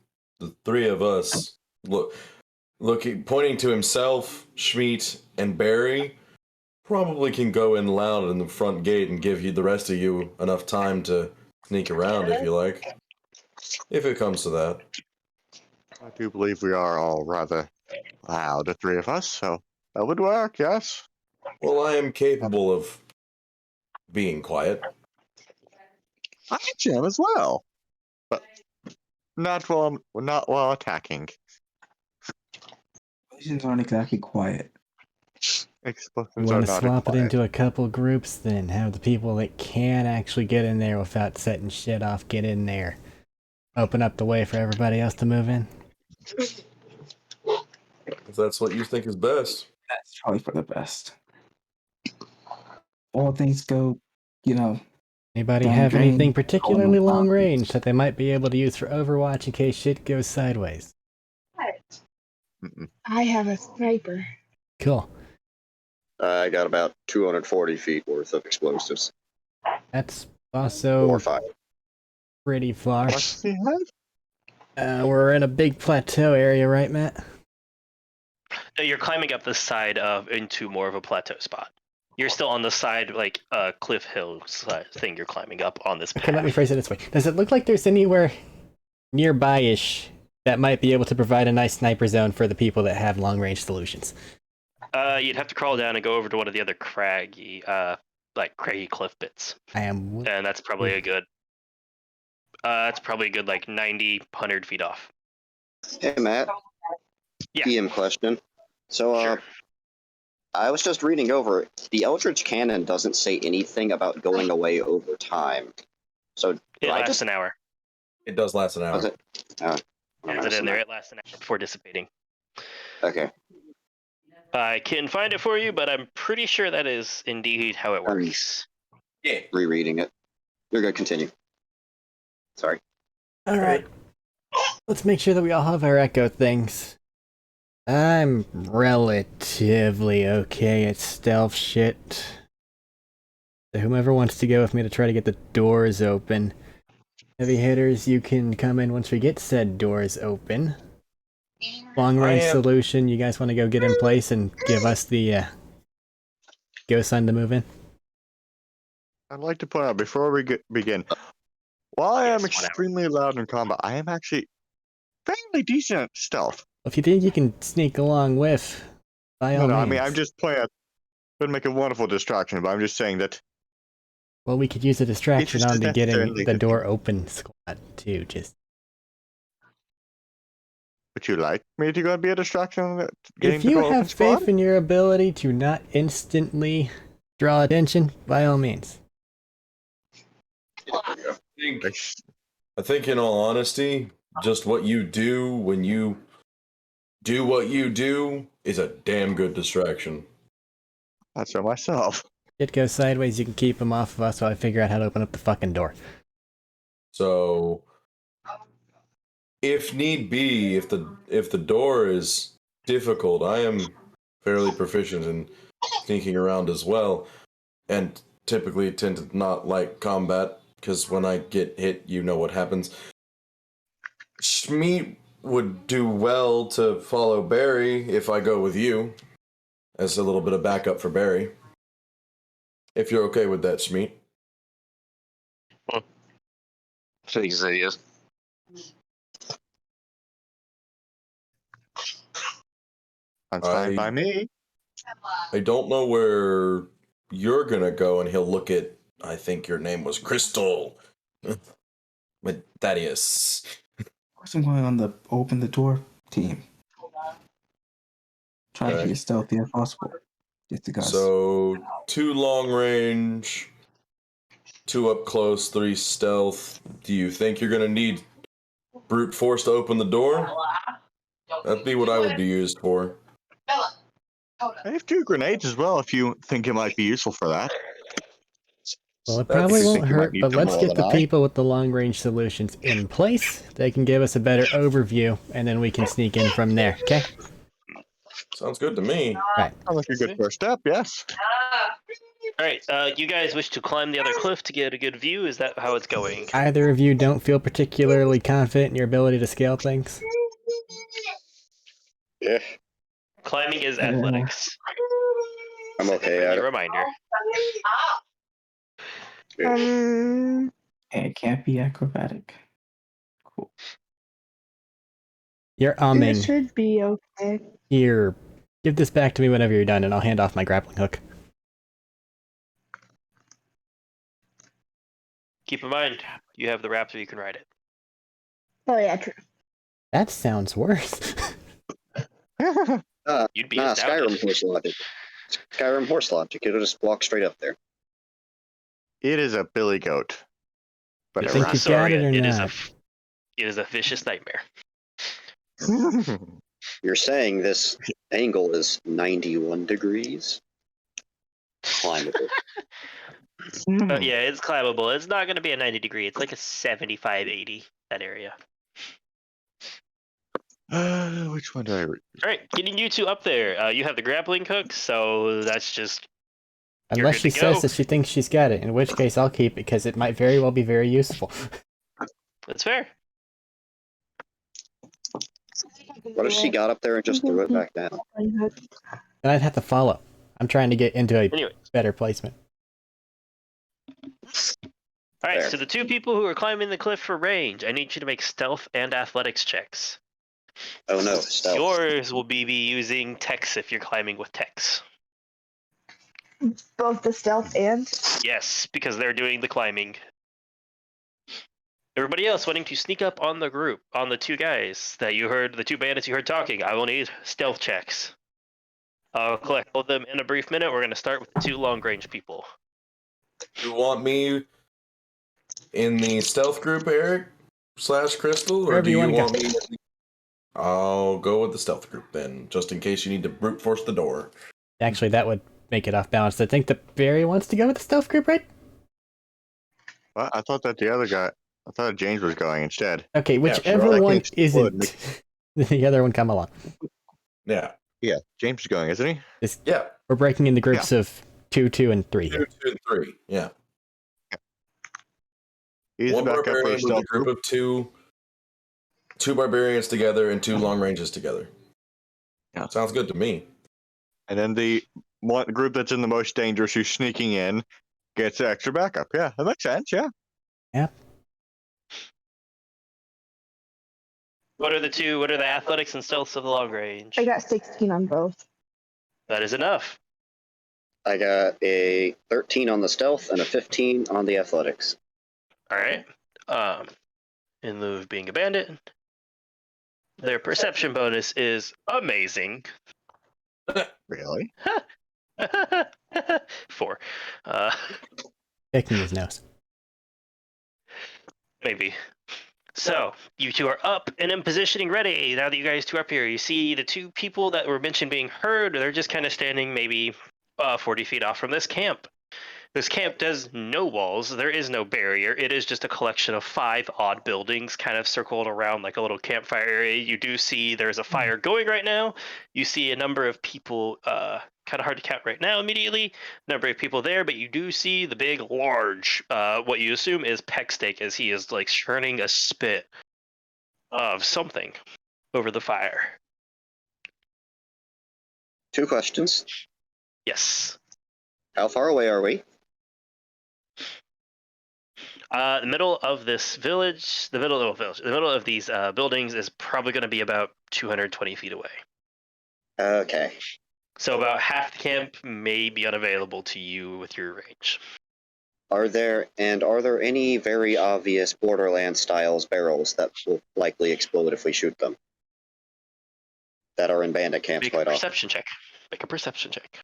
the 3 of us looking, pointing to himself, Schmeat, and Barry, probably can go in loud in the front gate and give you the rest of you enough time to sneak around if you like. If it comes to that. I do believe we are all rather loud, the 3 of us, so that would work, yes. Well, I am capable of being quiet. I am as well. But not while attacking. Explosions aren't exactly quiet. You Explosions are want to not swap it quiet. into a couple groups, then have the people that can actually get in there without setting shit off get in there. Open up the way for everybody else to move in. If that's what you think is best. That's probably for the best. All things go, you know. Anybody down the have anything drain, particularly all long the range that they might be able to use for Overwatch in case shit goes sideways? Mm-mm. I have a sniper. Cool. I got about 240 feet worth of explosives. That's 4 also or 5. pretty far. What does he have? We're in a big plateau area, right, Matt? No, you're climbing up the side into more of a plateau spot. You're still on the side, like Cliff Hill thing. You're climbing up on this path. Okay, let me phrase it this way. Does it look like there's anywhere nearby-ish that might be able to provide a nice sniper zone for the people that have long-range solutions? You'd have to crawl down and go over to one of the other craggy cliff bits, I am. and that's probably a good. That's probably a good like 90, 100 feet off. Hey, Matt. Yeah. PM question. So, Sure. I was just reading over it. The Eldritch Cannon doesn't say anything about going away over time. So, It lasts an hour. It does last an hour. Does it? Has it in there? It lasts an hour before dissipating. Okay. I can find it for you, but I'm pretty sure that is indeed how it works. Yeah. Rereading it. You're good. Continue. Sorry. All right. Let's make sure that we all have our echo things. I'm relatively okay at stealth shit. So whomever wants to go with me to try to get the doors open. Heavy hitters, you can come in once we get said doors open. Long range solution, you guys want to go get in place and give us the go sign to move in? I'd like to point out before we begin, while I am Yes, whatever. extremely loud in combat, I am actually fairly decent at stealth. If you think you can sneak along with, by all No, means. I mean, I'm just pointing out, it would make a wonderful distraction, but I'm just saying that. Well, we could use a distraction It's on to getting necessarily the good. door open squad too. Just Would you like me to go and be a distraction on getting if the you door open have squad? faith in your ability to not instantly draw attention, by all means. I think, in all honesty, just what you do when you do what you do is a damn good distraction. That's for myself. Shit goes sideways, you can keep them off of us while I figure out how to open up the fucking door. So, if need be, if the door is difficult, I am fairly proficient in sneaking around as well, and typically tend to not like combat because when I get hit, you know what happens. Schmeat would do well to follow Barry if I go with you, as a little bit of backup for Barry. If you're okay with that, Schmeat. So you say yes. That's fine by me. I don't know where you're gonna go, and he'll look at. I think your name was Crystal. But Thaddeus. Of course, I'm going on the open the door team. Try to be as stealthy as possible. Just to guys. So 2 long range, 2 up close, 3 stealth. Do you think you're gonna need brute force to open the door? That'd be what I would be used for. I have 2 grenades as well if you think it might be useful for that. Well, it That's- probably I won't think you might hurt, need but them let's more get than the I. people with the long-range solutions in place. They can give us a better overview, and then we can sneak in from there, okay? Sounds good to me. Right. Sounds like a good first step, yes. All right. You guys wish to climb the other cliff to get a good view? Is that how it's going? Either of you don't feel particularly confident in your ability to scale things? Yeah, Climbing is athletics. I'm okay at Friendly it. reminder. And it can't be acrobatic. Cool. You're It umming. should be okay. Here, give this back to me whenever you're done, and I'll hand off my grappling hook. Keep in mind, you have the raptor, you can ride it. Oh yeah, true. That sounds worse. You'd be Nah, astounded. Skyrim horse logic. Skyrim horse logic. It'll just walk straight up there. It is a billy goat. But You a think rat. you got it or it is not? it is a vicious nightmare. You're saying this angle is 91 degrees? Climbable. But yeah, it's climbable. It's not going to be a 90-degree. It's like a 75, 80, that area. Which one do I read? All right, getting you two up there. You have the grappling hook, so that's just Unless good she to says go. that she thinks she's got it, in which case I'll keep it because it might very well be very useful. that's fair. What if she got up there and just threw it back down? And I'd have to follow. I'm trying to get into a Anyway, better placement. all right. Fair. So the two people who are climbing the cliff for range, I need you to make stealth and athletics checks. Oh no, stealth. Yours will be using techs if you're climbing with techs. Both the stealth and. Yes, because they're doing the climbing. Everybody else wanting to sneak up on the group, on the two guys that you heard, the two bandits you heard talking, I will need stealth checks. I'll collect all of them in a brief minute. We're going to start with the two long-range people. You want me in the stealth group, Arik / Crystal, or Wherever do you you wanna want me? I'll go with the stealth group then, just in case you need to brute force the door. Actually, that would make it off balance. I think that Barry wants to go with the stealth group, right? Well, I thought that the other guy. I thought James was going instead. Okay, sure. whichever I one can isn't, the other one come along. Yeah. Yeah, James is going, isn't he? Yeah. We're breaking into groups of 2, 2, and 3 2, here. 2, and 3. Yeah. He's One back up for barbarian his with a stealth group group. of two barbarians together and 2 long ranges together. Yeah. Sounds good to me. And then the one group that's in the most dangerous, who's sneaking in, gets extra backup. Yeah, that makes sense. Yeah. Yep. What are the athletics and stealths of the long range? I got 16 on both. That is enough. I got a 13 on the stealth and a 15 on the athletics. All right. In lieu of being a bandit, their perception bonus is amazing. Really? 4. Picking his nose. Maybe. So, you two are up and in positioning ready. Now that you guys two are up here, you see the two people that were mentioned being heard. They're just kind of standing maybe 40 feet off from this camp. This camp does no walls. There is no barrier. It is just a collection of 5 odd buildings kind of circled around like a little campfire area. You do see there's a fire going right now. You see a number of people, kind of hard to count right now immediately, number of people there, but you do see the big, large, what you assume is Peck Steak as he is like churning a spit of something over the fire. 2 questions. Yes. How far away are we? The middle of this village, the middle of these buildings is probably going to be about 220 feet away. Okay. So about half the camp may be unavailable to you with your range. Are there any very obvious Borderlands styles barrels that will likely explode if we shoot them? That are in bandit camps Make a quite often. perception check. Make a perception check.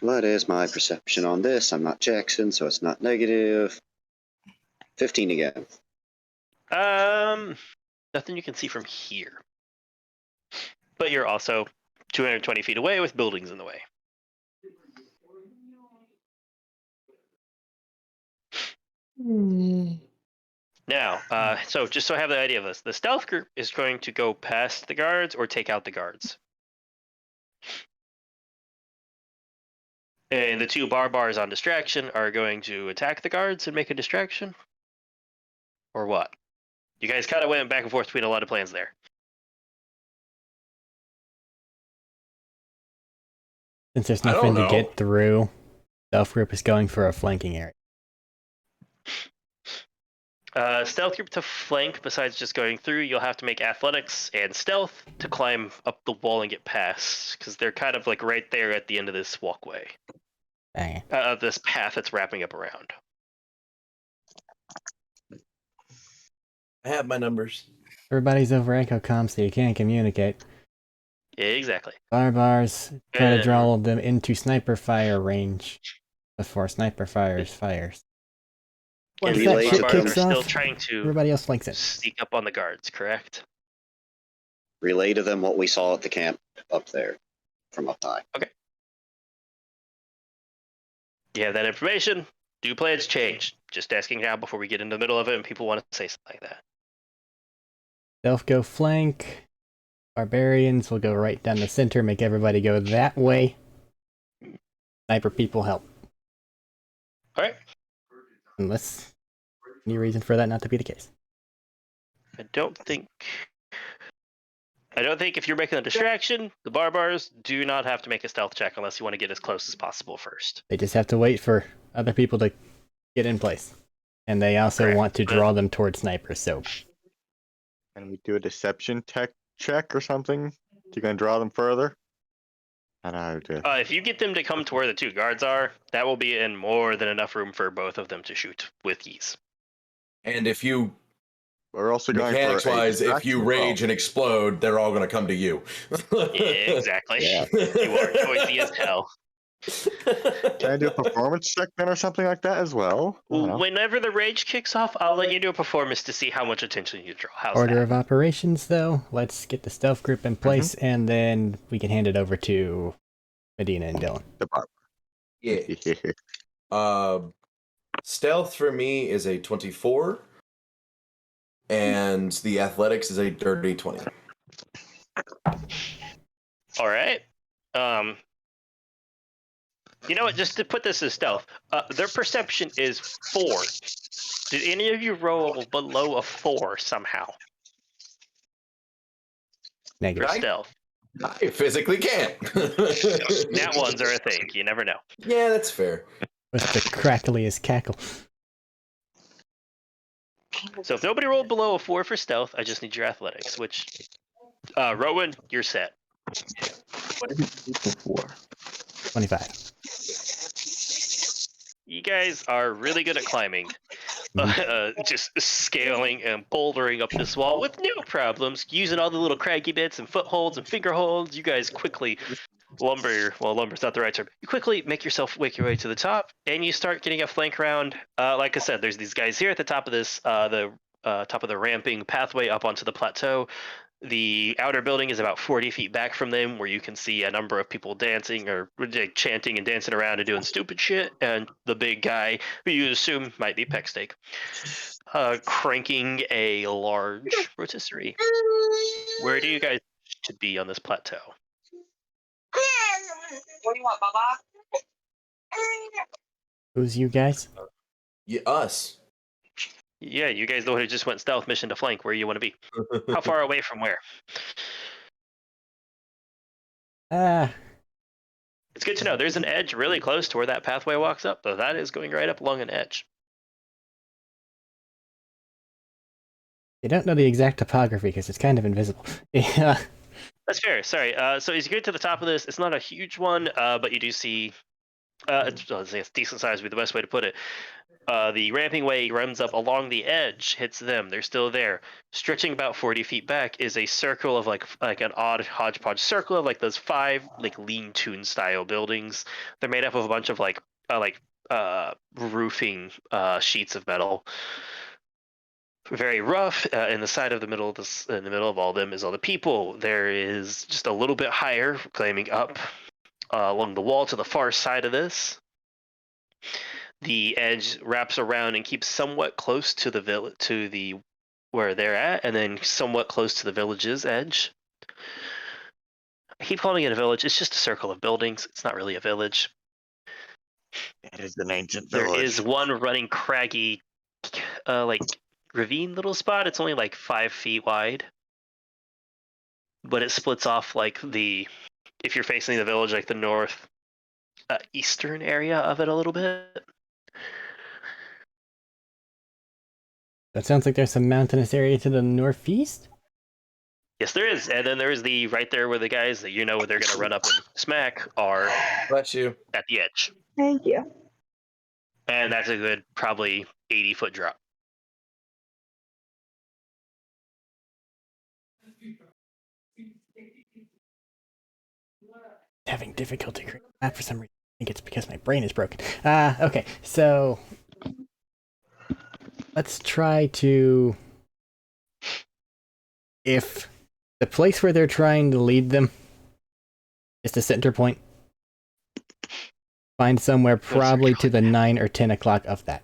What is my perception on this? I'm not Jackson, so it's not negative. 15 again. Nothing you can see from here. But you're also 220 feet away with buildings in the way. Now, so just so I have the idea of this, the stealth group is going to go past the guards or take out the guards. And the 2 bars on distraction are going to attack the guards and make a distraction? Or what? You guys kind of went back and forth between a lot of plans there. Since there's I don't nothing to know. get through, stealth group is going for a flanking area. Stealth group to flank, besides just going through, you'll have to make athletics and stealth to climb up the wall and get past, because they're kind of like right there at the end of this walkway. Dang it. This path that's wrapping up around. I have my numbers. Everybody's over EchoCom, so you can't communicate. Exactly. Bars, try to draw And- all of them into sniper fire range before sniper fires. Once And that relay shit to barbars kicks are still off, trying to everybody else flanks it. sneak up on the guards, correct? Relay to them what we saw at the camp up there from up high. You have that information. Do plans change? Just asking now before we get into the middle of it and people want to say something like that. Stealth go flank. Barbarians will go right down the center, make everybody go that way. Sniper people help. Alright. Unless any reason for that not to be the case. I don't think if you're making a distraction, the barbars do not have to make a stealth check unless you want to get as close as possible first. They just have to wait for other people to get in place. And they also Correct. want to draw them towards snipers, so Can we do a deception check or something? You gonna draw them further? I don't know. If you get them to come to where the two guards are, that will be in more than enough room for both of them to shoot with ease. And if you, We're also going mechanics for a wise, if distraction you as rage and explode, they're all going to come to you. Exactly. Yeah. You are noisy as hell. Can I do a performance check then or something like that as well? I don't know. Whenever the rage kicks off, I'll let you do a performance to see how much attention you draw. How's order that? of operations though, let's get the stealth group in place and then we can hand it over to Medina and Dylan. The bar. Yeah. Stealth for me is a 24, and the athletics is a dirty 20. All right. You know what? Just to put this as stealth, their perception is 4. Did any of you roll below a 4 somehow for Negative. stealth? I physically can't. Nat ones are a thing. You never know. Yeah, that's fair. With the crackliest cackle. So if nobody rolled below a 4 for stealth, I just need your athletics. Which, Rowan, you're set. What did you do before? 25. You guys are really good at climbing. Just scaling and bouldering up this wall with no problems, using all the little craggy bits and footholds and finger holds. You guys quickly lumber's not the right term. You quickly make your way to the top, and you start getting a flank round. Like I said, there's these guys here at the top of this, top of the ramping pathway up onto the plateau. The outer building is about 40 feet back from them, where you can see a number of people dancing or chanting and dancing around and doing stupid shit, and the big guy, who you assume might be Pecksteak, cranking a large rotisserie. Where do you guys should be on this plateau? What do you want, Baba? Who's you guys? Yeah, us. Yeah, you guys know who just went stealth mission to flank. Where you want to be? How far away from where? It's good to know. There's an edge really close to where that pathway walks up, though. That is going right up along an edge. You don't know the exact topography because it's kind of invisible. Yeah. That's fair. Sorry. So as you get to the top of this, it's not a huge one, but you do see it's decent size would be the best way to put it. The ramping way runs up along the edge, hits them. They're still there. Stretching about 40 feet back is a circle of like an odd hodgepodge circle of like those 5 like lean-to style buildings. They're made up of a bunch of roofing sheets of metal. Very rough. In the middle of all of them is all the people. There is just a little bit higher, climbing up along the wall to the far side of this. The edge wraps around and keeps somewhat close to the where they're at, and then somewhat close to the village's edge. I keep calling it a village. It's just a circle of buildings. It's not really a village. It is an ancient village. There is one running craggy, ravine little spot. It's only like 5 feet wide, but it splits off if you're facing the village, like the north eastern area of it a little bit. That sounds like there's some mountainous area to the northeast? Yes, there is. And then there's right there where the guys that where they're going to run up and smack are Bless you. at the edge. Thank you. And that's a good probably 80-foot drop. having difficulty creating a map for some reason. I think it's because my brain is broken. Okay, so let's try to... If the place where they're trying to lead them is the center point, find somewhere probably to the 9 or 10 o'clock of that.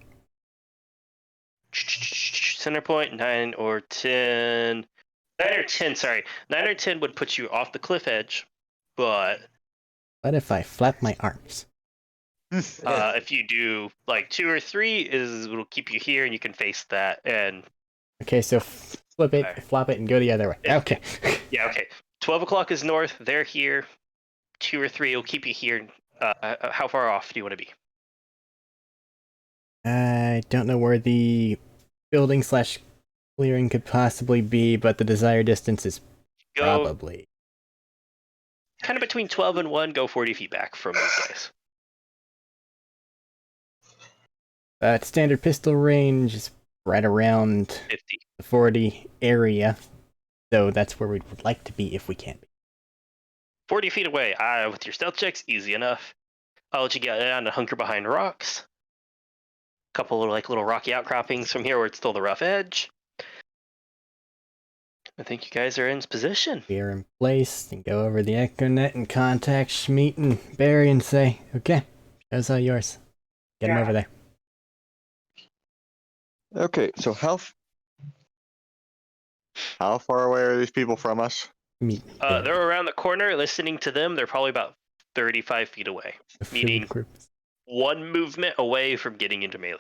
Center point, 9 or 10. 9 or 10, sorry. 9 or 10 would put you off the cliff edge, but... What if I flap my arms? if you do like 2 or 3, it'll keep you here and you can face that. And Okay, so flip it, flop it, and go the other way. Okay. yeah, okay. 12 o'clock is north. They're here. 2 or 3 will keep you here. How far off do you want to be? I don't know where the building / clearing could possibly be, but the desired distance is probably... Kind of between 12 and 1, go 40 feet back from these guys. Standard pistol range is right around 50. the 40 area, so that's where we would like to be if we can be. 40 feet away. With your stealth checks, easy enough. I'll let you get down and hunker behind rocks. A couple of little rocky outcroppings from here where it's still the rough edge. I think you guys are in position. We are in place, and go over the EchoNet and contact Schmeat and Barry and say, okay, show's all yours. Get him over there. Okay, so how far away are these people from us? They're around the corner. Listening to them, they're probably about 35 feet away. Meaning 1 movement away from getting into melee.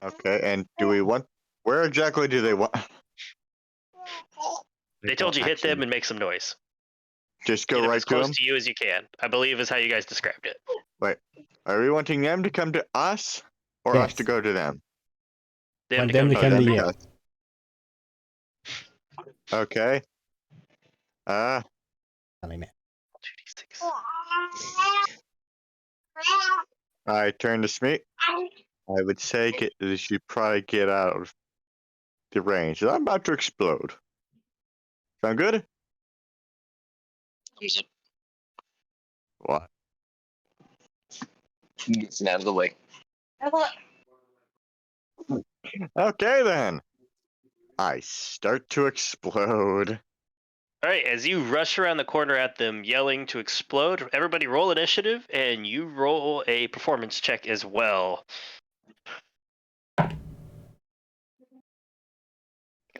Okay, and do we want... Where exactly do they want... They told you hit them and make some noise. Just go Get right as to close them? to you as you can. I believe is how you guys described it. Wait, are we wanting them to come to us? Or us Yes. to go to them? Them Want them to come to you. us. Okay. Tell me, man. 2d6. I turn to Smeat. I would say you should probably get out of the range. I'm about to explode. Sound good? What? It's out of the way. Okay then. I start to explode. All right, as you rush around the corner at them, yelling to explode, everybody roll initiative, and you roll a performance check as well.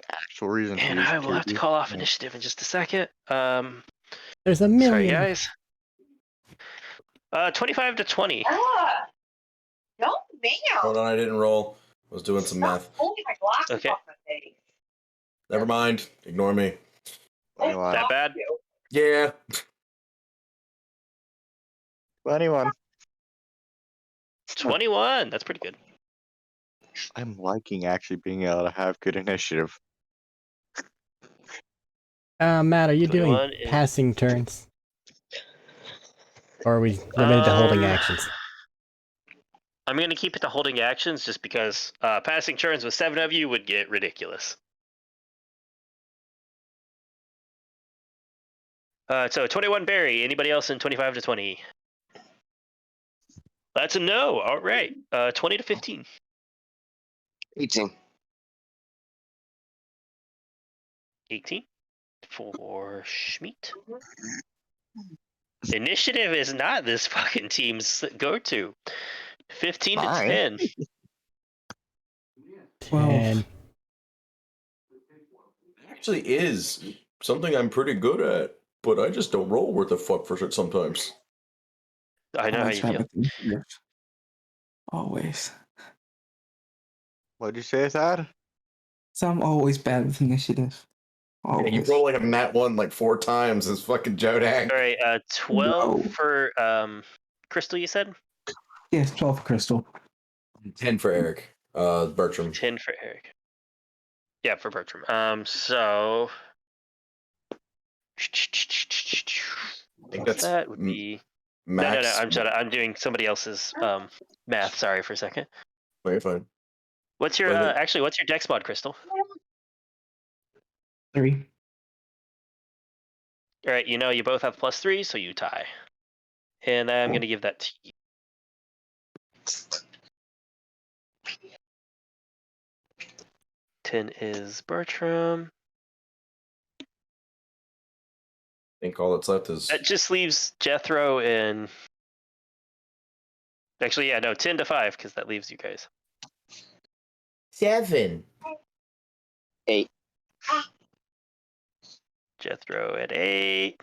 Actual reason. And I will have to call off initiative in just a second. There's a million. Sorry, guys. 25 to 20. No, man. Hold on, I didn't roll. I was doing some math. Holding my glasses Okay. off my face. Never mind. Ignore me. That bad? Yeah. 21. 21. That's pretty good. I'm liking actually being able to have good initiative. Matt, are you doing 21 is- passing turns? Or are we limited to holding actions? I'm going to keep it to holding actions just because passing turns with 7 of you would get ridiculous. So 21 Barry. Anybody else in 25 to 20? That's a no. All right. 20 to 15. 18. 18 for Schmeat. Initiative is not this fucking team's go-to. 15 to Fine. 10. 10. Actually is something I'm pretty good at, but I just don't roll worth a fuck for shit sometimes. I know how you feel. Always. What'd you say, Thad? So I'm always bad with initiative. Yeah, Always. you roll like a nat 1 like 4 times as fucking Jodak. All right. 12 No. for Crystal, you said? Yes, 12 for Crystal. 10 for Eric. Bertram. 10 for Eric. Yeah, for Bertram. So I think that's that would be max. No. I'm doing somebody else's math. Sorry for a second. No, you're fine. What's your actually? What's your dex mod, Crystal? 3. All right, you know you both have +3, so you tie. And I'm going to give that to you. 10 is Bertram. I think all that's left is That just leaves Jethro and... Actually, yeah, no, 10 to 5, because that leaves you guys. 7. 8. Jethro at 8.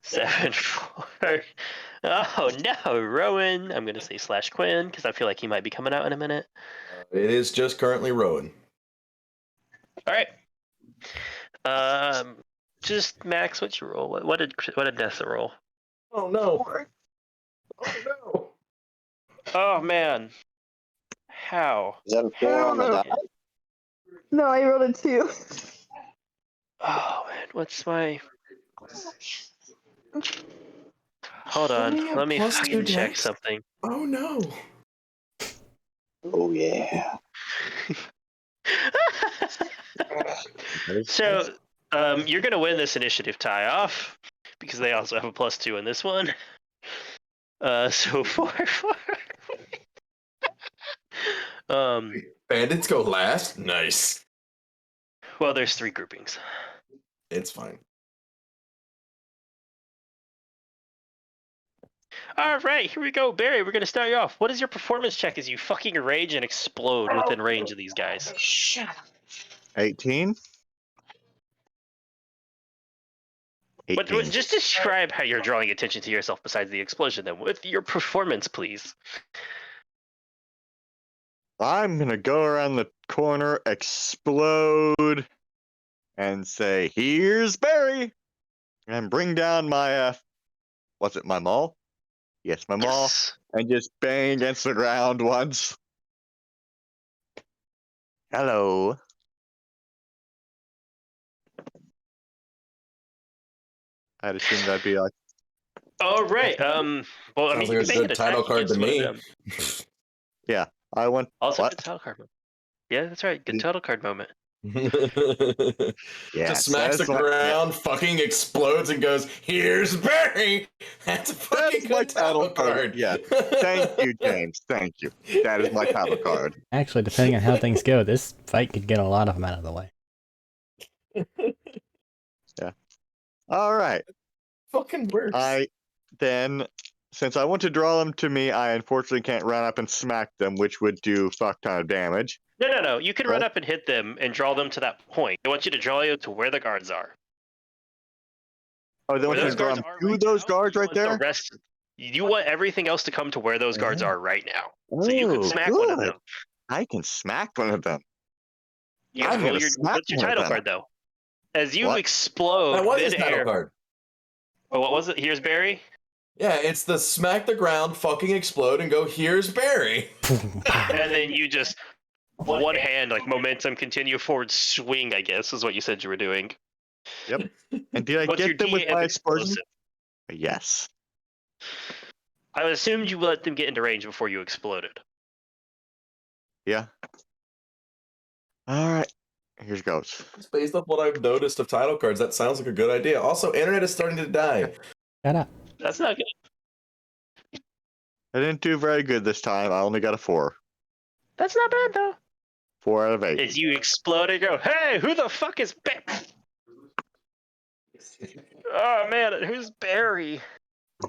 7, 4. Oh no, Rowan. I'm going to say /Quinn, because I feel like he might be coming out in a minute. it is just currently Rowan. All right. Just Max, what's your roll? What did Nessa roll? Oh no! Oh no! Oh man, how? Is that a 4 Hell on the no. die? No, I rolled a 2. Oh man, what's my? Hold on, Only a let me +2 fucking check dex? something. Oh no! Oh yeah. So, you're gonna win this initiative tie off because they also have a +2 in this one. So 4. Bandits go last? Nice. Well, there's 3 groupings. It's fine. All right, here we go, Barry. We're gonna start you off. What is your performance check as you fucking rage and explode within range of these guys? Shut up. 18. But 18. just describe how you're drawing attention to yourself besides the explosion, then, with your performance, please. I'm gonna go around the corner, explode, and say, "Here's Barry," and bring down my what's it, my maul? Yes, my maul, Yes. and just bang against the ground once. Hello. I'd assume that'd be like, All right. Well, I mean, Sounds you like can a make an good attack title card to against one of me. them. I went. Also, What? good title card moment. Yeah, that's right. Good title card moment. Yeah, Just smacks the ground, fucking explodes, and goes, "Here's Barry." That's a fucking That's my good title card. Yeah. Thank you, James. Thank you. That is my title card. Actually, depending on how things go, this fight could get a lot of them out of the way. All right. Fucking works. Since I want to draw them to me, I unfortunately can't run up and smack them, which would do fuck ton of damage. No. You can run Right. up and hit them and draw them to that point. I want you to draw you to where the guards are. Oh, they want Where you those to draw guards them are to right those now, guards you right want the there? rest- You want everything else to come to where those guards are right now. Oh, So you can smack one of good. them. I can smack one of them. You I'm have to roll gonna your smack what's your one of title them. card though? As you What? explode That was his title midair. card. Oh, what was it? Here's Barry. Yeah, it's the smack the ground, fucking explode, and go, "Here's Barry." And then you just one hand, like momentum, continue forward, swing. I guess is what you said you were doing. Yep. And did I What's your get them with DM my explosion? explosive? Yes. I assumed you let them get into range before you exploded. Yeah. All right. Here goes. Just based off what I've noticed of title cards, that sounds like a good idea. Also, internet is starting to die. Shut up. That's not good. I didn't do very good this time. I only got a 4. That's not bad though. 4 out of 8. As you explode and go, hey, who the fuck is Barry? Oh man, who's Barry?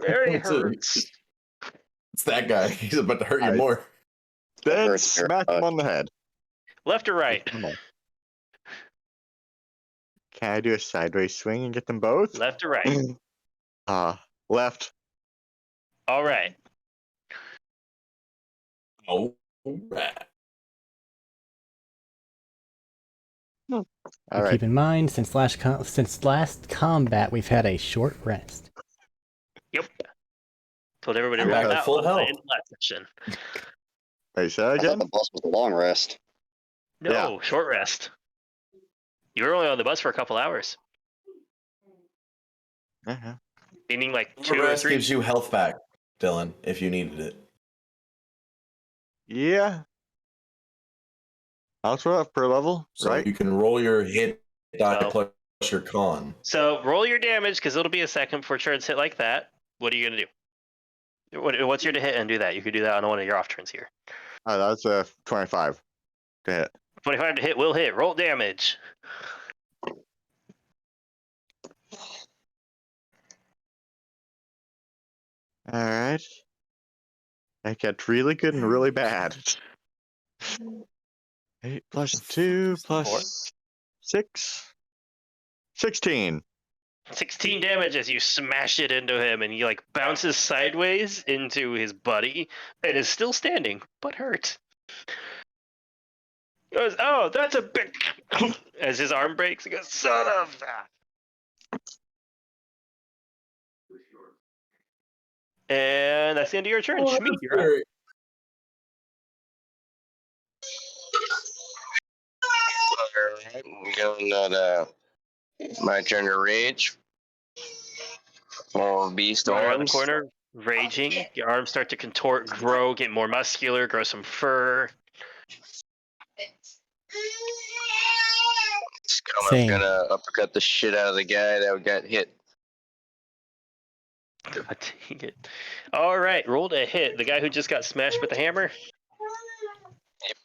Barry hurts. It's that guy. He's about to hurt you Alright. more. Then hurts very smack him much. on the head. Left or right? Come on. Can I do a sideways swing and get them both? Left or right? Left. All right. Oh, right. All And right. keep in mind, since last combat, we've had a short rest. Yep. Told everybody I'm about back at that full one health. in the last section. Wait, say that I thought again? the boss was a long rest. No, short rest. You were only on the bus for a couple hours, Uh-huh. meaning like The 2 or rest 3. gives you health back, Dylan, if you needed it. Yeah. Also up per level, So right? you can roll your hit die Well. plus your con. So roll your damage because it'll be a second before turns hit like that. What are you gonna do? What's your to hit and do that? You could do that on one of your off turns here. That's a 25 to hit. 25 to hit will hit. Roll damage. All right. That gets really good and really bad. 8 plus 2 plus 6. 16. 16 damage as you smash it into him, and he like bounces sideways into his buddy and is still standing but hurt. He goes, oh, that's a big. As his arm breaks, he goes, son of that. And that's the end of your turn. Schmidt, you're up. Alright, I'm going on my turn to rage. Or beast Right around the arms. corner, raging. Your arms start to contort, grow, get more muscular, grow some fur. Scum, I'm Same. gonna uppercut the shit out of the guy that got hit. God dang it. All right, roll to hit. The guy who just got smashed with the hammer? Yep.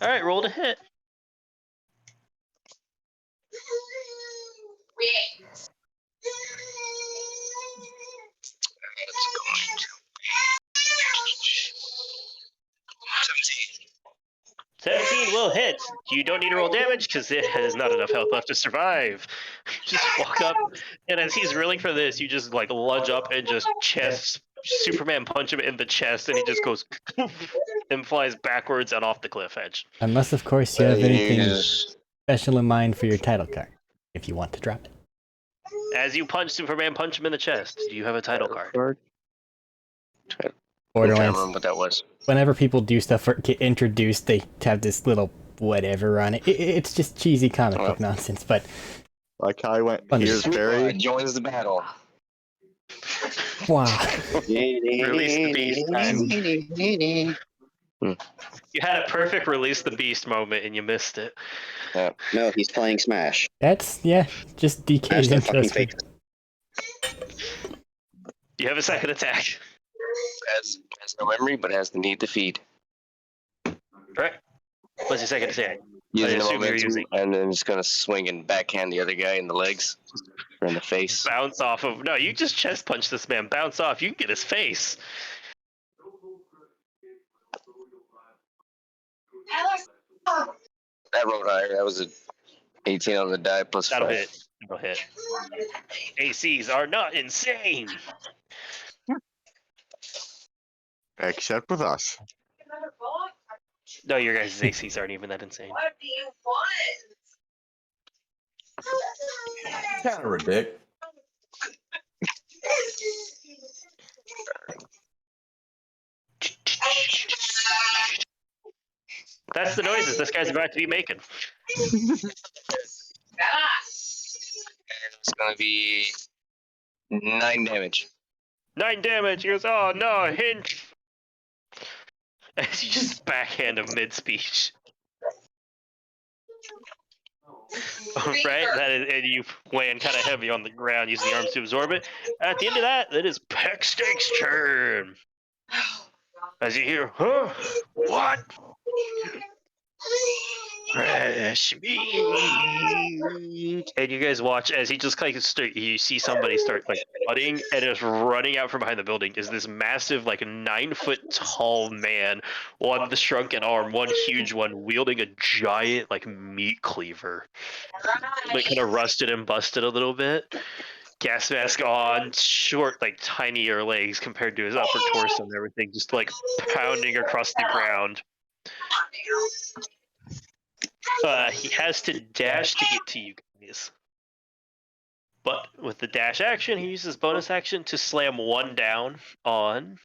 All right, roll to hit. It's going to 17 will hit. You don't need to roll damage because it has not enough health left to survive. Just walk up, and as he's reeling for this, you just like lunge up and just Superman punch him in the chest, and he just goes and flies backwards and off the cliff edge. Unless, of course, you have anything 17. special in mind for your title card, if you want to drop it. As you punch Superman, punch him in the chest. Do you have a title card? I can't Borderlands. remember what that was. Whenever people do stuff or get introduced, they have this little whatever on it. It's just cheesy comic book nonsense, but Like how I went, Understood. here's Barry. Joins the battle. wow. Release the beast time. You had a perfect release the beast moment and you missed it. No, he's playing Smash. That's, just Smash DK's that fucking intro. face. You have a second attack. Has no memory, but has the need to feed. Right. What's your second attack? Using the assume you're momentum, using- and then just gonna swing and backhand the other guy in the legs or in the face. Bounce off of. No, you just chest punch this man. Bounce off. You can get his face. That rolled higher. That was a 18 on the die plus That'll 5. hit. That'll hit. ACs are not insane. Except with us. No, your guys' ACs aren't even that insane. What do you want? Counter a dick. That's the noises this guy's about to be making. It's gonna be 9 damage. 9 damage. He goes, oh no, hinge. As you just backhand him mid-speech. Right? That is, and you land kind of heavy on the ground using the arms to absorb it. At the end of that, it is Peck Steak's turn. As you hear, huh? What? Fresh meat. And you guys watch as he just like you see somebody start like running, and is running out from behind the building is this massive like 9-foot tall man, one with a shrunken arm, one huge one wielding a giant like meat cleaver, like kind of rusted and busted a little bit. Gas mask on, short like tinier legs compared to his upper torso and everything, just like pounding across the ground. He has to dash to get to you guys. But with the dash action, he uses bonus action to slam one down on...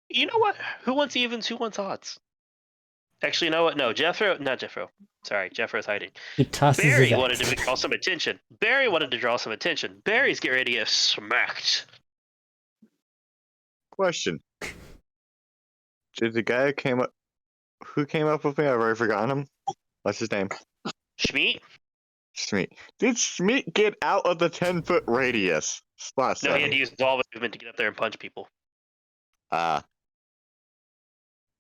You know what? Who wants evens? Who wants odds? Actually, you know what? No, Jeffro. Not Jeffro. Sorry, Jeffro's hiding. He tosses Barry his wanted axe. to draw some attention. Barry's getting ready to get smacked. Question. Did the guy who came up with me? I've already forgotten him. What's his name? Schmeat? Smeet. Did Smeet get out of the 10-foot radius? Last No, he had second. to use all of his movement to get up there and punch people. My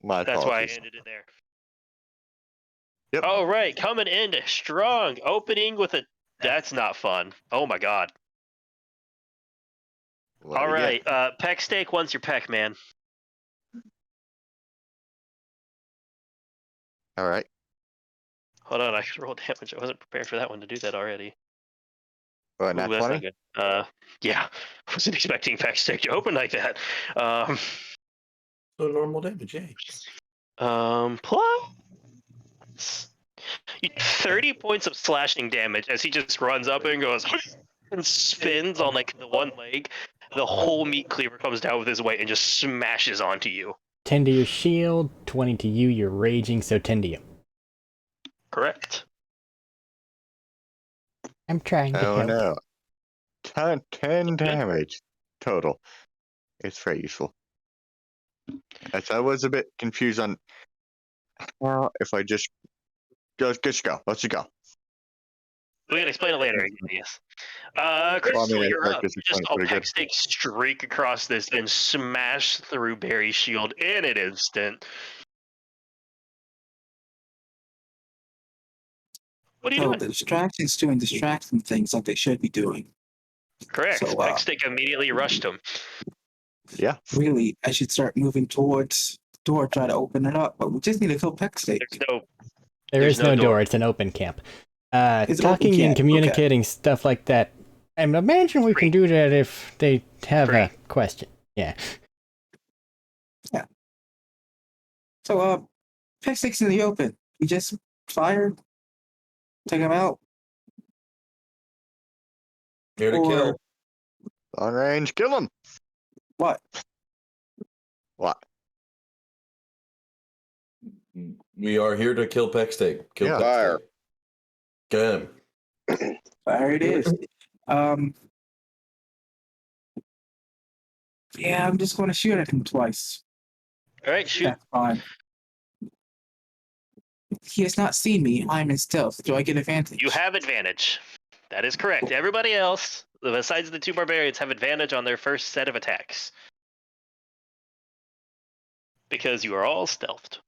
That's why I apologies. ended it there. Yep. All right, coming in strong, opening with a. That's not fun. Oh my god. What All do we right, get? peck steak. Once your peck, man. All right. Hold on, I should roll damage. I wasn't prepared for that one to do that already. Well, Ooh, nat that's 20? not good. Yeah, wasn't expecting peck steak to open like that. So normal damage, yay. Plus 30 points of slashing damage as he just runs up and goes and spins on like the one leg. The whole meat cleaver comes down with his weight and just smashes onto you. 10 to your shield, 20 to you. You're raging, so 10 to you. Correct. I'm trying to Oh help. no. 10 damage total. It's very useful. As I was a bit confused on how if I just go. Let's go. Let's go. We can explain it later. Yes. Well, Crystal, I you're like up. this You just explains saw pretty peck good. steak streak across this and smash through Barry's shield in an instant. What are you So doing? the distraction's doing distraction things like they should be doing. Correct. So, Peck steak immediately rushed him. Yeah. really, I should start moving towards the door, try to open it up. But we just need to kill Peck Steak. There There's is no no door. door. It's an open camp. It's an open Talking and camp, communicating stuff like that. I imagine we can do that if they have a Free. question. Yeah. So, Peck Steak's in the open. We just fire, take him out. Here to Or kill. On range, kill him. what? What? We are here to kill Peck Steak. Kill Yeah. Peck Fire. Steak. Get him. Fire it is. Yeah, I'm just going to shoot at him twice. All right, shoot. That's fine. He has not seen me. I'm in stealth. Do I get advantage? You have advantage. That is correct. Everybody else, besides the two barbarians, have advantage on their first set of attacks. Because you are all stealthed.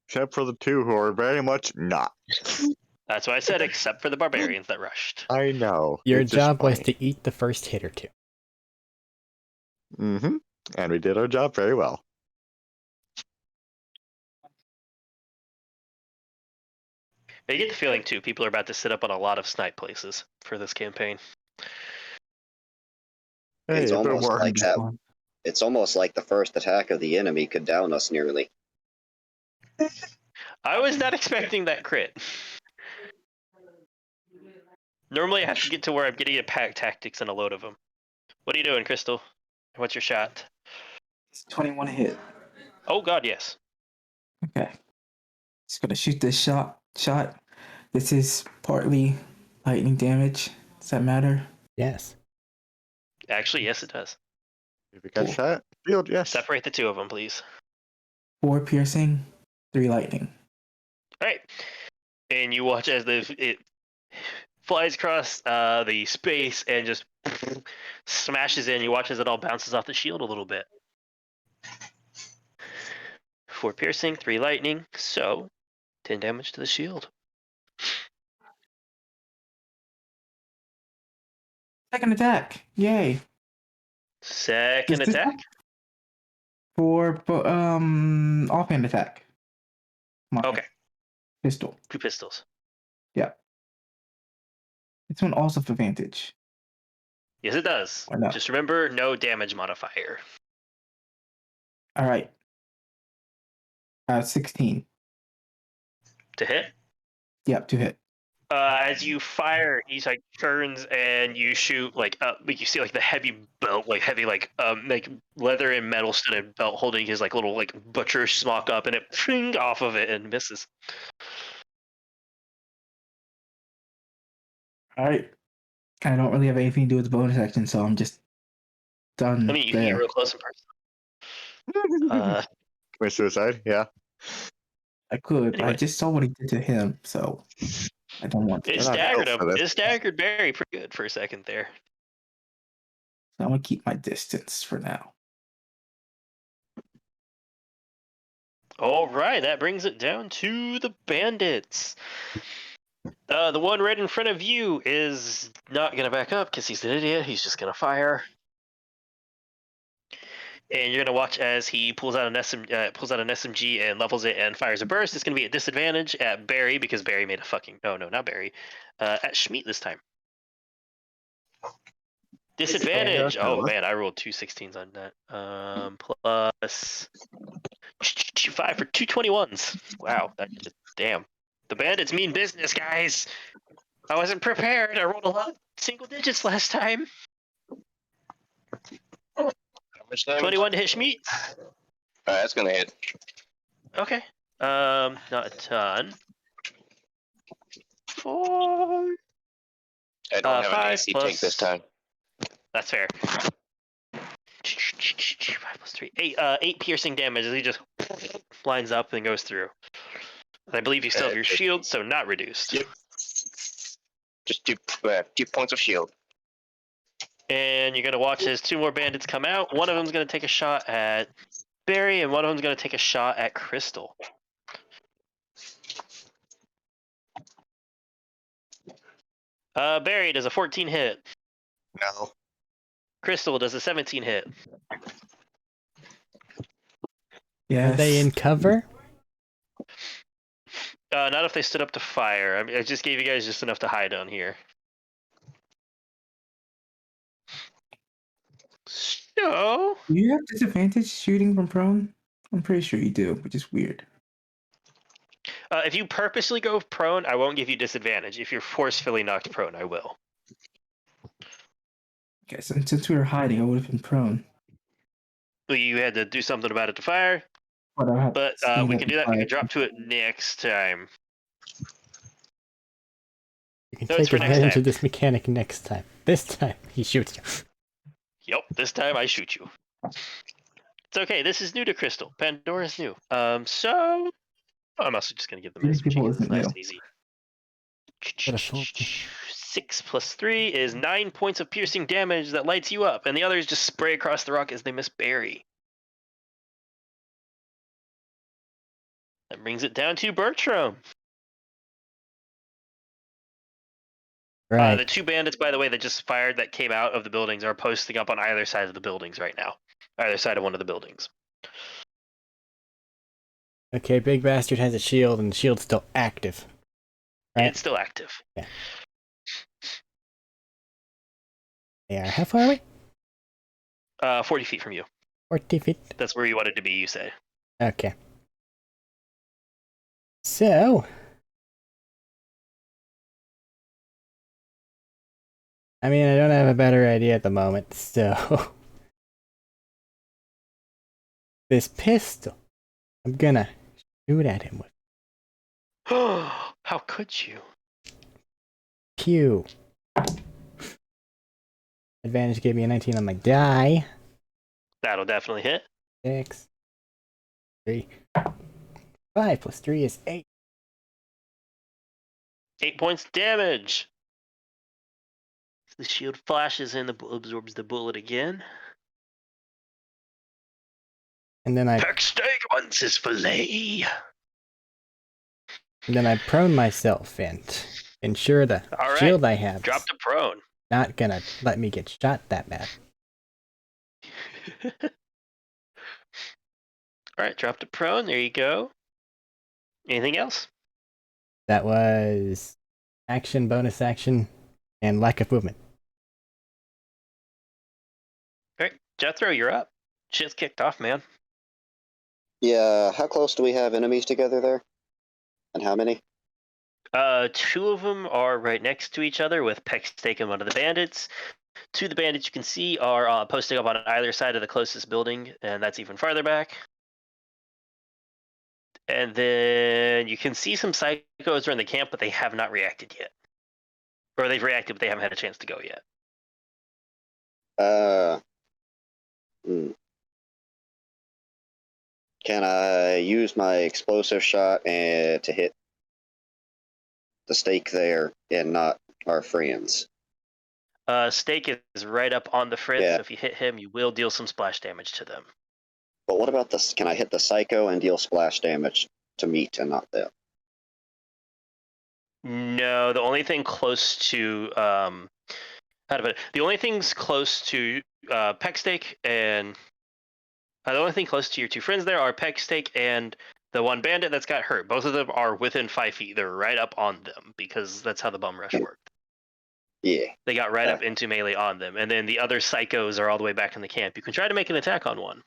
Except for the two who are very much not. That's why I said except for the barbarians that rushed. I know. Your it's just job was funny. to eat the first hit or two. Mm-hmm. And we did our job very well. I get the feeling, too, people are about to sit up on a lot of snipe places for this campaign. Hey, It's it almost worked. like that. It's almost like the first attack of the enemy could down us nearly. I was not expecting that crit. Normally I have to get to where I'm getting a pack tactics and a load of them. What are you doing, Crystal? What's your shot? It's 21 hit. Oh god, yes. Okay. Just gonna shoot this shot. This is partly lightning damage. Does that matter? Yes. Actually, yes it does. If you catch that, field, yes. Separate the two of them, please. 4 piercing, 3 lightning. Alright. And you watch as it flies across the space and just smashes in. You watch as it all bounces off the shield a little bit. 4 piercing, 3 lightning, so 10 damage to the shield. Second attack. Yay. Second Is this- attack? For offhand attack. My Okay, Pistol. 2 pistols. This one also with advantage. Yes, it does. Why not? Just remember, no damage modifier. All right. 16. To hit? Yep, to hit. As you fire, he like turns and you shoot like you see like the heavy belt, like heavy like leather and metal studded belt holding his like little like butcher smock up, and it ping off of it and misses. All right. I don't really have anything to do with the bonus action, so I'm just done I mean, you can get there. real close in person. Commit suicide, yeah. I could, but I Anyway. just saw what he did to him, so I don't want to. It You're not staggered built him. for this. It staggered Barry pretty good for a second there. So I'm gonna keep my distance for now. All right, that brings it down to the bandits. The one right in front of you is not gonna back up because he's an idiot. He's just gonna fire. And you're gonna watch as he pulls out an SMG and levels it and fires a burst. It's gonna be a disadvantage at Barry because Barry made a fucking not Barry, at Schmeat this time. Disadvantage. Oh man, I rolled 2 16s on that. Plus 5 for 2 21s. Wow, that just damn. The bandits mean business, guys. I wasn't prepared. I rolled a lot of single digits last time. How much damage? 21 to hit Schmeat. That's gonna hit. Okay. Not a ton. 4. I don't have an 5 AC plus... tank this time. That's fair. 5 plus 3. 8 piercing damage as he just lines up and goes through. I believe you still have your shield, so not reduced. Yep. Just 2 points of shield. And you're going to watch as 2 more bandits come out. One of them's going to take a shot at Barry, and one of them's going to take a shot at Crystal. Barry does a 14 hit. No. Crystal does a 17 hit. Yes. Are they in cover? Not if they stood up to fire. I mean, I just gave you guys just enough to hide on here. So... Do you have disadvantage shooting from prone? I'm pretty sure you do, which is weird. if you purposely go prone, I won't give you disadvantage. If you're forcefully knocked prone, I will. Okay, so since we were hiding, I would have been prone. Well, you had to do something about it to fire, But I have but seen we it can do that. We fire. can drop to it next time. You can No, it's take for next advantage time. of this mechanic next time. This time, he shoots you. Yep, this time I shoot you. It's okay. This is new to Crystal. Pandora's new. So I'm also just gonna give them These this. people It's isn't nice new. and easy. What a fool. 6 plus 3 is 9 points of piercing damage that lights you up, and the others just spray across the rock as they miss Barry. That brings it down to Bertram. Right. The 2 bandits, by the way, that just fired that came out of the buildings are posting up on either side of the buildings right now. Either side of one of the buildings. Okay, Big Bastard has a shield, and the shield's still active. Right? It's still active. Yeah. Yeah, how far away? 40 feet from you. 40 feet. That's where you wanted to be, you say. Okay. So... I mean, I don't have a better idea at the moment, so... This pistol, I'm gonna shoot at him with. How could you? Pew. Advantage gave me a 19 on my die. That'll definitely hit. 6. 3. 5 plus 3 is 8. 8 points damage. The shield flashes and absorbs the bullet again. And then I Peck steak once his fillet. prone myself and ensure the All right. shield I have Drop is to prone. not gonna let me get shot that bad. Alright, drop to prone. There you go. Anything else? That was action, bonus action, and lack of movement. Alright, Jethro, you're up. Shit's kicked off, man. Yeah, how close do we have enemies together there? And how many? 2 of them are right next to each other with Peck Steak and one of the bandits. 2 of the bandits you can see are posting up on either side of the closest building, and that's even farther back. And then you can see some psychos are in the camp, but they have not reacted yet. Or they've reacted, but they haven't had a chance to go yet. Can I use my explosive shot to hit the stake there and not our friends? Stake is right up on the friend, Yeah. so if you hit him, you will deal some splash damage to them. But what about this? Can I hit the psycho and deal splash damage to meat and not them? No, the only thing close to how to put it? The only things close to Peck Stake and the only thing close to your two friends there are Peck Stake and the one bandit that's got hurt. Both of them are within 5 feet. They're right up on them because that's how the bum rush worked. Yeah. They got right up into melee on them, and then the other psychos are all the way back in the camp. You can try to make an attack on one.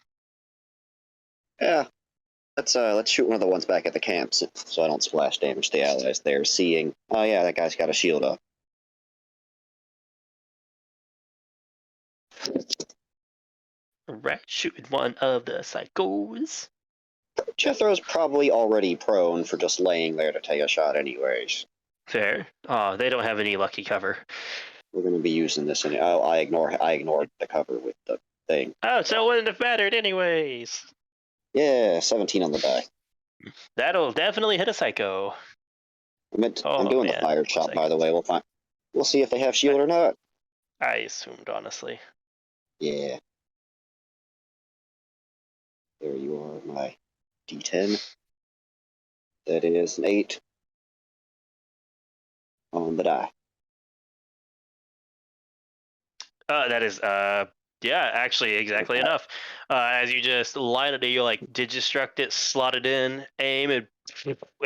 Yeah. Let's shoot one of the ones back at the camp so I don't splash damage the allies there, seeing, oh yeah, that guy's got a shield up. Right, shooting one of the psychos. Jethro's probably already prone for just laying there to take a shot anyways. Fair. Oh, they don't have any lucky cover. We're going to be using this, and I ignored the cover with the thing. Oh, so it wouldn't have mattered anyways. Yeah, 17 on the die. That'll definitely hit a psycho. I'm doing the fire shot, by the way. We'll see if they have shield or not. I assumed, honestly. Yeah. There you are, my D10. That is an 8 on the die. That is, yeah, actually, exactly enough. As you just line it, you like digistruct it, slot it in, aim, and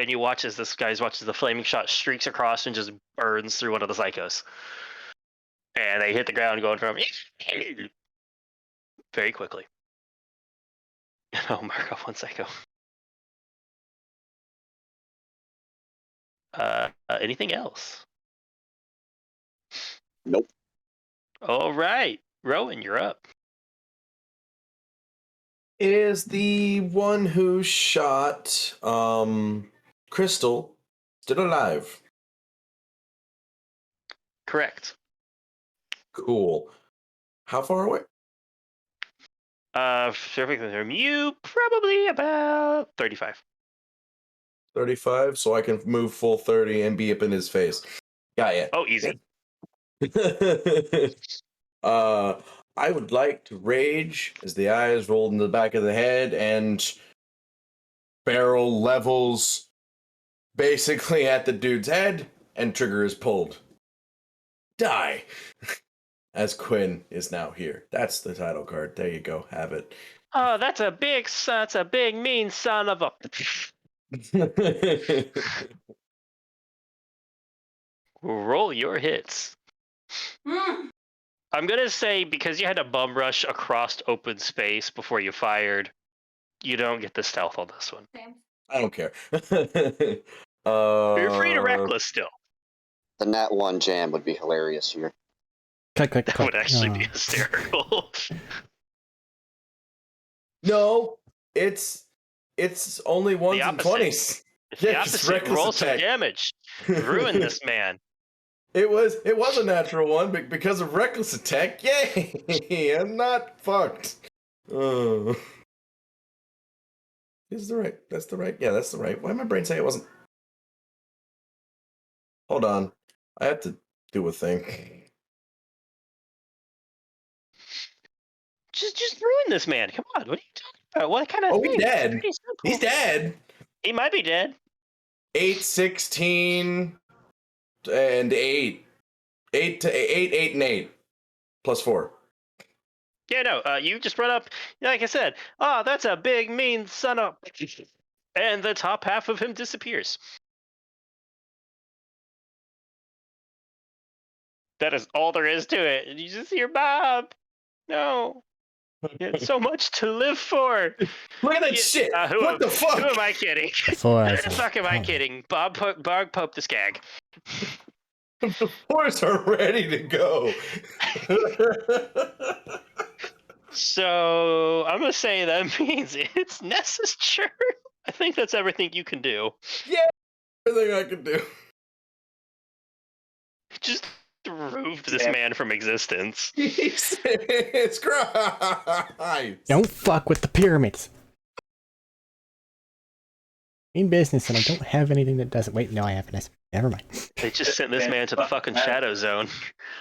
you watch as this guy watches the flaming shot streaks across and just burns through one of the psychos. And they hit the ground going from very quickly. Oh, mark off one psycho. Anything else? Nope. All right, Rowan, you're up. Is the one who shot Crystal still alive? Correct. Cool. How far away? Specifically from you, probably about 35. 35, so I can move full 30 and be up in his face. Got it. Oh, easy. I would like to rage as the eyes rolled in the back of the head and barrel levels basically at the dude's head and trigger is pulled. Die! As Quinn is now here. That's the title card. There you go. Have it. Oh, that's a big mean son of a. Roll your hits. I'm gonna say because you had a bum rush across open space before you fired, you don't get the stealth on this one. I don't care. You're free to reckless still. The Nat 1 jam would be hilarious here. Click, click, That click. would actually be hysterical. No, it's only ones and opposite. 20s. It's Yeah, the just opposite. reckless Roll some attack. damage. Ruin this man. It was a natural one, but because of reckless attack, yay! I'm not fucked. Is the right? That's the right. Yeah, that's the right. Why did my brain say it wasn't? Hold on, I have to do a thing. Just ruin this man. Come on. What are you talking about? What kind of? Oh, he's dead. Pretty simple. He's dead. He might be dead. 8, 16, and 8. 8 to 8, and 8. Plus 4. Yeah, no. You just run up. Like I said. Oh, that's a big mean son of. And the top half of him disappears. That is all there is to it. And you just hear Bob. No. You had so much to live for. Look at that shit. What the fuck? Who am I kidding? Four Who eyes. the fuck am I kidding? Bob Pope the Skag. The fours are ready to go. So I'm gonna say that means it's necessary. I think that's everything you can do. Everything I can do. Just remove this man from existence. Jesus Christ. Don't fuck with the pyramids. In business, and I don't have anything that doesn't. Wait, no, I have an Never mind. They just sent this man to the fucking shadow zone.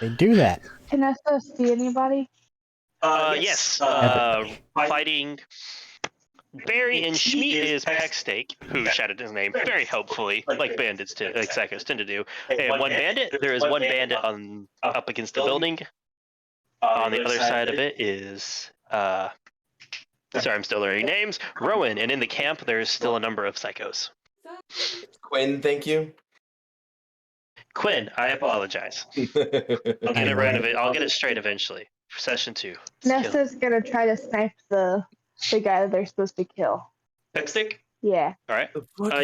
They do that. Can I still see anybody? Yes. Fighting Barry and Schmeat is Pecksteak, who shouted his name very helpfully, like bandits like psychos tend to do. And one bandit. There is one bandit on up against the building. On the other side of it is sorry, I'm still learning names. Rowan, and in the camp there's still a number of psychos. Quinn, thank you. Quinn, I apologize. I'll get it right of it. I'll get it straight eventually for session 2. Nessa's gonna try to snipe the guy that they're supposed to kill. Peckstick? Yeah. All right.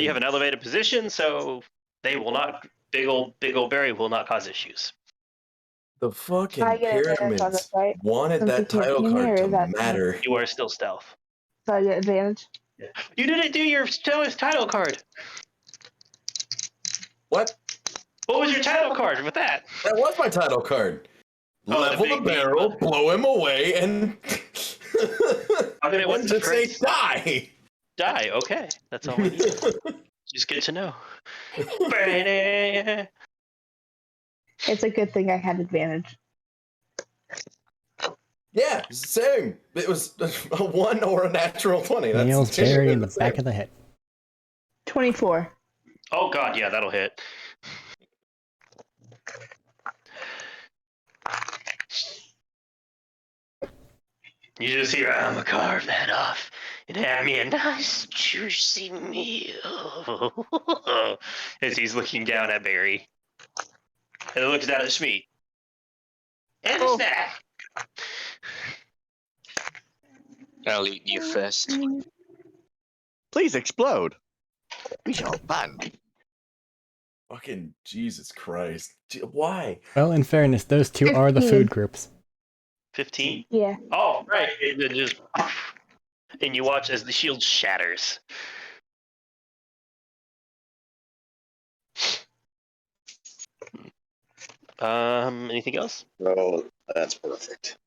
You have an elevated position, so they will not. Big old Barry will not cause issues. The fucking I get advantage on pyramids this, right? wanted Since you that can't title see me, card or to is that- matter. You are still stealth. So I get advantage. You didn't do your title card. What? What was your title card with that? That was my title card. Oh, Level the big barrel, meat. blow him away, and I mean, it was and the just say first- die. Die. Okay, that's all we need. Just good to know. It's a good thing I had advantage. Yeah, same. It was a 1 or a natural 20. That's Nails Barry in the same. back of the head. 24. Oh god, yeah, that'll hit. You just hear, I'm gonna carve that off and have me a nice juicy meal. As he's looking down at Barry. And looks down at Schmeat. And a snack. I'll eat you first. Please explode. We shall fun. Fucking Jesus Christ. Why? Well, in fairness, those two are the 15. food groups. 15? Yeah. Oh, right. It just, and you watch as the shield shatters. Anything else? Oh, that's perfect.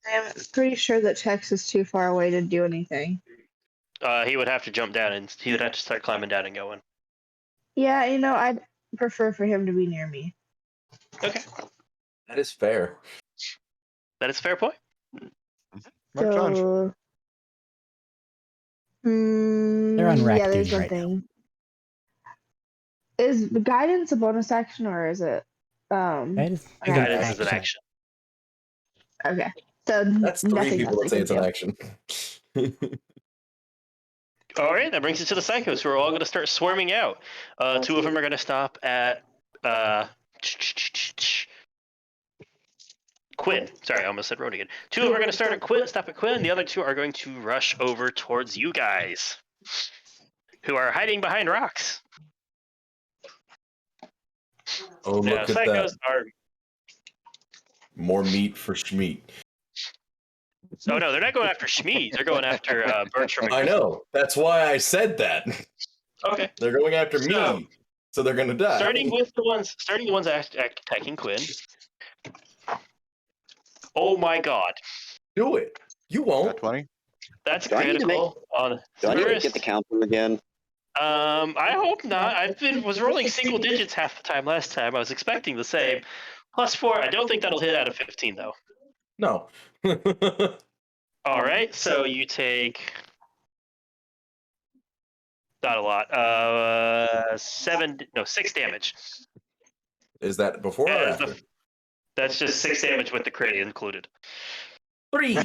I'm pretty sure that Tex is too far away to do anything. He would have to jump down and he would have to start climbing down and going. Yeah, I'd prefer for him to be near me. Okay. That is fair. That is a fair point. March on. So, They're on rack yeah, there's duty right now. something. Is the guidance a bonus action or is it That is an Guidance is an action. action. Okay. So That's 3 nothing people else that say I it's an can do. action. All right, that brings us to the psychos, who are all going to start swarming out. 2 of them are going to stop at Quinn. Sorry, I almost said Road again. 2 of them are going to start at Quinn, stop at Quinn. The other 2 are going to rush over towards you guys, who are hiding behind rocks. Oh, look Now, at psychos that. are. More meat for Schmeat. Oh no, they're not going after Schmeat. They're going after Bertram. I know. That's why I said that. Okay. They're going after me, so they're gonna die. Starting the ones attacking Quinn. Oh my god, Do it. You Not won't. 20. that's Do I need to critical on Do I need to first. get the counter again? I hope not. Was rolling single digits half the time last time. I was expecting the same. +4. I don't think that'll hit out of 15 though. No. All right, so you take not a lot. 6 damage. Is that before or Yeah, after? That's just 6 damage with the crit included. 3.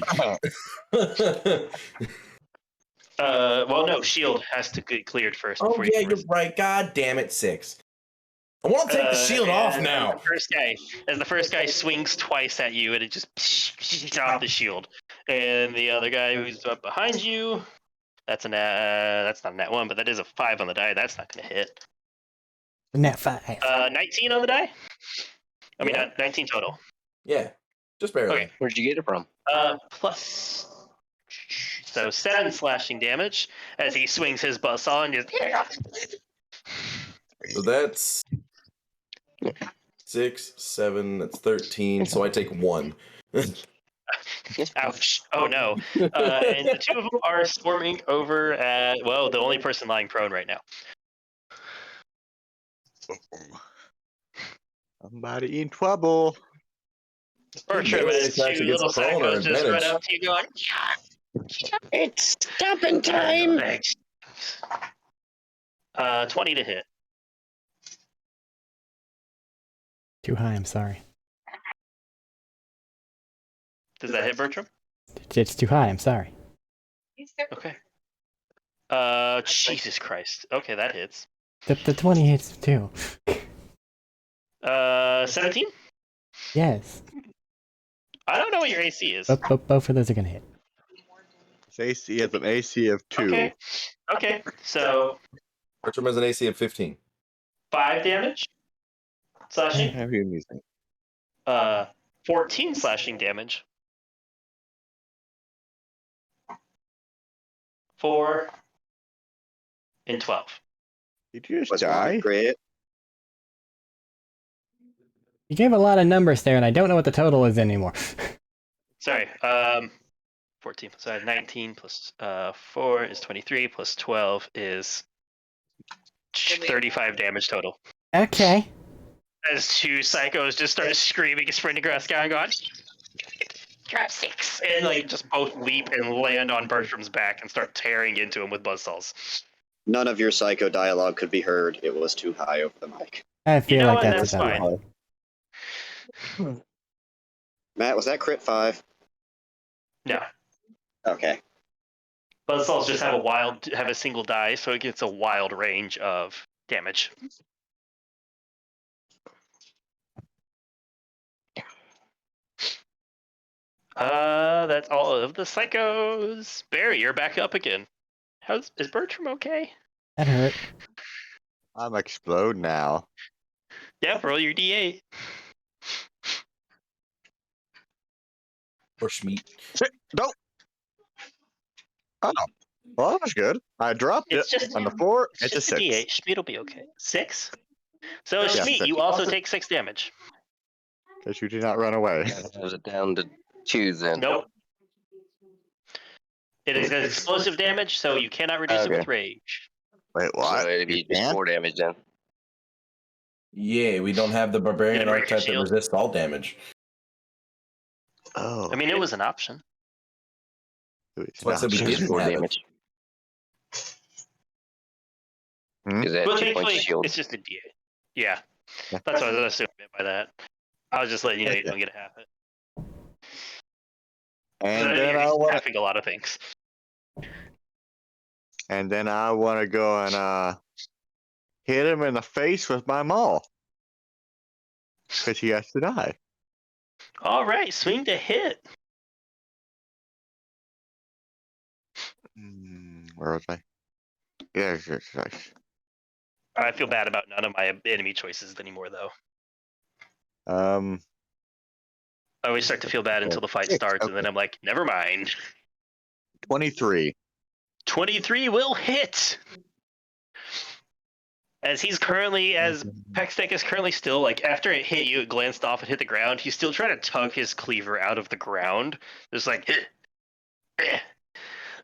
Well, no, shield has to get cleared first. Oh before you yeah, can you're right. God damn it, 6. I want to take the shield off and now. The first guy swings twice at you, and it just off the shield. And the other guy who's up behind you, that's not a nat 1, but that is a 5 on the die. That's not going to hit. Nat 5. 19 on the die. I mean, Yeah. 19 total. Yeah, just barely. Okay. Where'd you get it from? Plus. So 7 slashing damage as he swings his bus on. Just So that's 6, 7. That's 13. So I take 1. ouch! Oh no! And the 2 of them are swarming over at the only person lying prone right now. Somebody in trouble. Bertram, Melee as attacks two against little prone are psychos just run advantage. up to you going, It's stopping time. 20 to hit. Too high, I'm sorry. Does that hit Bertram? It's too high, I'm sorry. Okay. Jesus Christ. Okay, that hits. The 20 hits too. 17? Yes. I don't know what your AC is. Both of those are gonna hit. His AC has an AC of 2. Okay. Okay. So Bertram has an AC of 15. 5 damage slashing. Have you anything? 14 slashing damage. 4 and 12. Did you just Was one a die? crit? You gave a lot of numbers there, and I don't know what the total is anymore. Sorry. 14 plus 19 plus 4 is 23 plus 12 is 35 damage total. Okay. As two psychos just start screaming and sprinting across the sky and going, "Drop 6!" And like just both leap and land on Bertram's back and start tearing into him with buzzsaws. None of your psycho dialogue could be heard. It was too high over the mic. I feel You know like what? that's That's about fine. right. Matt, was that crit 5? No. Okay. Buzzsaws just have a single die, so it gets a wild range of damage. That's all of the psychos. Barry, you're back up again. Is Bertram okay? That hurt. I'm explode now. Yeah, roll your D8. Or Schmeat. Nope. Oh. Well, that was good. I dropped It's it just on the 4. It's It's a just 6. D8. Schmeat will be okay. 6? So Yeah, Schmeat, 6. you also take 6 damage. Because you did not run away. That has it down to 2 then. Nope. It is explosive damage, so you cannot reduce it with Okay. rage. Wait, So what? it'd be You just can't? 4 damage then. Yeah, we don't have the barbarian Did it break your archetype that shield? resists all damage. Oh. I mean, it was an option. It's So I said we not Just didn't 4 have it. damage. Hmm? Is that But 2 points thankfully, of shield? it's just a D8. Yeah, Yeah. that's what I was assuming by that. I was just letting you know you Okay. don't get half it. And But then you're I want halving a lot of things. to go and hit him in the face with my maul. Because he has to die. All right, swing to hit. Where was I? Yes. I feel bad about none of my enemy choices anymore, though. Um, I always start to feel bad until the fight 6, starts, and okay. then I'm like, never mind. 23. 23 will hit. As Pextech is currently still, like, after it hit you, it glanced off and hit the ground, he's still trying to tug his cleaver out of the ground. Just like,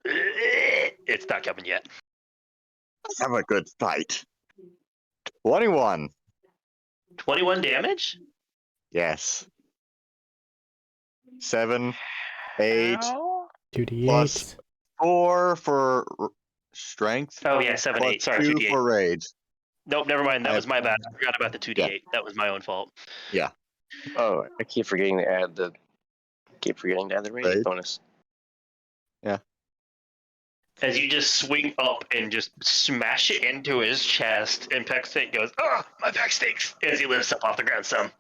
it's not coming yet. Let's have a good fight. 21. 21 damage? Yes. 7, 8, Ow. 2d8s. 4 for strength. Oh, yeah, 7, plus 8. Sorry, 2 2d8. for rage. Nope, never mind. That I was my bad. have- I forgot about the 2d8. Yeah. That was my own fault. Oh, I keep forgetting to add the rage Right. bonus. As you just swing up and just smash it into his chest, and Pextech goes, "Oh, my back stinks!" as he lifts up off the ground some.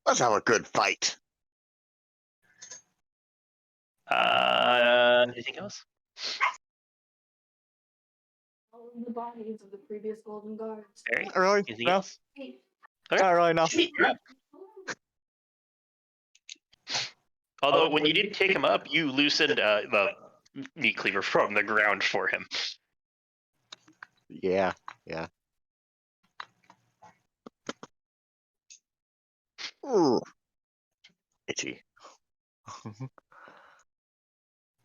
Let's have a good fight. Anything else? All of the bodies of the previous Golden Guards. Barry? Not really. Anything No. else? Okay. Not really. No. Sweet, you're up. Although, when you did take him up, you loosened the meat cleaver from the ground for him. Yeah. Ooh. Itchy.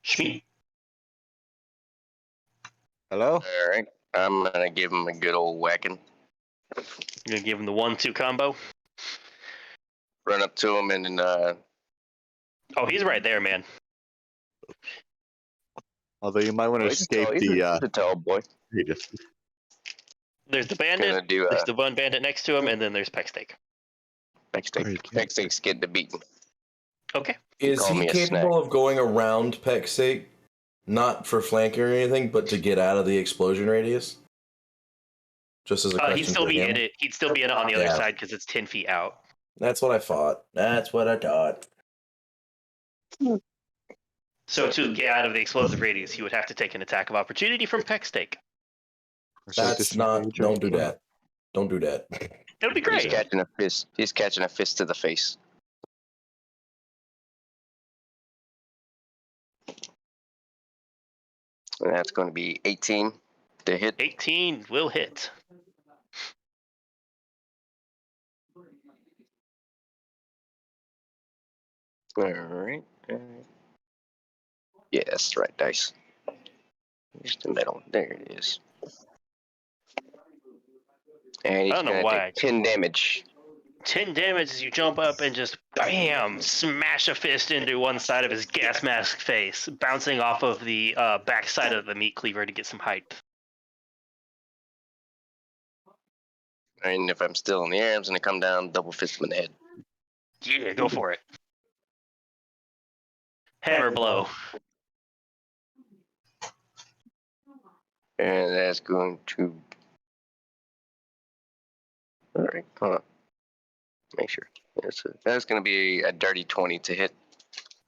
Shmeat. Hello? All right. I'm gonna give him a good old whacking. You're gonna give him the 1-2 combo. Run up to him and then Oh, he's right there, man. Although you might want to escape he's the a tall boy. There's the Gonna bandit. do There's the one bandit next to him, and then there's Pecksteak. Pecksteak's getting the beat. Okay. Is Call he me a capable of going around Peck's sake? Not for flanking or anything, but to get out of the explosion radius? Just as a question He'd still for be him? in it. He'd still be in it on the other Yeah. side because it's 10 feet out. That's what I thought. That's what I thought. So to get out of the explosive radius, he would have to take an attack of opportunity from Pecksteak. That's not. Don't do that. Don't do that. It'll be He's great. catching a fist. He's catching a fist to the face. And that's going to be 18 to hit. 18 will hit. All right. Yeah, that's the right dice. Here's the middle. There it is. And he's I don't know going to why. take 10 damage. 10 damage as you jump up and just bam, smash a fist into one side of his gas mask face, bouncing off of the back side of the meat cleaver to get some height. And if I'm still in the air, I'm going to come down, double fist him in the head. Yeah, go for it. Hammer blow. And that's going to... All right, hold on. Make sure. That's going to be a dirty 20 to hit.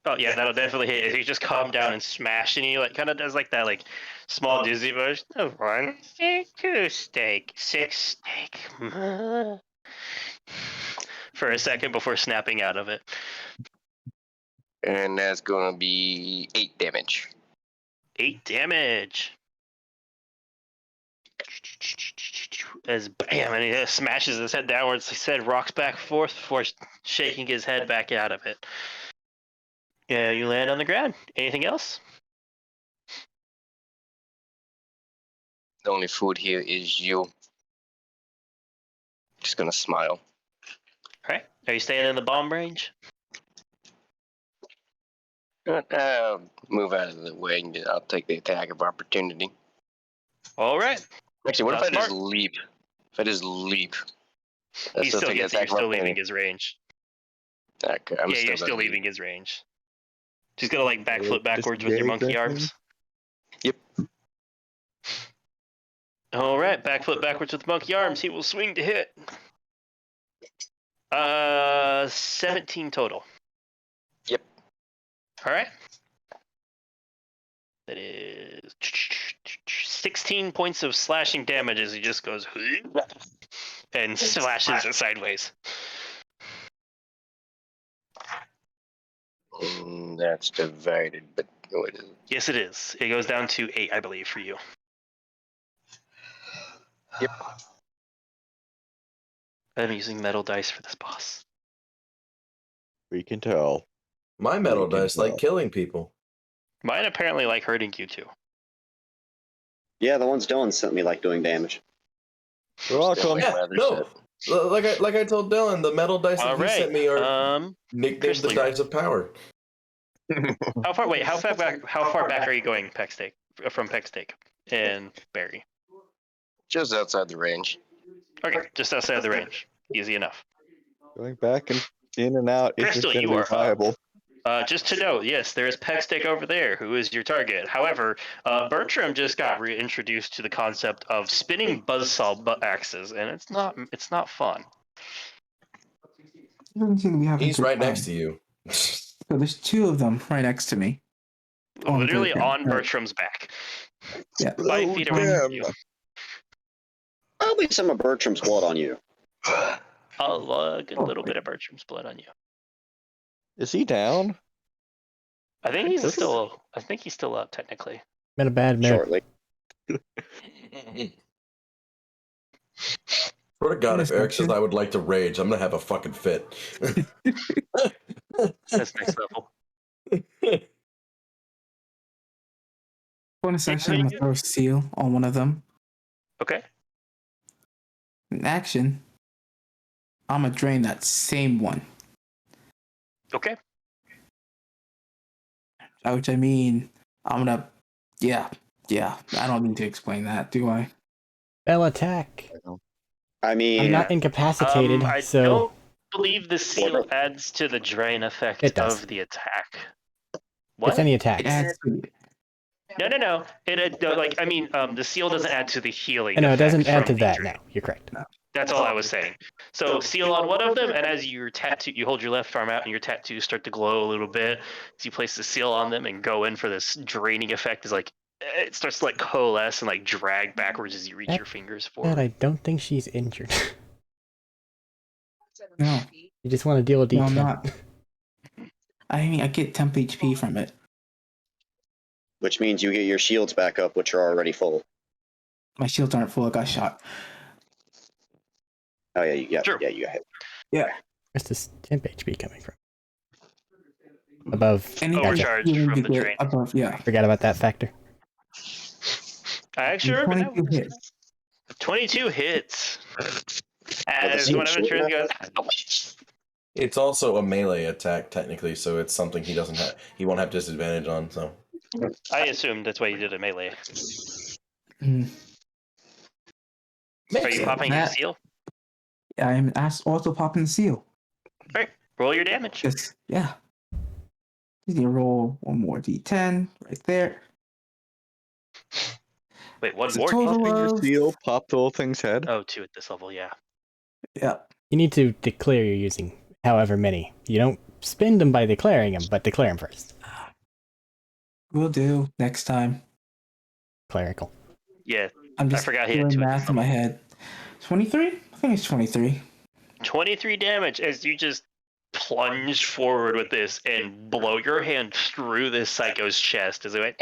Oh yeah, that'll definitely hit. If you just calm down and smash, and he like kind of does like that like small dizzy version. Oh, 1 steak, 2 steak, 6 steak. For a second before snapping out of it. And that's going to be 8 damage. 8 damage. As bam, and he smashes his head downwards. He said, rocks back and forth before shaking his head back out of it. Yeah, you land on the ground. Anything else? The only food here is you. Just going to smile. All right. Are you staying in the bomb range? Move out of the way and I'll take the attack of opportunity. All right. Actually, what if That's I just smart. leap? If I just leap? He still take gets it. attack You're still of leaving opportunity. his range. Okay, Yeah, you're still gonna leaving his range. She's gonna like backflip backwards with your disengage, monkey I arms. Yep. All right, backflip backwards with monkey arms. He will swing to hit. 17 total. Yep. All right. That is 16 points of slashing damage as he just goes and slashes it sideways. That's divided, but what is it? Yes, it is. It goes down to 8, I believe, for you. Yep. I'm using metal dice for this boss. We can tell. My metal We can dice like tell. killing people. Mine apparently like hurting you too. Yeah, the ones Dylan sent me like doing damage. We're all Still coming. like Yeah, rather no. set. Like I told Dylan, the metal dice All that he sent me are right. nicknamed the Chrisley. dice of power. How far? Wait, how far back? How far back are you going, Pecksteak? From Pecksteak and Barry. Just outside the range. Okay, just outside the range. Easy enough. Going back and in and out isn't Crystal, going you to be are up. viable. Just to note, yes, there is Pecksteak over there, who is your target. However, Bertram just got reintroduced to the concept of spinning buzzsaw axes, and it's not fun. Doesn't seem to be having He's good right time. next to you. So there's 2 of them right next to me. Literally Bertram. on Right. Bertram's back. Yeah. 5 feet away from you. I'll be some of Bertram's blood on you. I'll lug a little bit of Bertram's blood on you. Is he down? I think he's still up technically. Been a bad minute. Shortly. Swear to God, if Eric says Section. I would like to rage, I'm gonna have a fucking fit. That's next level. Bonus action, I'm gonna throw a seal on one of them. Okay. In action, I'm gonna drain that same one. Okay. By which I mean, I'm gonna. Yeah. I don't need to explain that, do I? Spell attack. I mean, I'm not incapacitated, I so don't believe the seal Border- adds to the drain effect It does. of the attack. it's What? any It attacks. adds to it. No. The seal doesn't add to the healing. No, it effect doesn't add from to the that. drain. No, you're correct. That's all I was saying. So seal on one of them, and as your tattoo, you hold your left arm out, and your tattoos start to glow a little bit. So you place the seal on them and go in for this draining effect. Is like it starts to like coalesce and like drag backwards as you reach your fingers That forward. I don't think she's injured. No, You just want to deal with no, D10. I'm not. I mean, I get temp HP from it. which means you get your shields back up, which are already full. My shields aren't full. I got shot. Oh yeah, True. you got hit. Where's this temp HP coming from? Above. Anything Overcharge healing from you the get drain. above, yeah. Forgot about that factor. I actually remember 22 that. hits. 22 hits. the As seal one of the shield turns goes. It's also a melee attack technically, so it's something he doesn't have. He won't have disadvantage on. So I assumed that's why you did a melee. Mm. Are you popping your seal? I'm also popping the seal. Right. Roll your damage. Just, yeah. You need to roll one more d10 right there. Wait, one It's a more? total Popping your of- seal, pop the little thing's head. Oh, 2 at this level, yeah. Yeah. You need to declare you're using however many. You don't spend them by declaring them, but declare them first. Will do next time. Clerical. Yeah, I'm just forgot he had doing 2 at math this in my level. head. 23? I think it's 23. 23 damage as you just plunge forward with this and blow your hand through this psycho's chest as it went.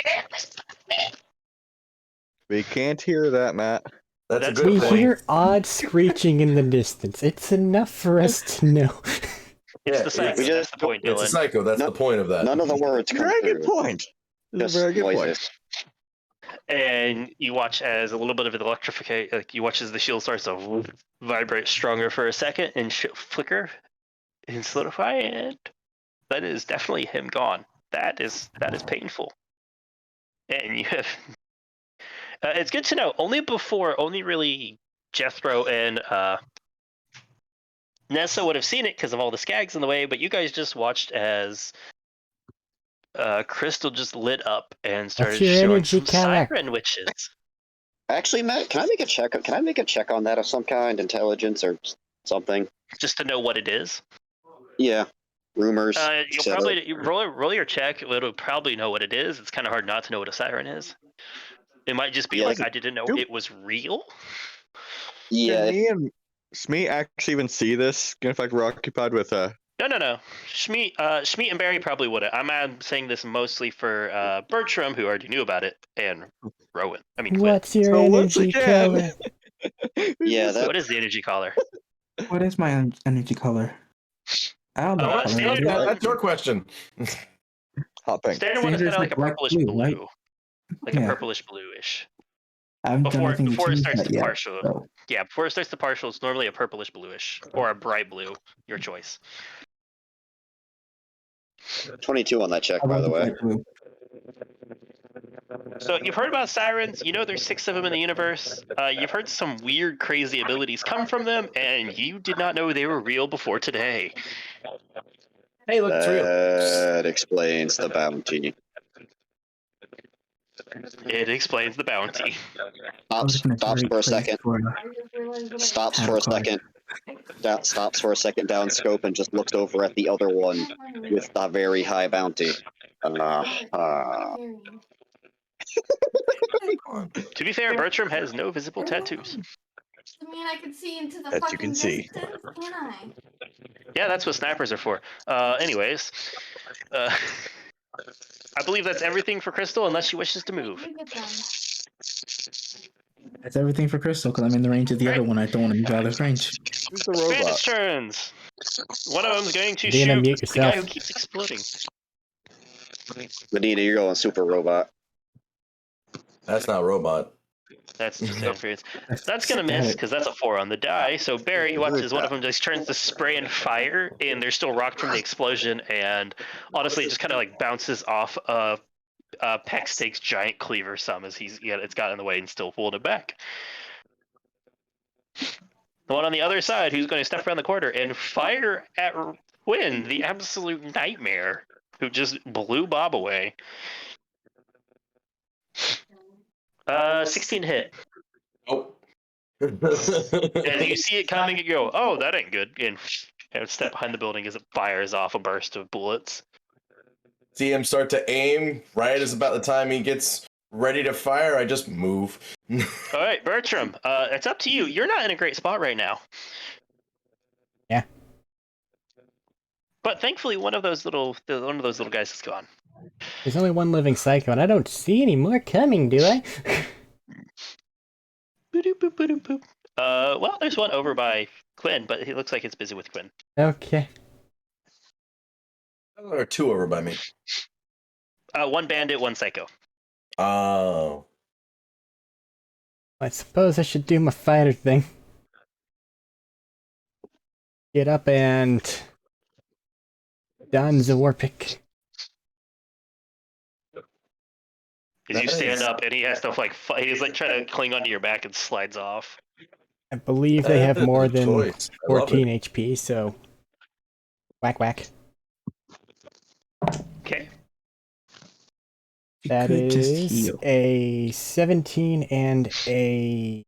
We can't hear that, Matt. that's a That's good We point. hear odd screeching in the distance. It's enough for us to know. It's Yeah, the psycho. We That's just- the point, It's a Dylan. psycho. That's No- the point of that. None of the words come Very good through. point. This is Just a very good voices. point. And you watch as a little bit of it electrificate. Like you watch as the shield starts to vibrate stronger for a second and flicker and solidify, and that is definitely him gone. That is painful. And you have. It's good to know. Only really Jethro and Nessa would have seen it because of all the skags in the way, but you guys just watched as Crystal just lit up and started your showing energy some color? siren witches. Actually, Matt, can I make a check? Can I make a check on that of some kind, intelligence or something? Just to know what it is. Yeah, rumors. You'll etc. probably roll your check. It'll probably know what it is. It's kind of hard not to know what a siren is. It might just be Yeah, like it's- I didn't know Nope. it was real. Yeah, Did me and Smee actually even see this? Given the fact we're occupied with No. Schmeat and Barry probably would have. I'm saying this mostly for Bertram, who already knew about it, and Rowan. I mean, Quinn. What's your So once energy again- color? Yeah, that- What is the energy collar? What is my energy color? I don't know. Oh, what color standard it is. one. That's your question. hot pink. Standard one is Standard's kind of like like a black purplish blue, blue, right? like a Yeah. purplish bluish. I haven't done Before anything to it change starts that to yet. partial. So. Yeah, before it starts to partial, it's normally a purplish bluish or a bright blue. Your choice. 22 on that check, I by love the way. black blue. So you've heard about sirens. You know there's 6 of them in the universe. You've heard some weird, crazy abilities come from them, and you did not know they were real before today. Hey, look, it's real. That explains the bounty. It explains the bounty. I was looking at Stops great for a place second. for- I just realized what I Stops Have for a a card. second. Stops for a second down scope and just looks over at the other one with a very high bounty. To be fair, Bertram has no visible tattoos. I mean, I can see into the As you fucking can see. distance, can I? Yeah, that's what snipers are for. Anyways, I believe that's everything for Crystal, unless she wishes to move. You get them. That's everything for Crystal because I'm in the range of the other one. I don't want to move out of range. Who's the Bandits' robot? turns. One of them's going to You're gonna shoot mute the guy yourself. who keeps exploding. Benita, you're going super robot. That's not robot. That's just interference. That's gonna Damn miss it. because that's a 4 on the die. So Barry watches one of them just turns to spray and fire, and they're still rocked from the explosion, and honestly, it just kind of like bounces off Peck Steak's giant cleaver some as it's got in the way and still pulled it back. The one on the other side who's going to step around the corner and fire at Quinn, the absolute nightmare, who just blew Bob away. 16 hit. Oh. And you see it coming and you go, oh, that ain't good. And step behind the building as it fires off a burst of bullets. See him start to aim right as about the time he gets ready to fire. I just move. All right, Bertram, it's up to you. You're not in a great spot right now. Yeah. But thankfully, one of those little guys is gone. There's only one living psycho, and I don't see any more coming, do I? Boop, boop, boop, boop. Well, there's one over by Quinn, but he looks like it's busy with Quinn. Okay. There are 2 over by me. One bandit, one psycho. Oh. I suppose I should do my fighter thing. Get up and don the war pick. As you stand up, and he has to like he's like trying to cling onto your back and slides off. I believe they have more than choice. I love 14 it. HP, so whack whack. Okay. You That could just is heal. a 17 and a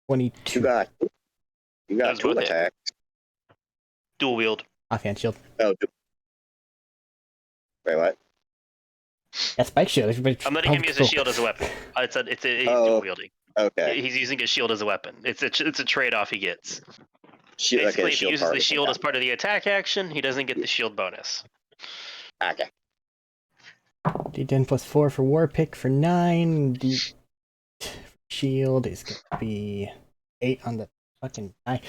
22. You got That's 2 worth it. attacks. Dual wield. Offhand shield. Oh, wait, what? That's spike shield. Everybody I'm letting him use a shield as a weapon. It's he's dual wielding. Okay. He's using a shield as a weapon. It's a trade-off he gets. Okay, Basically, if he uses the part shield of as part of the attack action, he doesn't get the shield bonus. Okay. D10 plus 4 for war pick for 9. D shield is going to be 8 on the fucking die.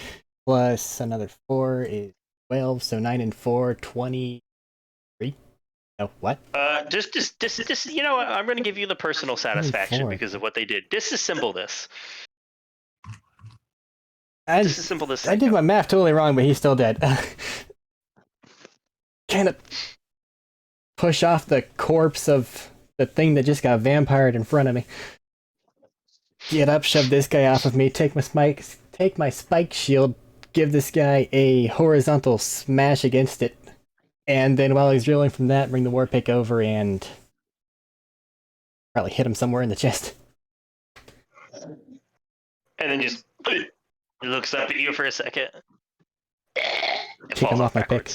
Plus another 4 is 12. So 9 and 4, 23. No, what? Just you know what? I'm going to give you the personal satisfaction 24. because of what they did. Disassemble this. I Disassemble this. did my math totally wrong, but he's still dead. Kind of push off the corpse of the thing that just got vampired in front of me. Get up, shove this guy off of me, take my spike shield, give this guy a horizontal smash against it, and then while he's reeling from that, bring the war pick over and probably hit him somewhere in the chest. And then just he looks up at you for a second. Kick him off my pick.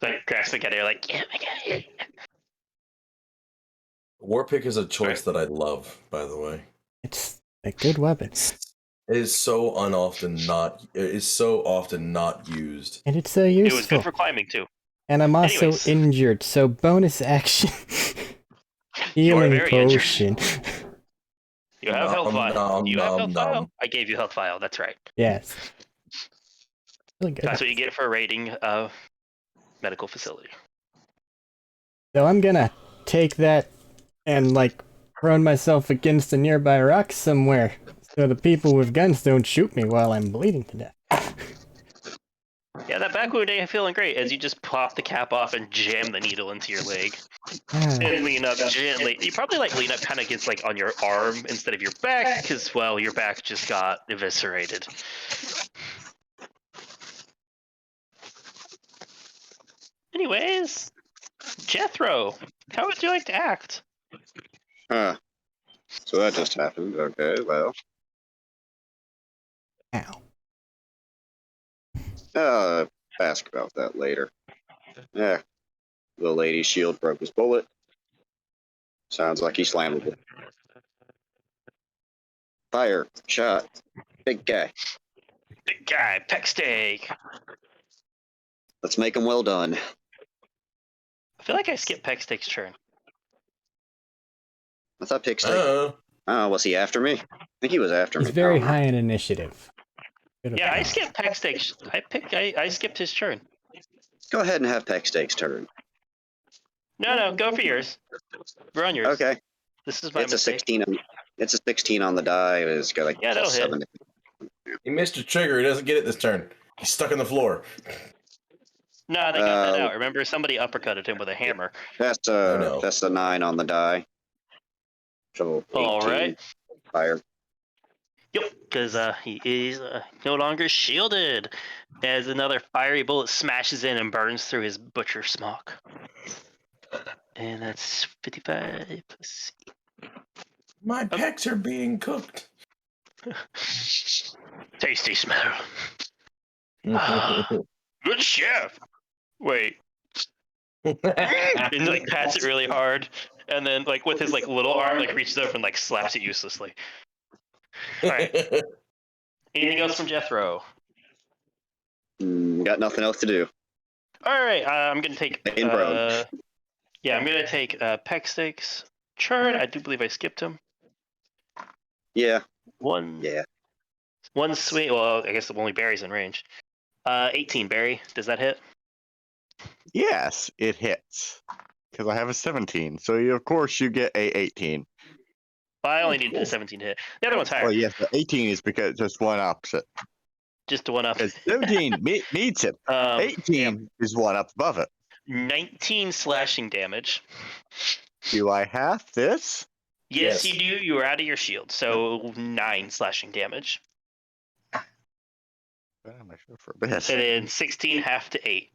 Like grasping at it, like, yeah, I got it. Warpick is a choice that I love, by the way. It's a good weapon. It is so often not used. And it's so It useful. was good for climbing too. And I'm also Anyways. injured, so bonus action. You are Healing very injured. potion. You have health vial. You have health vial. nom. I gave you health vial. That's right. Yes. Really good. That's what you get for raiding a medical facility. So I'm gonna take that and like run myself against a nearby rock somewhere, so the people with guns don't shoot me while I'm bleeding to death. Yeah, that back wound ain't feeling great as you just pop the cap off and jam the needle into your leg. And lean up gently. You probably like lean up kind of gets like on your arm instead of your back because, well, your back just got eviscerated. Anyways, Jethro, how would you like to act? Huh. So that just happened. Okay, well. Ow. Ask about that later. Yeah. The lady's shield broke his bullet. Sounds like he's flammable. Fire. Shot. Big guy. Big guy, peck steak. Let's make him well done. I feel like I skipped peck steak's turn. I thought Pigsteak. Oh, was he after me? I think he was after He's me. very Oh. high in initiative. Good Yeah, I about skipped peck steak. I skipped his turn. Go ahead and have Pigsteak's turn. No, go for yours. We're on yours. Okay. This is my It's a mistake. 16. It's a 16 on the die. It's got a Yeah, that'll plus hit. 7. He missed a trigger. He doesn't get it this turn. He's stuck on the floor. No, they got that out. Remember, somebody uppercutted him with a hammer. That's know. a 9 on the die. So 18 All right. higher. Yep, because he is no longer shielded. As another fiery bullet smashes in and burns through his butcher smock. And that's 55 plus. My pecs are being cooked. Tasty smell. Good chef. Wait. And like pats it really hard, and then like with his like little arm like reaches over and like slaps it uselessly. All right. Anything else from Jethro? Got nothing else to do. All right. I'm gonna take. In prone. Yeah, I'm gonna take Peck Steaks. Chard. I do believe I skipped him. Yeah. One swing. Well, I guess the only Barry's in range. 18 Barry. Does that hit? Yes, it hits. Because I have a 17. So, of course, you get a 18. Well, I only need a 17 to hit. The other one's higher. Well, yes, the 18 is because just one opposite. Just one up. Because 17 meets it. 18 is one up above it. 19 slashing damage. Do I have this? Yes, Yes. you do. You are out of your shield, so 9 slashing damage. I'm not sure for this. And then 16 half to 8.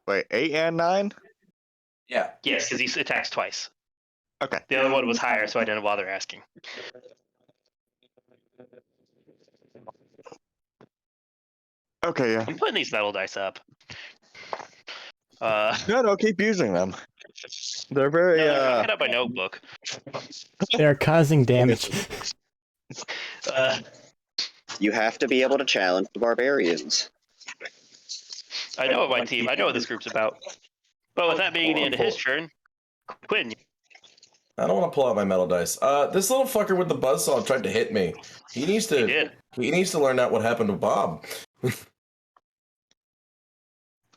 Wait, 8 and 9? Yeah. Yes, because he attacks twice. Okay. The other one was higher, so I didn't bother asking. Okay, yeah. I'm putting these metal dice up. No, keep using them. They're very, No, I had up my notebook. They're causing damage. You have to be able to challenge the barbarians. I know what my team. I know what this group's about. But with that being the end of his turn, Quinn. I don't want to pull out my metal dice. This little fucker with the buzzsaw tried to hit me. He needs to. He did. He needs to learn out what happened to Bob.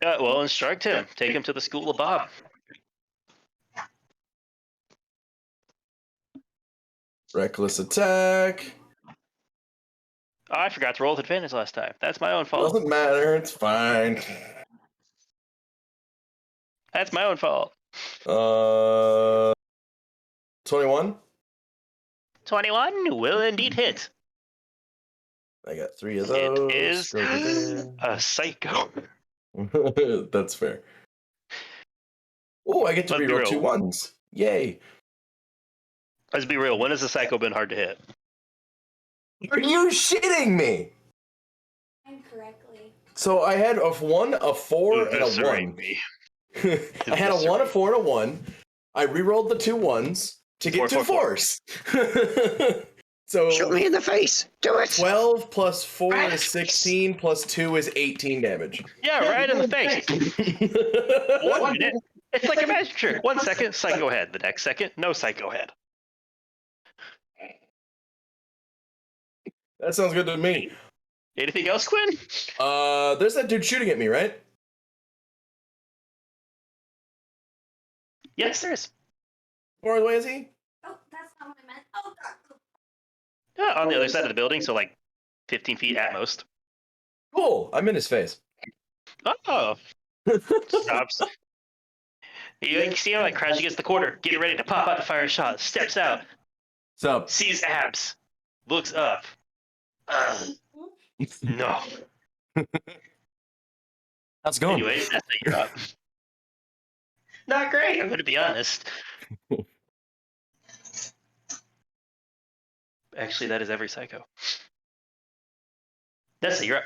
Well, instruct him. Take him to the school of Bob. Reckless attack. Oh, I forgot to roll with advantage last time. That's my own fault. Doesn't matter. It's fine. That's my own fault. 21. 21 will indeed hit. I got 3 of those. It is a psycho. That's fair. Oh, I get to Let's be reroll real. 2 1s. Yay. Let's be real. When has a psycho been hard to hit? Are you shitting me? Incorrectly. So I had a 1, a 4, and a Eviscerate 1. me. I had a 1, a 4, and a 1. I rerolled the 2 1s to get 2 4. 4s. So Shoot me in the face. Do it. 12 plus 4 is 16, plus 2 is 18 damage. Yeah, right in the face. 1 minute. It's like a magic trick. 1 second, psycho head. The next second, no psycho head. That sounds good to me. Anything else, Quinn? There's that dude shooting at me, right? Yes, there is. How far away is he? Oh, that's not what I meant. Oh, God. On the other side of the building, so like 15 feet at most. Cool. I'm in his face. Oh. Stops. You see him like crash against the corner, getting ready to pop out to fire a shot. Steps out, What's up? sees abs, looks up. No. How's it going? Anyway, that's it. You're up. Not great, I'm going to be honest. Actually, that is every psycho. That's it. You're up.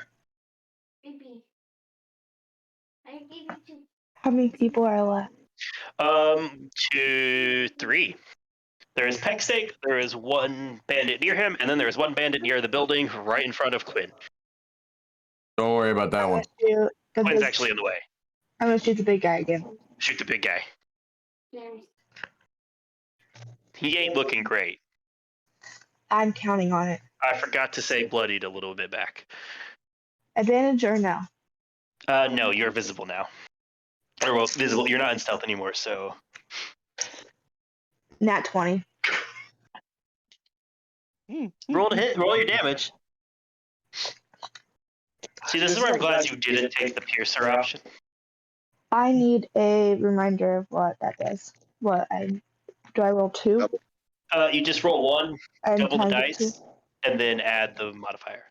Maybe. I gave you 2. How many people are left? 2, 3. There is Peckstake, there is 1 bandit near him, and then there is 1 bandit near the building right in front of Quinn. Don't worry about that one. Quinn's actually in the way. I'm gonna shoot the big guy again. Shoot the big guy. There's He ain't looking great. I'm counting on it. I forgot to say bloodied a little bit back. Advantage or no? No, you're visible now. Or well, visible. You're not in stealth anymore. So Nat 20. roll to hit. Roll your damage. See, this is where I'm glad you didn't take the piercer option. I need a reminder of what that does. Do I roll 2? You just roll 1, And double the times it dice, 2? and then add the modifier,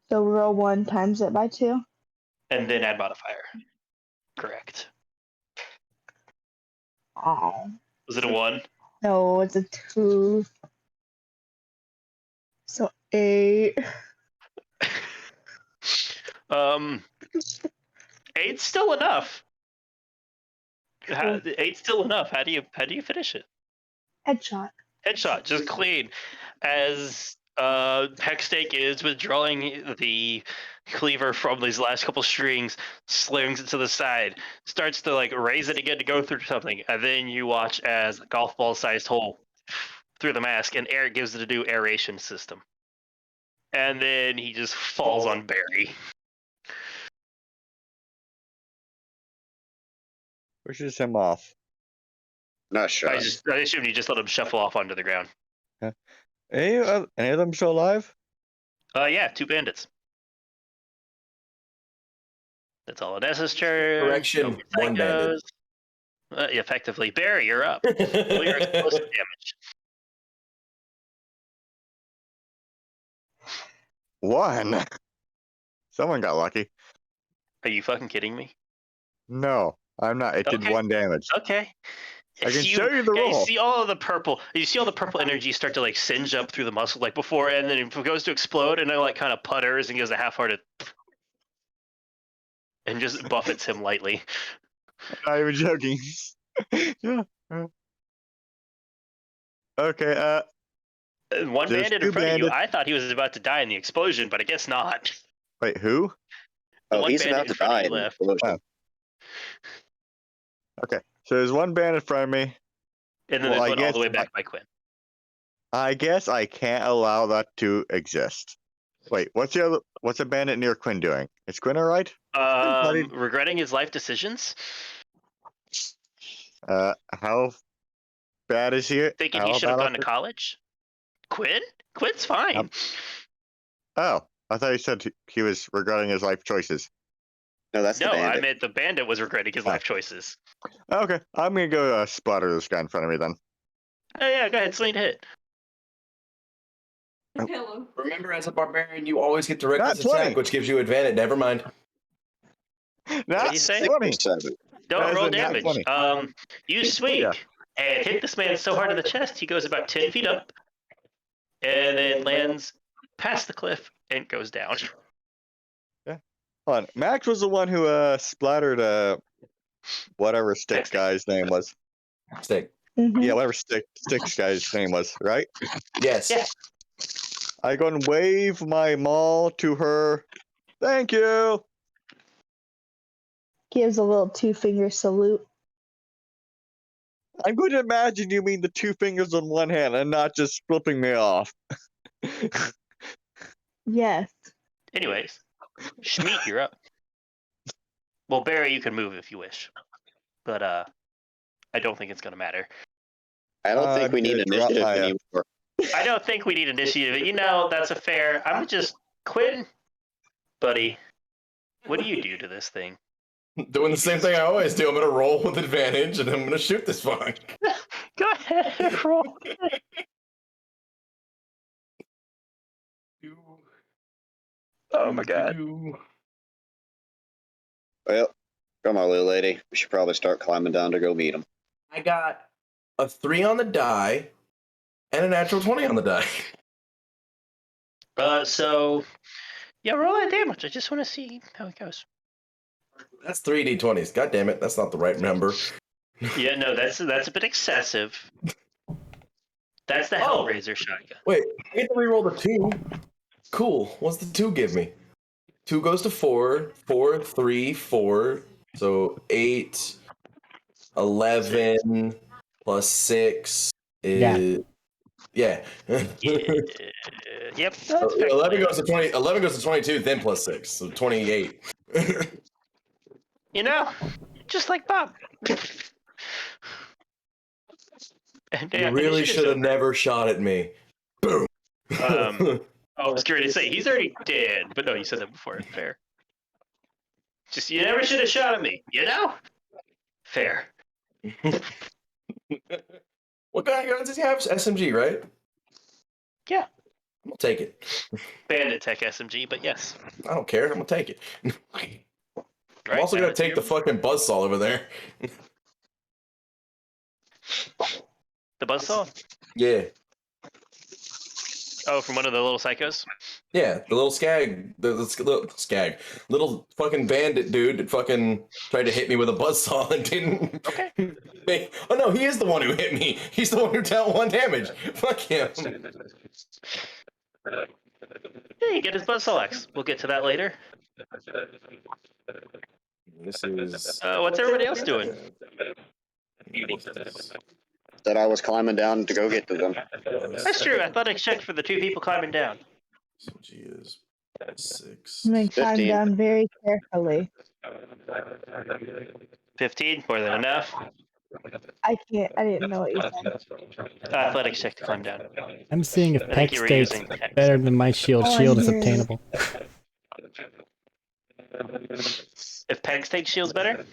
So roll 1 times it by 2? and then add modifier. Correct. Oh. Was it a 1? No, it's a 2. So 8. 8's still enough. 8's still enough. How do you finish it? Headshot. Headshot, just clean. As Hexstake is withdrawing the cleaver from these last couple strings, slings it to the side, starts to like raise it again to go through something, and then you watch as a golf ball sized hole through the mask, and Arik gives it a new aeration system. And then he just falls on Barry. Pushes him off. Not sure. I assume you just let him shuffle off onto the ground. Any of them still alive? Yeah, 2 bandits. That's all it necessary. Correction, 1 bandit. Effectively, Barry, you're up. Roll your explosive damage. 1. Someone got lucky. Are you fucking kidding me? No, I'm not. It did Okay. 1 damage. Okay. I can show you the roll. You see all the purple energy start to like singe up through the muscle like before, and then it goes to explode, and it like kind of putters and gives a half-hearted and just buffets him lightly. I'm not even joking. Yeah. Okay. 1 There's bandit 2 in front of you. bandits. I thought he was about to die in the explosion, but I guess not. Wait, who? The Oh, one he's bandit about in to front of die. you in the left. explosion. Okay. So there's 1 bandit in front of me. And then Well, there's I one all the guess way back by Quinn. I guess I can't allow that to exist. Wait, what's a bandit near Quinn doing? Is Quinn alright? buddy. Regretting his life decisions. How bad is he? Thinking How he should have bad gone to off- college. Quinn? Quinn's fine. Oh, I thought he said he was regretting his life choices. No, that's the No, I bandit. meant the bandit was regretting his life choices. Okay, I'm gonna go splatter this guy in front of me then. Oh yeah, go ahead, swing to hit. Kill him. Remember, as a barbarian, you always get to reckless Not 20. attack, which gives you advantage. Never mind. Not did he say? 20. 7. Don't That is roll a nat damage. 20. You swing Yeah. and hit this man so hard in the chest, he goes about 10 feet up, and then lands past the cliff and goes down. Hold on. Max was the one who splattered whatever stick guy's name was. Stick. Mhm. Yeah, whatever stick's guy's name was, right? Yes. Yeah. I go and wave my maul to her. Thank you. Gives a little 2-finger salute. I'm going to imagine you mean the 2 fingers on one hand and not just flipping me off. Yes. Anyways, Schmeat, you're up. Well, Barry, you can move if you wish, but I don't think it's gonna matter. I don't think I'm we need gonna drop initiative my, anymore. I don't think we need initiative. You know, that's a fair. I'm just Quinn, buddy. What do you do to this thing? Doing the same thing I always do. I'm gonna roll with advantage, and I'm gonna shoot this fuck. Go ahead, roll. Oh my god. Well, come on, little lady. We should probably start climbing down to go meet him. I got a 3 on the die and a natural 20 on the die. So yeah, roll that damage. I just want to see how it goes. That's 3 d20s. God damn it, that's not the right number. Yeah, no, that's a bit excessive. That's the Oh. Hellraiser shotgun. Wait, I get to reroll the 2. Cool. What's the 2 give me? 2 goes to 4. 4, 3, 4. So 8, 11 plus 6 is yeah. Yep. So 11 goes to 20. 11 goes to 22. Then plus 6, so 28. You know, just like Bob. And, You yeah, really his shit is should have over. never shot at me. Boom. I was going to say he's already dead, but no, you said that before. Fair. Just you never should have shot at me. You know. Fair. What kind of guns does he have? SMG, right? Yeah. I'm gonna take it. Bandit Tech SMG, but yes. I don't care. I'm gonna take it. I'm Right? also gonna take the fucking buzzsaw over there. The buzzsaw. Yeah. Oh, from one of the little psychos. Yeah, the little skag, the little skag, little fucking bandit dude that fucking tried to hit me with a buzzsaw and didn't. Okay. Oh no, he is the one who hit me. He's the one who dealt 1 damage. Fuck him. Yeah, you get his buzzsaw X. We'll get to that later. This is. What's everybody else doing? That I was climbing down to go get to them. That's true. I thought I checked for the 2 people climbing down. SMG is 6. I'm gonna climb 15. down very carefully. 15, more than enough. I didn't know what you said. Athletics check to climb down. I'm seeing if I think Peck you were State's using text. better than my shield. Oh, Shield is I'm hearing obtainable. If Peg State shield's better?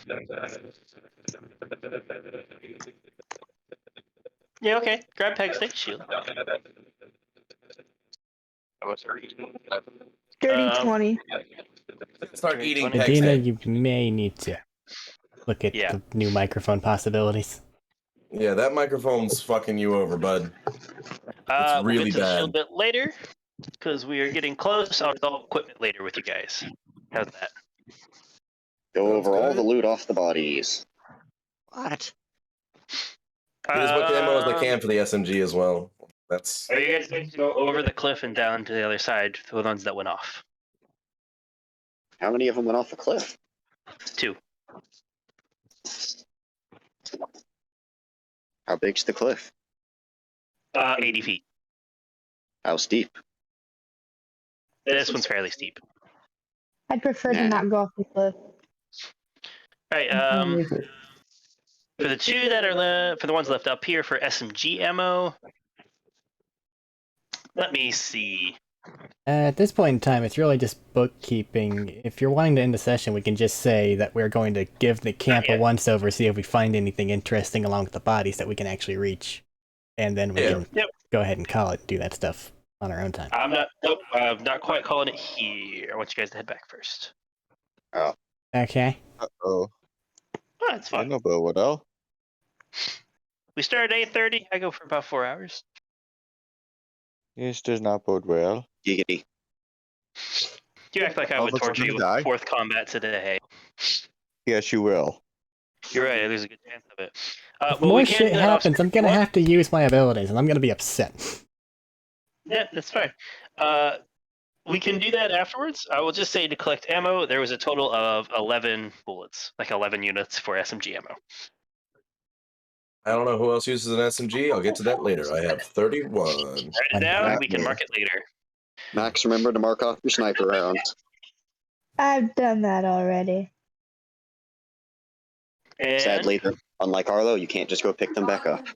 Yeah, okay. Grab Peg State shield. Dirty Um, 20. Start eating Twenty. Peck Adina, State. you may need to look at Yeah. the new microphone possibilities. Yeah, that microphone's fucking you over, bud. We'll really get to the bad. shield bit later, because we are getting close. I'll install equipment later with you guys. How's that? Go Sounds over all good. the loot off the bodies. What? Get as much ammo as I can for the SMG as well. That's. Are you guys going to go over the cliff and down to the other side for the ones that went off? How many of them went off the cliff? 2. How big's the cliff? 80 feet. How steep? This one's fairly steep. I'd prefer to Nah. not go off the cliff. Right. For the 2 that are for the ones left up here for SMG ammo. Let me see. At this point in time, it's really just bookkeeping. If you're wanting to end the session, we can just say that we're going to give the camp a yet. once-over, see if we find anything interesting along with the bodies that we can actually reach. And then we can Yep. go ahead and call it and do that stuff on our own time. I'm not quite calling it here. I want you guys to head back first. Okay. Uh-oh. Oh, that's I fine. know about what else. We start at 8:30. I go for about 4 hours. This does not bode well. Giggity. You act like I All would of us are torture you gonna with die? 4th combat today. Yes, you will. You're right. There's a good chance of it. If well, more we can shit do that off happens, I'm screen. gonna have to use my abilities, and I'm gonna be upset. Yeah, that's fine. We can do that afterwards. I will just say to collect ammo, there was a total of 11 bullets, like 11 units for SMG ammo. I don't know who else uses an SMG. I'll get to that later. I have 31. Write it Fine. down. Not We can me. mark it later. Max, remember to mark off your sniper rounds. I've done that already. And Sadly, unlike Arlo, you can't just go pick them back up.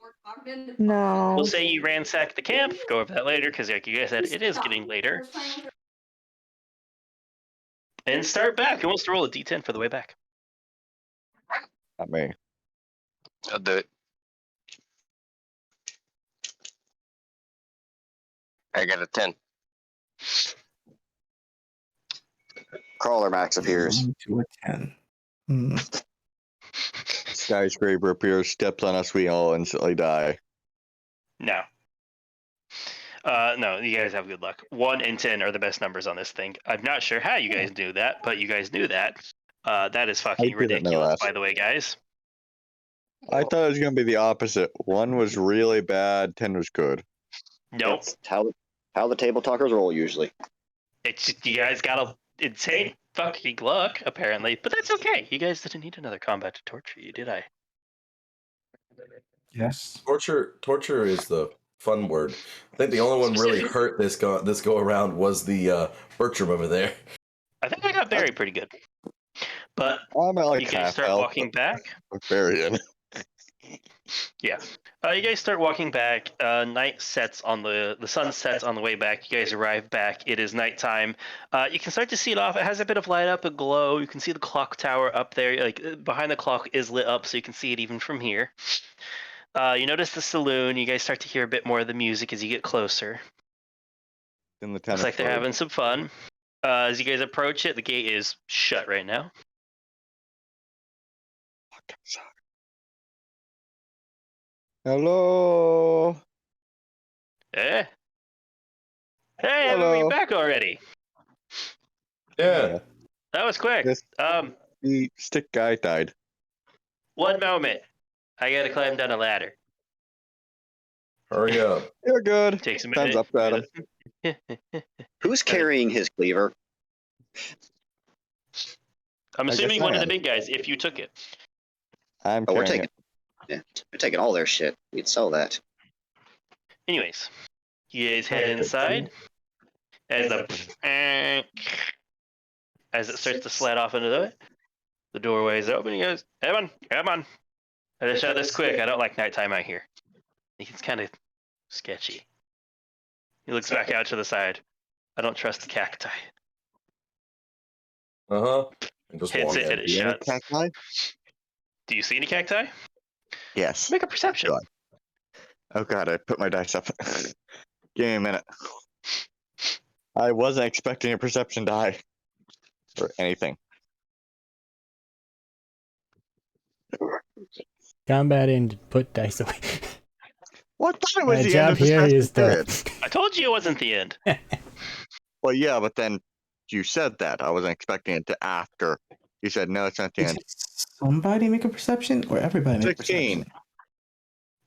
No. we'll say you ransack the camp. Go over that later, because like you guys said, it is getting later. And start back. Who wants to roll a D10 for the way back? Not me. I'll do it. I got a 10. Crawler Max appears. 1 to a 10. Hmm. Skyscraper appears, steps on us, we all instantly die. No. No, you guys have good luck. 1 and 10 are the best numbers on this thing. I'm not sure how you guys knew that, but you guys knew that. That is fucking didn't know ridiculous, that. by the way, guys. I thought it was going to be the opposite. 1 was really bad, 10 was good. Nope. It's how the table talkers roll usually. It's just, you guys got a insane fucking luck, apparently. But that's okay. You guys didn't need another combat to torture you, did I? Yes. Torture is the fun word. I think the only one really hurt this go around was the Bertram over there. I think I got buried pretty good. But I'm at like you guys half start health. walking back. Barbarian. Yeah. You guys start walking back. Night sets on the sun sets on the way back. You guys arrive back. It is nighttime. You can start to see it off. It has a bit of light up, a glow. You can see the clock tower up there. Like behind the clock is lit up, so you can see it even from here. You notice the saloon. You guys start to hear a bit more of the music as you get closer. In the Looks tennis like they're court. having some fun. As you guys approach it, the gate is shut right now. Hello. Eh? Hey, Hello. you back already? Yeah. That was quick. Yes. The stick guy died. One moment. I gotta climb down a ladder. Hurry up. You're good. Takes a Thumbs minute. up at him. Who's carrying his cleaver? I'm I guess assuming I one of the am. big guys, if you took it. I'm Oh, we're carrying taking. Yeah, we're taking all their shit. We'd sell that. Anyways, you guys head inside. As it starts to slide off into the doorway is open. You guys, come on. I just shot this quick. I don't like nighttime out here. It's kind of sketchy. He looks back out to the side. I don't trust the cacti. And just Hits walk it and in. it it. You shuts. cacti? Do you see any cacti? Yes. Make a perception. God. Oh god, I put my dice up. Give me a minute. I wasn't expecting a perception die. Or anything. Combat and put dice away. Well, I thought it was My the end job of this here last is period. done. I told you it wasn't the end. Well, yeah, but then you said that. I wasn't expecting it to after. You said, no, it's not the end. Somebody make a perception, or everybody make a 16. perception?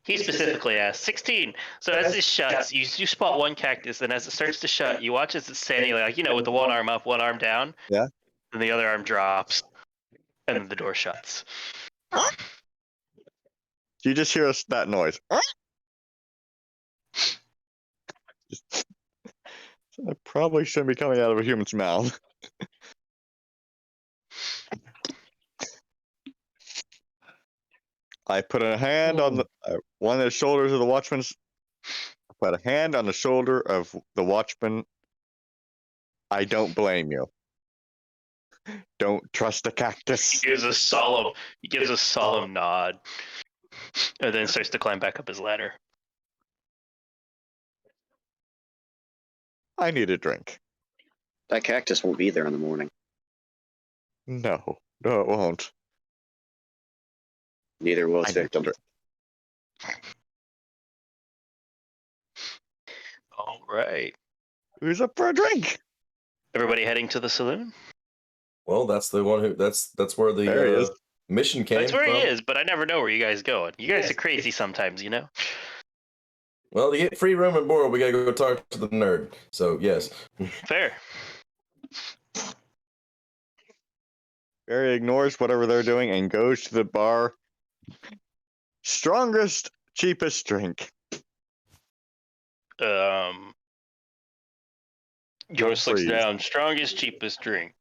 He specifically asked 16. So as this shuts, you spot one cactus, and as it starts to shut, you watch as it's standing like with the one arm up, one arm down. Yeah. And the other arm drops, and then the door shuts. You just hear that noise. I probably shouldn't be coming out of a human's mouth. I put a hand on one of the shoulders of the watchman's. I put a hand on the shoulder of the watchman. I don't blame you. Don't trust the cactus. He gives a solemn nod, and then starts to climb back up his ladder. I need a drink. That cactus won't be there in the morning. No, it won't. Neither will its I need a victim. drink. All right. Who's up for a drink? Everybody heading to the saloon? Well, that's the one who. That's where There he the is. mission came That's where from. he is, but I never know where you guys going. You guys are crazy sometimes, you know? Well, to get free room and board, we gotta go talk to the nerd. So yes. Fair. Barry ignores whatever they're doing and goes to the bar. Strongest, cheapest drink. Yours looks Freeze. down. Strongest, cheapest drink.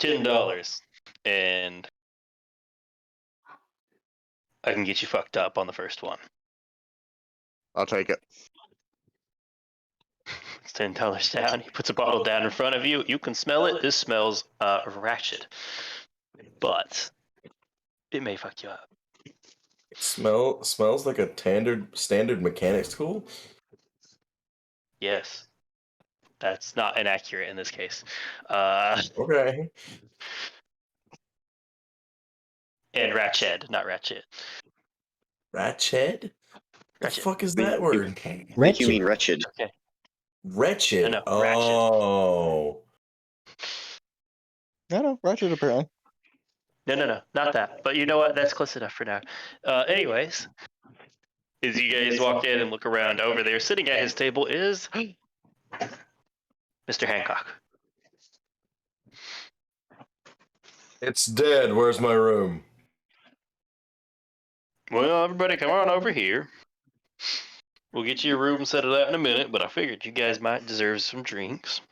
$10. And I can get you fucked up on the first one. I'll take it. It's $10 down. He puts a bottle down in front of you. You can smell it. This smells ratchet. But it may fuck you up. Smells like a standard mechanics tool. Yes. That's not inaccurate in this case. Okay. And ratchet, not ratchet. Ratchet? The Ratchet. fuck is that word? I think you mean wretched. Okay. Wretched. No, ratchet. Oh. No, Ratchet apparently. No, not that. But you know what? That's close enough for now. Anyways, as you guys walk in and look around, over there, sitting at his table is Mr. Hancock. It's dead. Where's my room? Well, everybody come on over here. We'll get you a room settled out in a minute, but I figured you guys might deserve some drinks.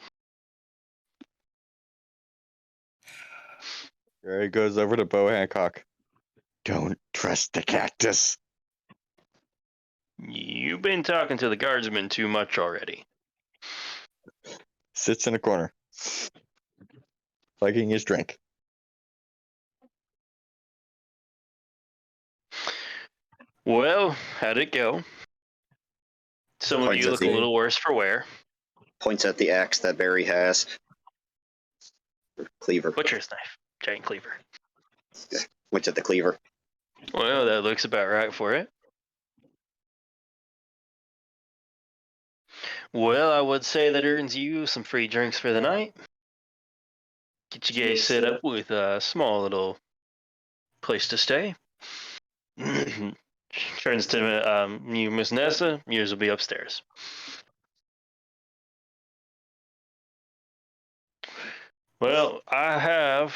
Gary goes over to Bo Hancock. Don't trust the cactus. You've been talking to the guardsman too much already. Sits in a corner, liking his drink. Well, how'd it go? Some of Points you at look a the- little worse for wear. Points at the axe that Barry has. Cleaver. Butcher's knife. Giant cleaver. Points at the cleaver. Well, that looks about right for it. Well, I would say that earns you some free drinks for the night. Get you guys set up with a small little place to stay. Turns to you, Miss Nessa. Yours will be upstairs. Well, I have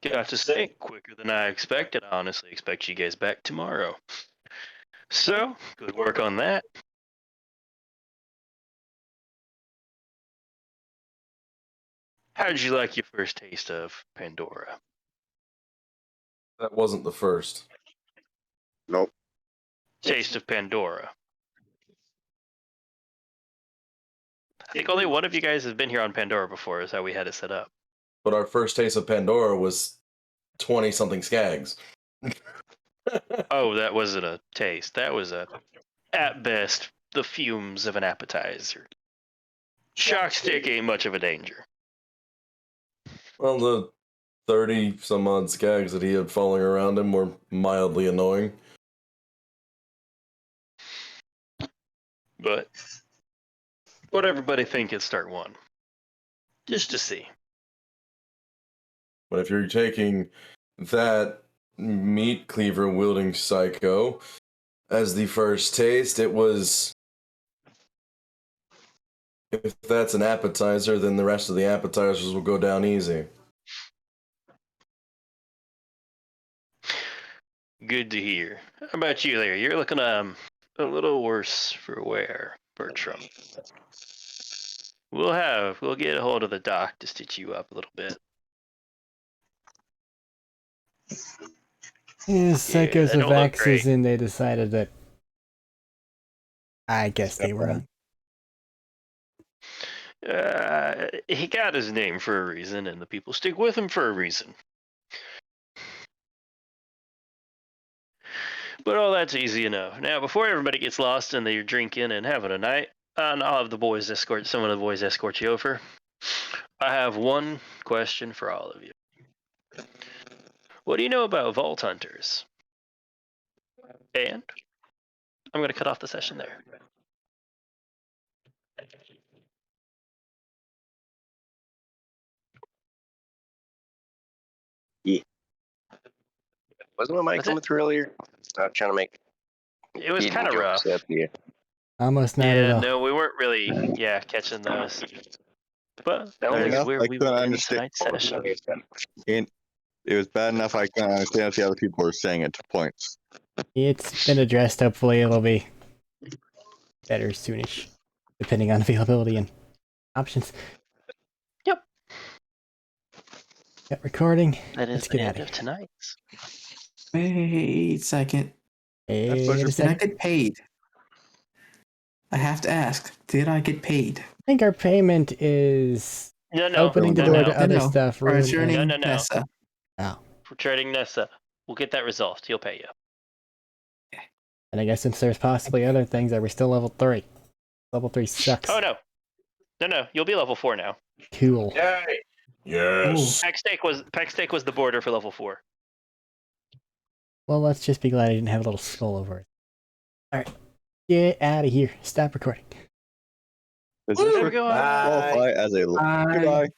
got to say, quicker than I expected. I honestly expect you guys back tomorrow. So, good work on that. How did you like your first taste of Pandora? That wasn't the first. Nope. Taste of Pandora. I think only one of you guys has been here on Pandora before, is how we had it set up. But our first taste of Pandora was 20-something skags. Oh, that wasn't a taste. That was at best, the fumes of an appetizer. Shock stick ain't much of a danger. Well, the 30-some-odd skags that he had falling around him were mildly annoying. But what everybody think at start one? Just to see. But if you're taking that meat cleaver wielding psycho as the first taste, it was. If that's an appetizer, then the rest of the appetizers will go down easy. Good to hear. How about you there? You're looking a little worse for wear, Bertram. We'll get a hold of the doc to stitch you up a little bit. Yeah, psychos they with don't look axes, great. and they decided that. I guess they were on. He got his name for a reason, and the people stick with him for a reason. But all that's easy enough. Now, before everybody gets lost and they're drinking and having a night, and I'll have the boys some of the boys escort you over. I have one question for all of you. What do you know about vault hunters? And I'm going to cut off the session there. Wasn't my mic That's coming it. through earlier? Stop trying to make. It was hidden kind of rough. jokes at you. Almost not at Yeah, all. no, we weren't really, catching those. But at Fair least enough, I we couldn't were in understand. tonight's session. It was bad enough I couldn't understand if the other people were saying it to points. It's been addressed. Hopefully, it'll be better soonish, depending on availability and options. Yep. Got recording. That is Let's the get out end of of tonight's. Wait a second. Wait Butcher- a Did I second. get paid? I have to ask. Did I get paid? I think our payment is No, opening the door to other No. stuff. For room- returning No. Nessa. Oh, For trading Nessa. We'll get that resolved. He'll pay you. and I guess since there's possibly other things that we're still level 3. Level 3 sucks. Oh, no. No. You'll be level 4 now. Cool. Yay! Yes. Peck Steak was the border for level 4. Well, let's just be glad I didn't have a little skull over it. Alright. Get out of here. Stop recording. Does There this we go. qualify as a Bye. goodbye?